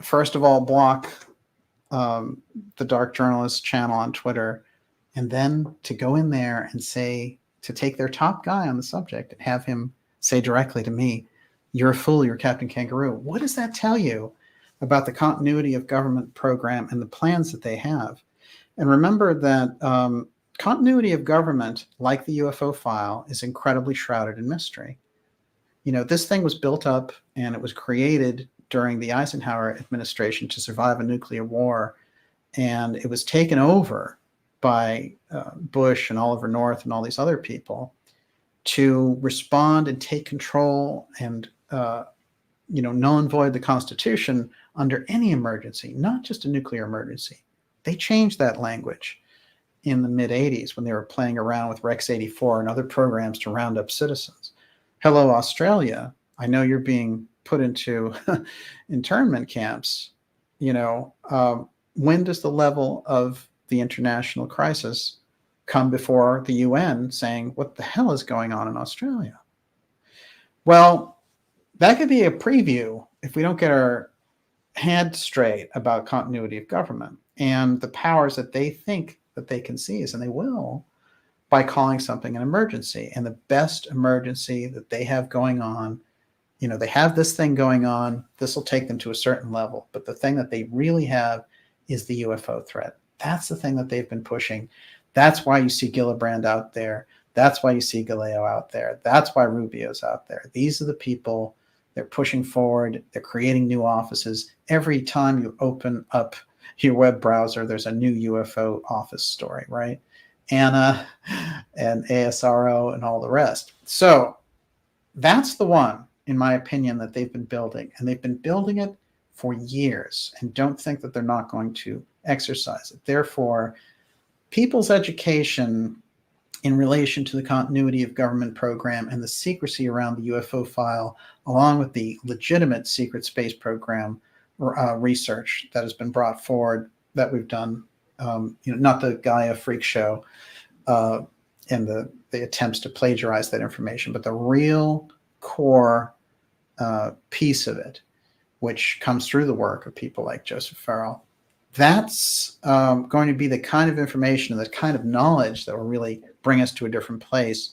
first of all, block the Dark Journalist channel on Twitter, and then to go in there and say, to take their top guy on the subject and have him say directly to me, "You're a fool, you're Captain Kangaroo." What does that tell you about the continuity of government program and the plans that they have? And remember that continuity of government, like the UFO file, is incredibly shrouded in mystery. You know, this thing was built up and it was created during the Eisenhower administration to survive a nuclear war. And it was taken over by Bush and Oliver North and all these other people to respond and take control and, null and void the Constitution under any emergency, not just a nuclear emergency. They changed that language in the mid-'80s when they were playing around with Rex 84 and other programs to round up citizens. Hello, Australia. I know you're being put into internment camps. When does the level of the international crisis come before the UN saying, what the hell is going on in Australia? Well, that could be a preview if we don't get our head straight about continuity of government and the powers that they think that they can seize, and they will, by calling something an emergency. And the best emergency that they have going on, they have this thing going on, this will take them to a certain level, but the thing that they really have is the UFO threat. That's the thing that they've been pushing. That's why you see Gillibrand out there. That's why you see Galeo out there. That's why Rubio's out there. These are the people. They're pushing forward. They're creating new offices. Every time you open up your web browser, there's a new UFO office story, right? Anna and ASRO and all the rest. So that's the one, in my opinion, that they've been building. And they've been building it for years, and don't think that they're not going to exercise it. Therefore, people's education in relation to the continuity of government program and the secrecy around the UFO file, along with the legitimate secret space program research that has been brought forward that we've done, not the Gaia freak show and the attempts to plagiarize that information, but the real core piece of it, which comes through the work of people like Joseph Farrell. That's going to be the kind of information and the kind of knowledge that will really bring us to a different place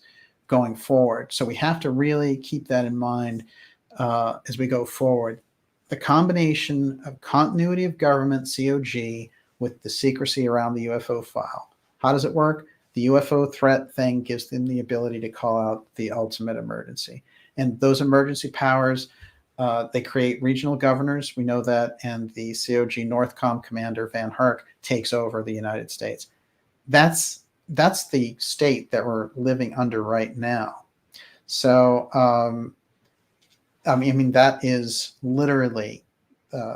going forward. So we have to really keep that in mind as we go forward. The combination of continuity of government, COG, with the secrecy around the UFO file. How does it work? The UFO threat thing gives them the ability to call out the ultimate emergency. And those emergency powers, they create regional governors. We know that. And the COG Northcom commander, Van Herk, takes over the United States. That's the state that we're living under right now. So, that is literally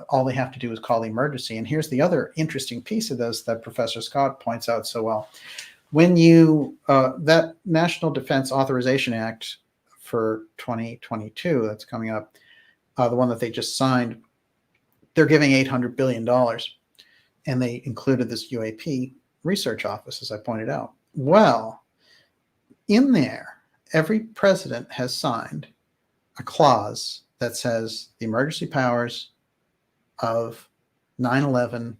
all they have to do is call the emergency. And here's the other interesting piece of this that Professor Scott points out so well. When you, that National Defense Authorization Act for 2022 that's coming up, the one that they just signed, they're giving $800 billion. And they included this UAP research office, as I pointed out. Well, in there, every president has signed a clause that says the emergency powers of 9/11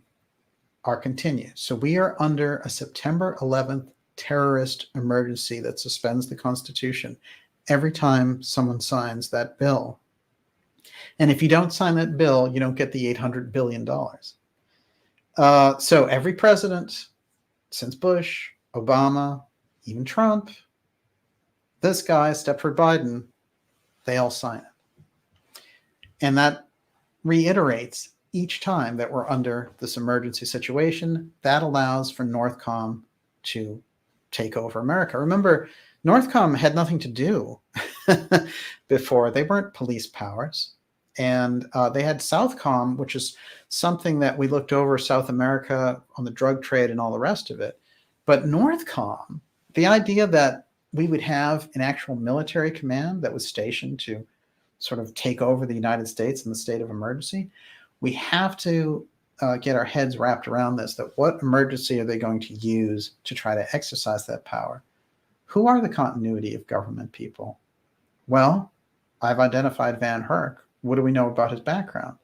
are continued. So we are under a September 11th terrorist emergency that suspends the Constitution every time someone signs that bill. And if you don't sign that bill, you don't get the $800 billion. So every president since Bush, Obama, even Trump, this guy, Stepford Biden, they all sign it. And that reiterates each time that we're under this emergency situation. That allows for Northcom to take over America. Remember, Northcom had nothing to do before. They weren't police powers. And they had Southcom, which is something that we looked over South America on the drug trade and all the rest of it. But Northcom, the idea that we would have an actual military command that was stationed to sort of take over the United States in the state of emergency, we have to get our heads wrapped around this, that what emergency are they going to use to try to exercise that power? Who are the continuity of government people? Well, I've identified Van Herk. What do we know about his background?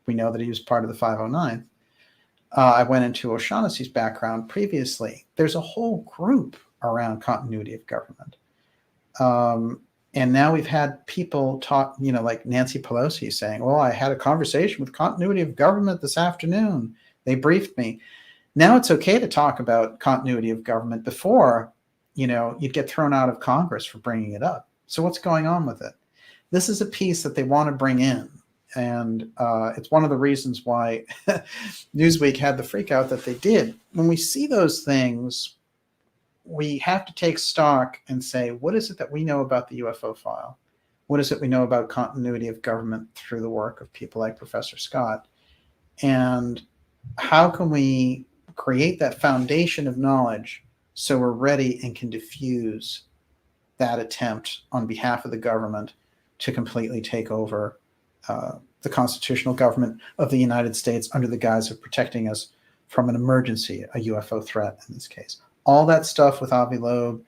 We know that he was part of the 509. I went into O'Shaughnessy's background previously. There's a whole group around continuity of government. And now we've had people talk, like Nancy Pelosi saying, well, I had a conversation with continuity of government this afternoon. They briefed me. Now it's okay to talk about continuity of government. Before, you'd get thrown out of Congress for bringing it up. So what's going on with it? This is a piece that they want to bring in. And it's one of the reasons why Newsweek had the freak out that they did. When we see those things, we have to take stock and say, what is it that we know about the UFO file? What is it we know about continuity of government through the work of people like Professor Scott? And how can we create that foundation of knowledge so we're ready and can diffuse that attempt on behalf of the government to completely take over the constitutional government of the United States under the guise of protecting us from an emergency, a UFO threat in this case. All that stuff with Avi Loeb,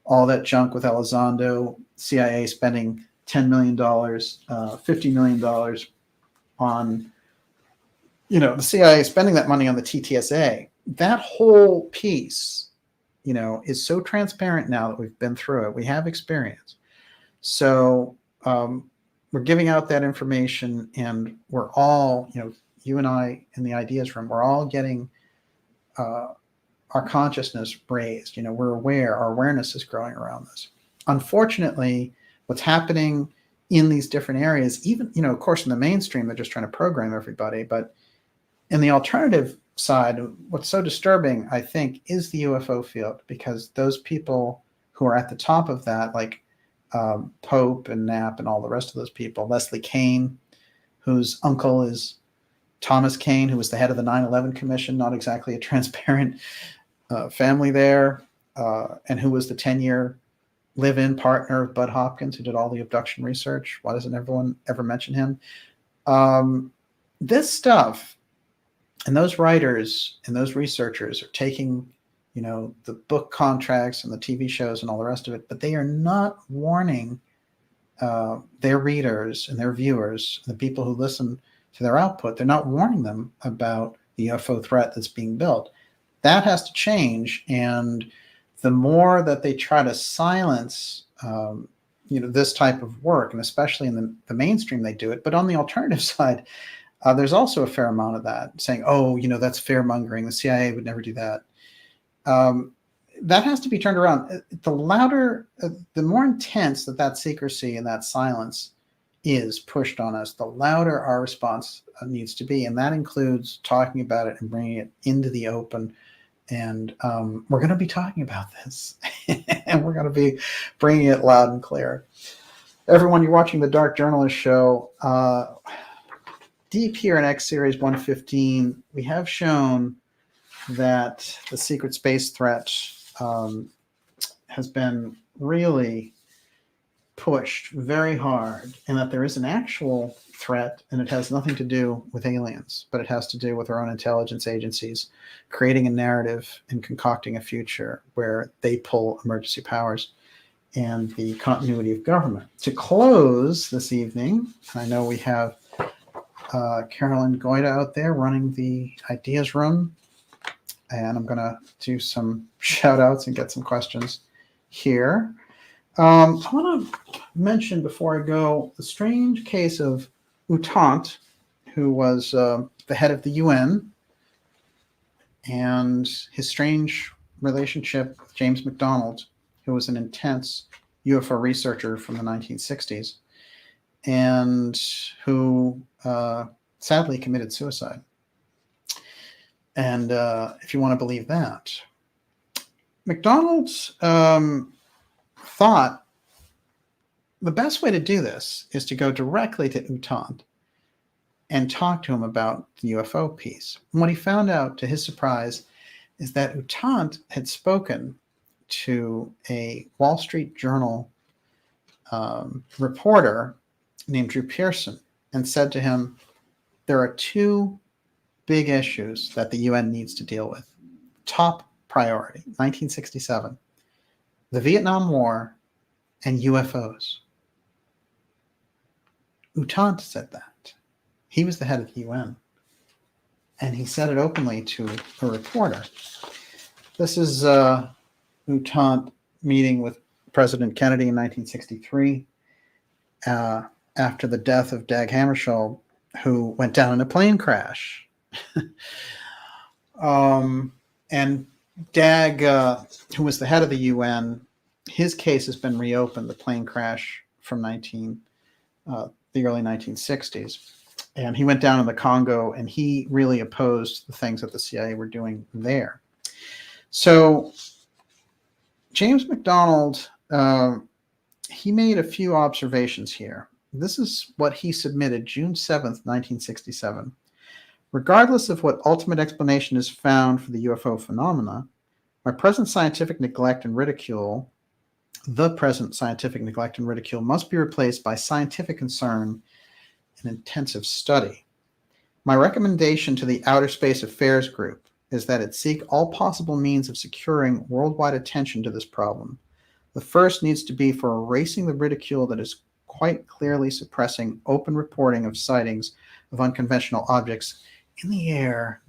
all that junk with Elizondo, CIA spending $10 million, $50 million on, the CIA spending that money on the TTSA. That whole piece, is so transparent now that we've been through it. We have experience. So we're giving out that information, and we're all, you and I in the ideas room, we're all getting our consciousness raised. We're aware, our awareness is growing around this. Unfortunately, what's happening in these different areas, even, of course, in the mainstream, they're just trying to program everybody. But in the alternative side, what's so disturbing, I think, is the UFO field, because those people who are at the top of that, like Pope and Knapp and all the rest of those people, Leslie Kean, whose uncle is Thomas Kean, who was the head of the 9/11 Commission, not exactly a transparent family there, and who was the 10-year live-in partner of Bud Hopkins, who did all the abduction research. Why doesn't everyone ever mention him? This stuff, and those writers and those researchers are taking, the book contracts and the TV shows and all the rest of it, but they are not warning their readers and their viewers, the people who listen to their output. They're not warning them about the UFO threat that's being built. That has to change. And the more that they try to silence, this type of work, and especially in the mainstream, they do it. But on the alternative side, there's also a fair amount of that saying, that's fear mongering. The CIA would never do that. That has to be turned around. The louder, the more intense that secrecy and that silence is pushed on us, the louder our response needs to be. And that includes talking about it and bringing it into the open. And we're going to be talking about this, and we're going to be bringing it loud and clear. Everyone, you're watching the Dark Journalist Show. Deep here in X Series 115, we have shown that the secret space threat has been really pushed very hard, and that there is an actual threat, and it has nothing to do with aliens, but it has to do with our own intelligence agencies creating a narrative and concocting a future where they pull emergency powers and the continuity of government. To close this evening, I know we have Carolyn Goida out there running the ideas room. and I'm going to do some shout outs and get some questions here. I want to mention before I go the strange case of Utant, who was the head of the UN, and his strange relationship with James McDonald, who was an intense UFO researcher from the 1960s, and who sadly committed suicide. And if you want to believe that, McDonald thought the best way to do this is to go directly to Utant and talk to him about the UFO piece. And what he found out, to his surprise, is that Utant had spoken to a Wall Street Journal reporter named Drew Pearson and said to him, there are two big issues that the UN needs to deal with. Top priority, 1967, the Vietnam War and UFOs. Utant said that. He was the head of the UN. And he said it openly to a reporter. This is Utant meeting with President Kennedy in 1963 after the death of Dag Hammarskjöld, who went down in a plane crash. And Dag, who was the head of the UN, his case has been reopened, the plane crash from the early 1960s. And he went down in the Congo, and he really opposed the things that the CIA were doing there. So James McDonald, he made a few observations here. This is what he submitted June 7th, 1967. Regardless of what ultimate explanation is found for the UFO phenomena, the present scientific neglect and ridicule must be replaced by scientific concern and intensive study. My recommendation to the Outer Space Affairs Group is that it seek all possible means of securing worldwide attention to this problem. The first needs to be for erasing the ridicule that is quite clearly suppressing open reporting of sightings of unconventional objects in the air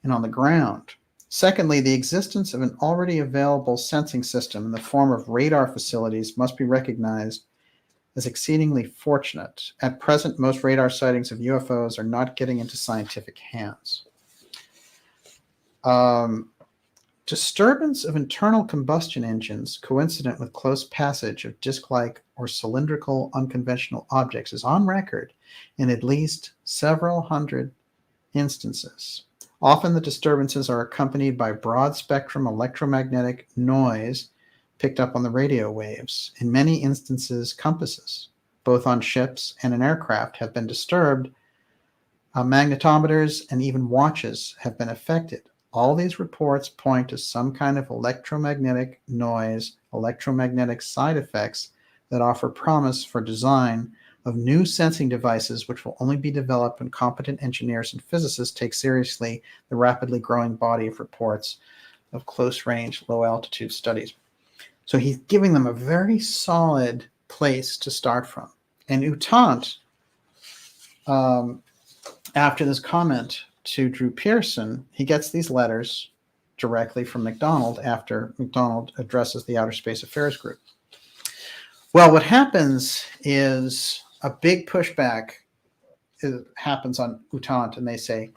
and on the ground. Secondly, the existence of an already available sensing system in the form of radar facilities must be recognized as exceedingly fortunate. At present, most radar sightings of UFOs are not getting into scientific hands. Disturbance of internal combustion engines coincident with close passage of disc-like or cylindrical unconventional objects is on record in at least several hundred instances. Often the disturbances are accompanied by broad-spectrum electromagnetic noise picked up on the radio waves. In many instances, compasses, both on ships and in aircraft, have been disturbed. Magnetometers and even watches have been affected. All these reports point to some kind of electromagnetic noise, electromagnetic side effects that offer promise for design of new sensing devices, which will only be developed when competent engineers and physicists take seriously the rapidly growing body of reports of close-range, low-altitude studies. So he's giving them a very solid place to start from. And Utant, after this comment to Drew Pearson, he gets these letters directly from McDonald after McDonald addresses the Outer Space Affairs Group. Well, what happens is a big pushback happens on Utant, and they say,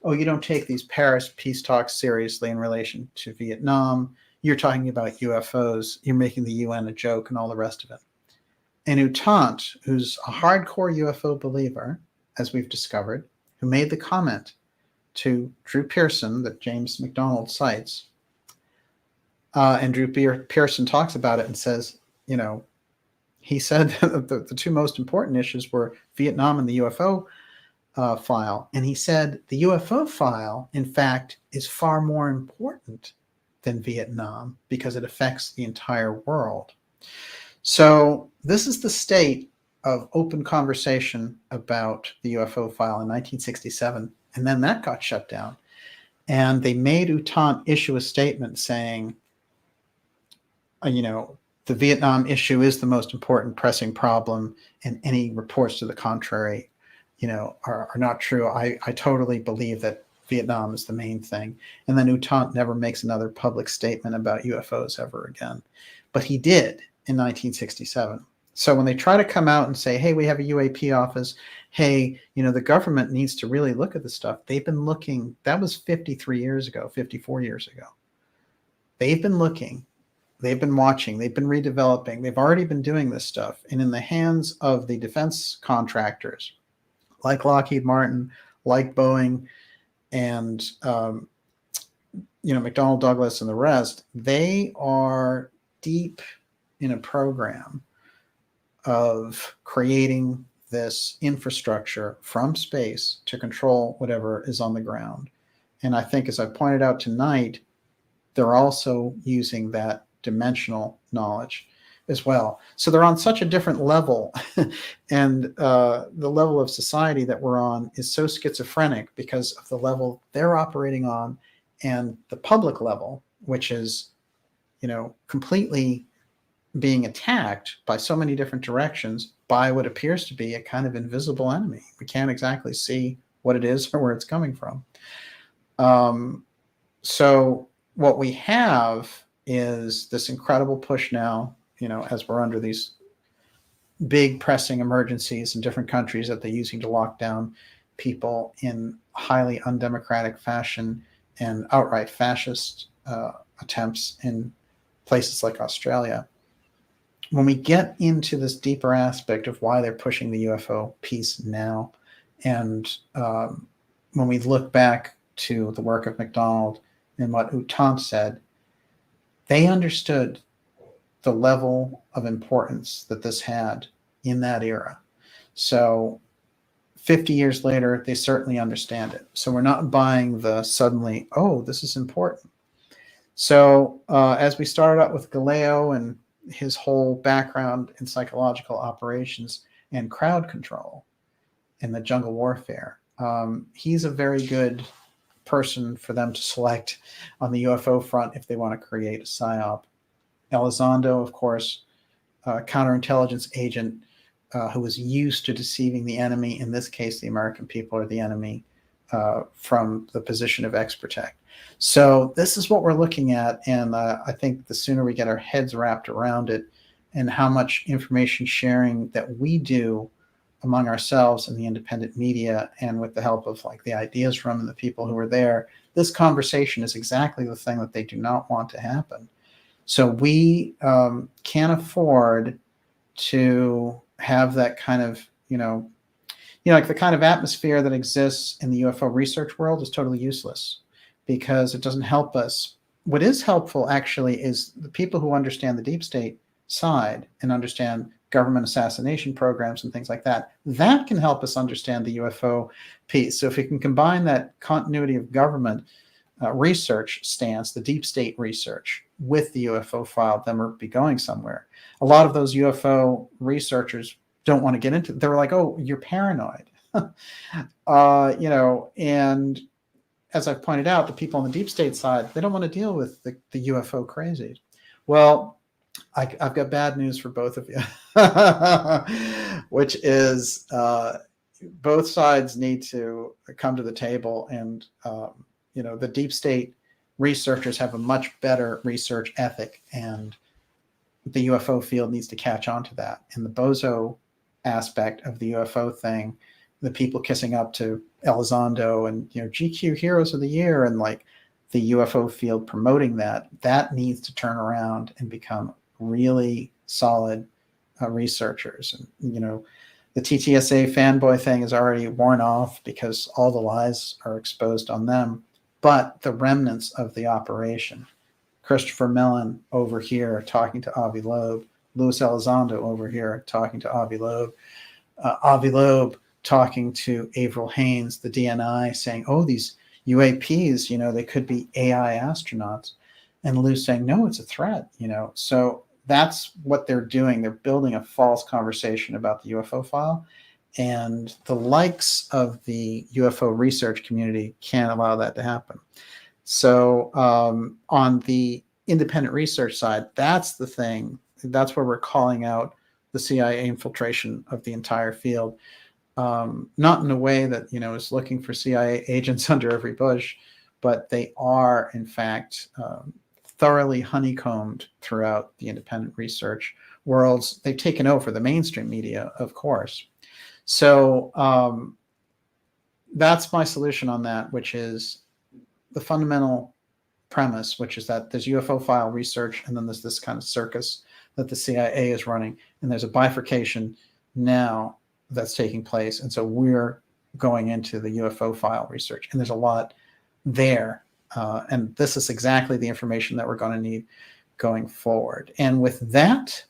oh, you don't take these Paris peace talks seriously in relation to Vietnam. You're talking about UFOs. You're making the UN a joke and all the rest of it. And Utant, who's a hardcore UFO believer, as we've discovered, who made the comment to Drew Pearson that James McDonald cites, and Drew Pearson talks about it and says, you know, he said that the two most important issues were Vietnam and the UFO file. And he said the UFO file, in fact, is far more important than Vietnam because it affects the entire world. So this is the state of open conversation about the UFO file in 1967. And then that got shut down. And they made Utant issue a statement saying, you know, the Vietnam issue is the most important pressing problem, and any reports to the contrary, you know, are not true. I totally believe that Vietnam is the main thing. And then U Thant never makes another public statement about UFOs ever again. But he did in 1967. So when they try to come out and say, hey, we have a UAP office, hey, the government needs to really look at this stuff. They've been looking, that was 53 years ago, 54 years ago. They've been looking, they've been watching, they've been redeveloping, they've already been doing this stuff. And in the hands of the defense contractors, like Lockheed Martin, like Boeing, and McDonnell Douglas and the rest, they are deep in a program of creating this infrastructure from space to control whatever is on the ground. And I think, as I pointed out tonight, they're also using that dimensional knowledge as well. So they're on such a different level. And the level of society that we're on is so schizophrenic because of the level they're operating on and the public level, which is, completely being attacked by so many different directions by what appears to be a kind of invisible enemy. We can't exactly see what it is or where it's coming from. So what we have is this incredible push now, as we're under these big pressing emergencies in different countries that they're using to lock down people in highly undemocratic fashion and outright fascist attempts in places like Australia. When we get into this deeper aspect of why they're pushing the UFO piece now, and when we look back to the work of MacDonald and what U Thant said, they understood the level of importance that this had in that era. So 50 years later, they certainly understand it. So we're not buying the suddenly, oh, this is important. So as we started out with Galileo and his whole background in psychological operations and crowd control in the jungle warfare, he's a very good person for them to select on the UFO front if they want to create a PSYOP. Elizondo, of course, counterintelligence agent who was used to deceiving the enemy, in this case, the American people are the enemy, from the position of X-Protect. So this is what we're looking at, and I think the sooner we get our heads wrapped around it and how much information sharing that we do among ourselves and the independent media and with the help of the ideas room and the people who are there, this conversation is exactly the thing that they do not want to happen. So we can't afford to have that kind of, like the kind of atmosphere that exists in the UFO research world is totally useless because it doesn't help us. What is helpful actually is the people who understand the deep state side and understand government assassination programs and things like that. That can help us understand the UFO piece. So if we can combine that continuity of government research stance, the deep state research, with the UFO file, then we'll be going somewhere. A lot of those UFO researchers don't want to get into it. They're like, oh, you're paranoid. And as I've pointed out, the people on the deep state side, they don't want to deal with the UFO crazies. Well, I've got bad news for both of you, which is both sides need to come to the table. And, the deep state researchers have a much better research ethic, and the UFO field needs to catch on to that. And the bozo aspect of the UFO thing, the people kissing up to Elizondo and, GQ Heroes of the Year and the UFO field promoting that needs to turn around and become really solid researchers. And, the TTSA fanboy thing is already worn off because all the lies are exposed on them. But the remnants of the operation, Christopher Mellon over here talking to Avi Loeb, Louis Elizondo over here talking to Avi Loeb talking to Avril Haines, the DNI, saying, oh, these UAPs, they could be AI astronauts. And Lou saying, no, it's a threat, So that's what they're doing. They're building a false conversation about the UFO file. And the likes of the UFO research community can't allow that to happen. So on the independent research side, that's the thing. That's where we're calling out the CIA infiltration of the entire field. not in a way that, is looking for CIA agents under every bush, but they are, in fact, thoroughly honeycombed throughout the independent research worlds. They've taken over the mainstream media, of course. So that's my solution on that, which is the fundamental premise, which is that there's UFO file research, and then there's this kind of circus that the CIA is running, and there's a bifurcation now that's taking place. And so we're going into the UFO file research, and there's a lot there. And this is exactly the information that we're going to need going forward. And with that,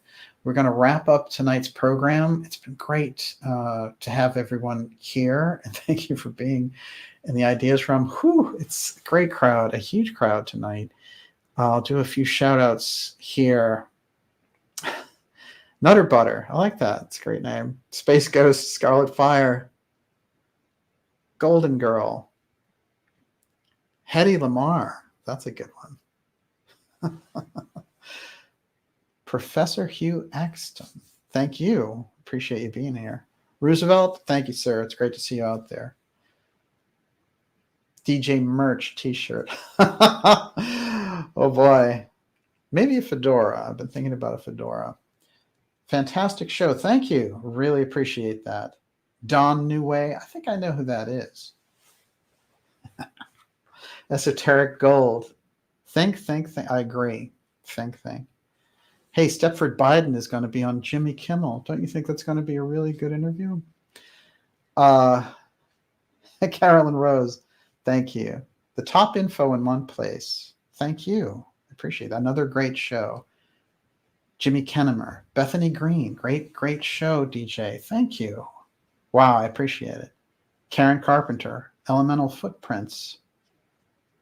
we're going to wrap up tonight's program. It's been great to have everyone here, and thank you for being in the Ideas Room. Whew, it's a great crowd, a huge crowd tonight. I'll do a few shout outs here. Nutter Butter, I like that. It's a great name. Space Ghost, Scarlet Fire, Golden Girl, Hedy Lamar, that's a good one. Professor Hugh Axton, thank you. Appreciate you being here. Roosevelt, thank you, sir. It's great to see you out there. DJ Merch t-shirt. Oh boy. Maybe a fedora. I've been thinking about a fedora. Fantastic show. Thank you. Really appreciate that. Don Newway. I think I know who that is. Esoteric Gold. Think. I agree. Think. Hey, Stepford Biden is going to be on Jimmy Kimmel. Don't you think that's going to be a really good interview? Carolyn Rose. Thank you. The top info in one place. Thank you. I appreciate that. Another great show. Jimmy Kennemer. Bethany Green. Great show, DJ. Thank you. Wow, I appreciate it. Karen Carpenter. Elemental Footprints.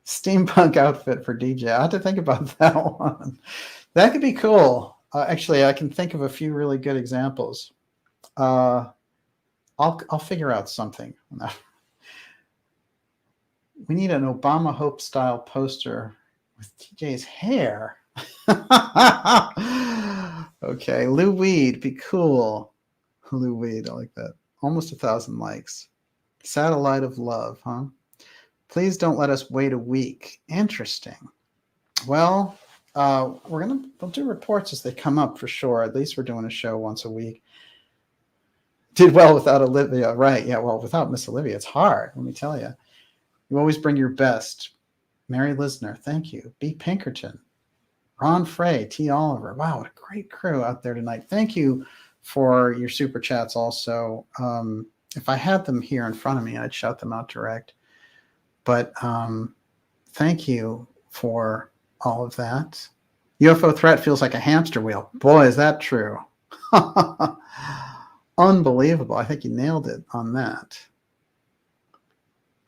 Steampunk outfit for DJ. I have to think about that one. That could be cool. Actually, I can think of a few really good examples. I'll figure out something. We need an Obama Hope style poster with TJ's hair. Okay, Lou Weed, be cool. Lou Weed, I like that. Almost 1,000 likes. Satellite of Love, huh? Please don't let us wait a week. Interesting. Well, we'll do reports as they come up for sure. At least we're doing a show once a week. Did well without Olivia, right? Yeah, well, without Miss Olivia, it's hard. Let me tell you. You always bring your best. Mary Lisner, thank you. B. Pinkerton, Ron Frey, T. Oliver. Wow, what a great crew out there tonight. Thank you for your super chats also. If I had them here in front of me, I'd shout them out direct. But thank you for all of that. UFO threat feels like a hamster wheel. Boy, is that true. Unbelievable. I think you nailed it on that.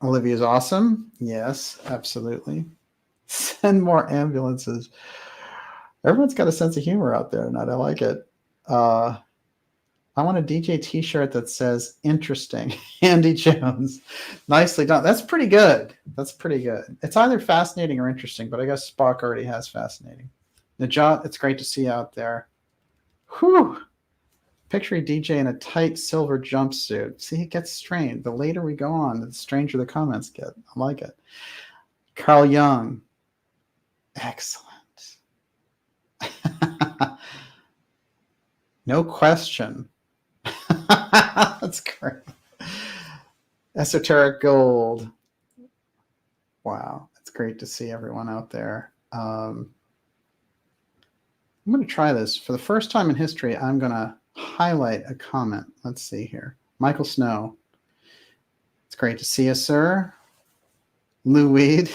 Olivia's awesome. Yes, absolutely. Send more ambulances. Everyone's got a sense of humor out there tonight. I like it. I want a DJ t-shirt that says interesting. Andy Jones. Nicely done. That's pretty good. It's either fascinating or interesting, but I guess Spock already has fascinating. Najat, it's great to see you out there. Whew. Picture a DJ in a tight silver jumpsuit. See, it gets strained. The later we go on, the stranger the comments get. I like it. Carl Young. Excellent. No question. That's great. Esoteric Gold. Wow, it's great to see everyone out there. I'm going to try this. For the first time in history, I'm going to highlight a comment. Let's see here. Michael Snow. It's great to see you, sir. Lou Weed.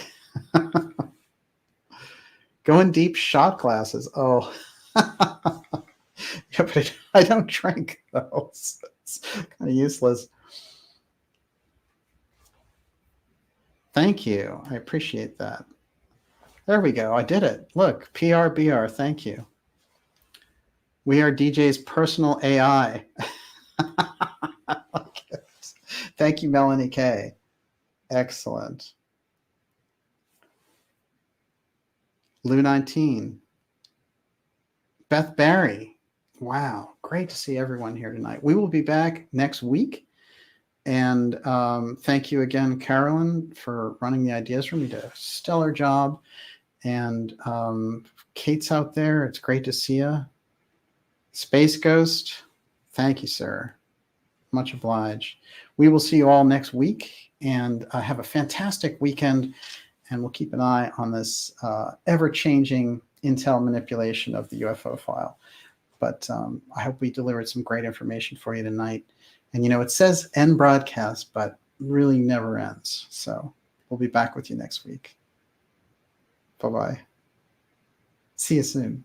Going deep shot glasses. Oh. Yeah, but I don't drink those. It's kind of useless. Thank you. I appreciate that. There we go. I did it. Look, PRBR. Thank you. We are DJ's personal AI. Thank you, Melanie K. Excellent. Lou 19. Beth Barry. Wow. Great to see everyone here tonight. We will be back next week And thank you again, Carolyn, for running the ideas room. You did a stellar job. And Kate's out there. It's great to see you. Space Ghost, thank you, sir. Much obliged. We will see you all next week, and have a fantastic weekend. And we'll keep an eye on this ever-changing intel manipulation of the UFO file. But I hope we delivered some great information for you tonight. And, it says end broadcast, but really never ends. So we'll be back with you next week. Bye-bye. See you soon.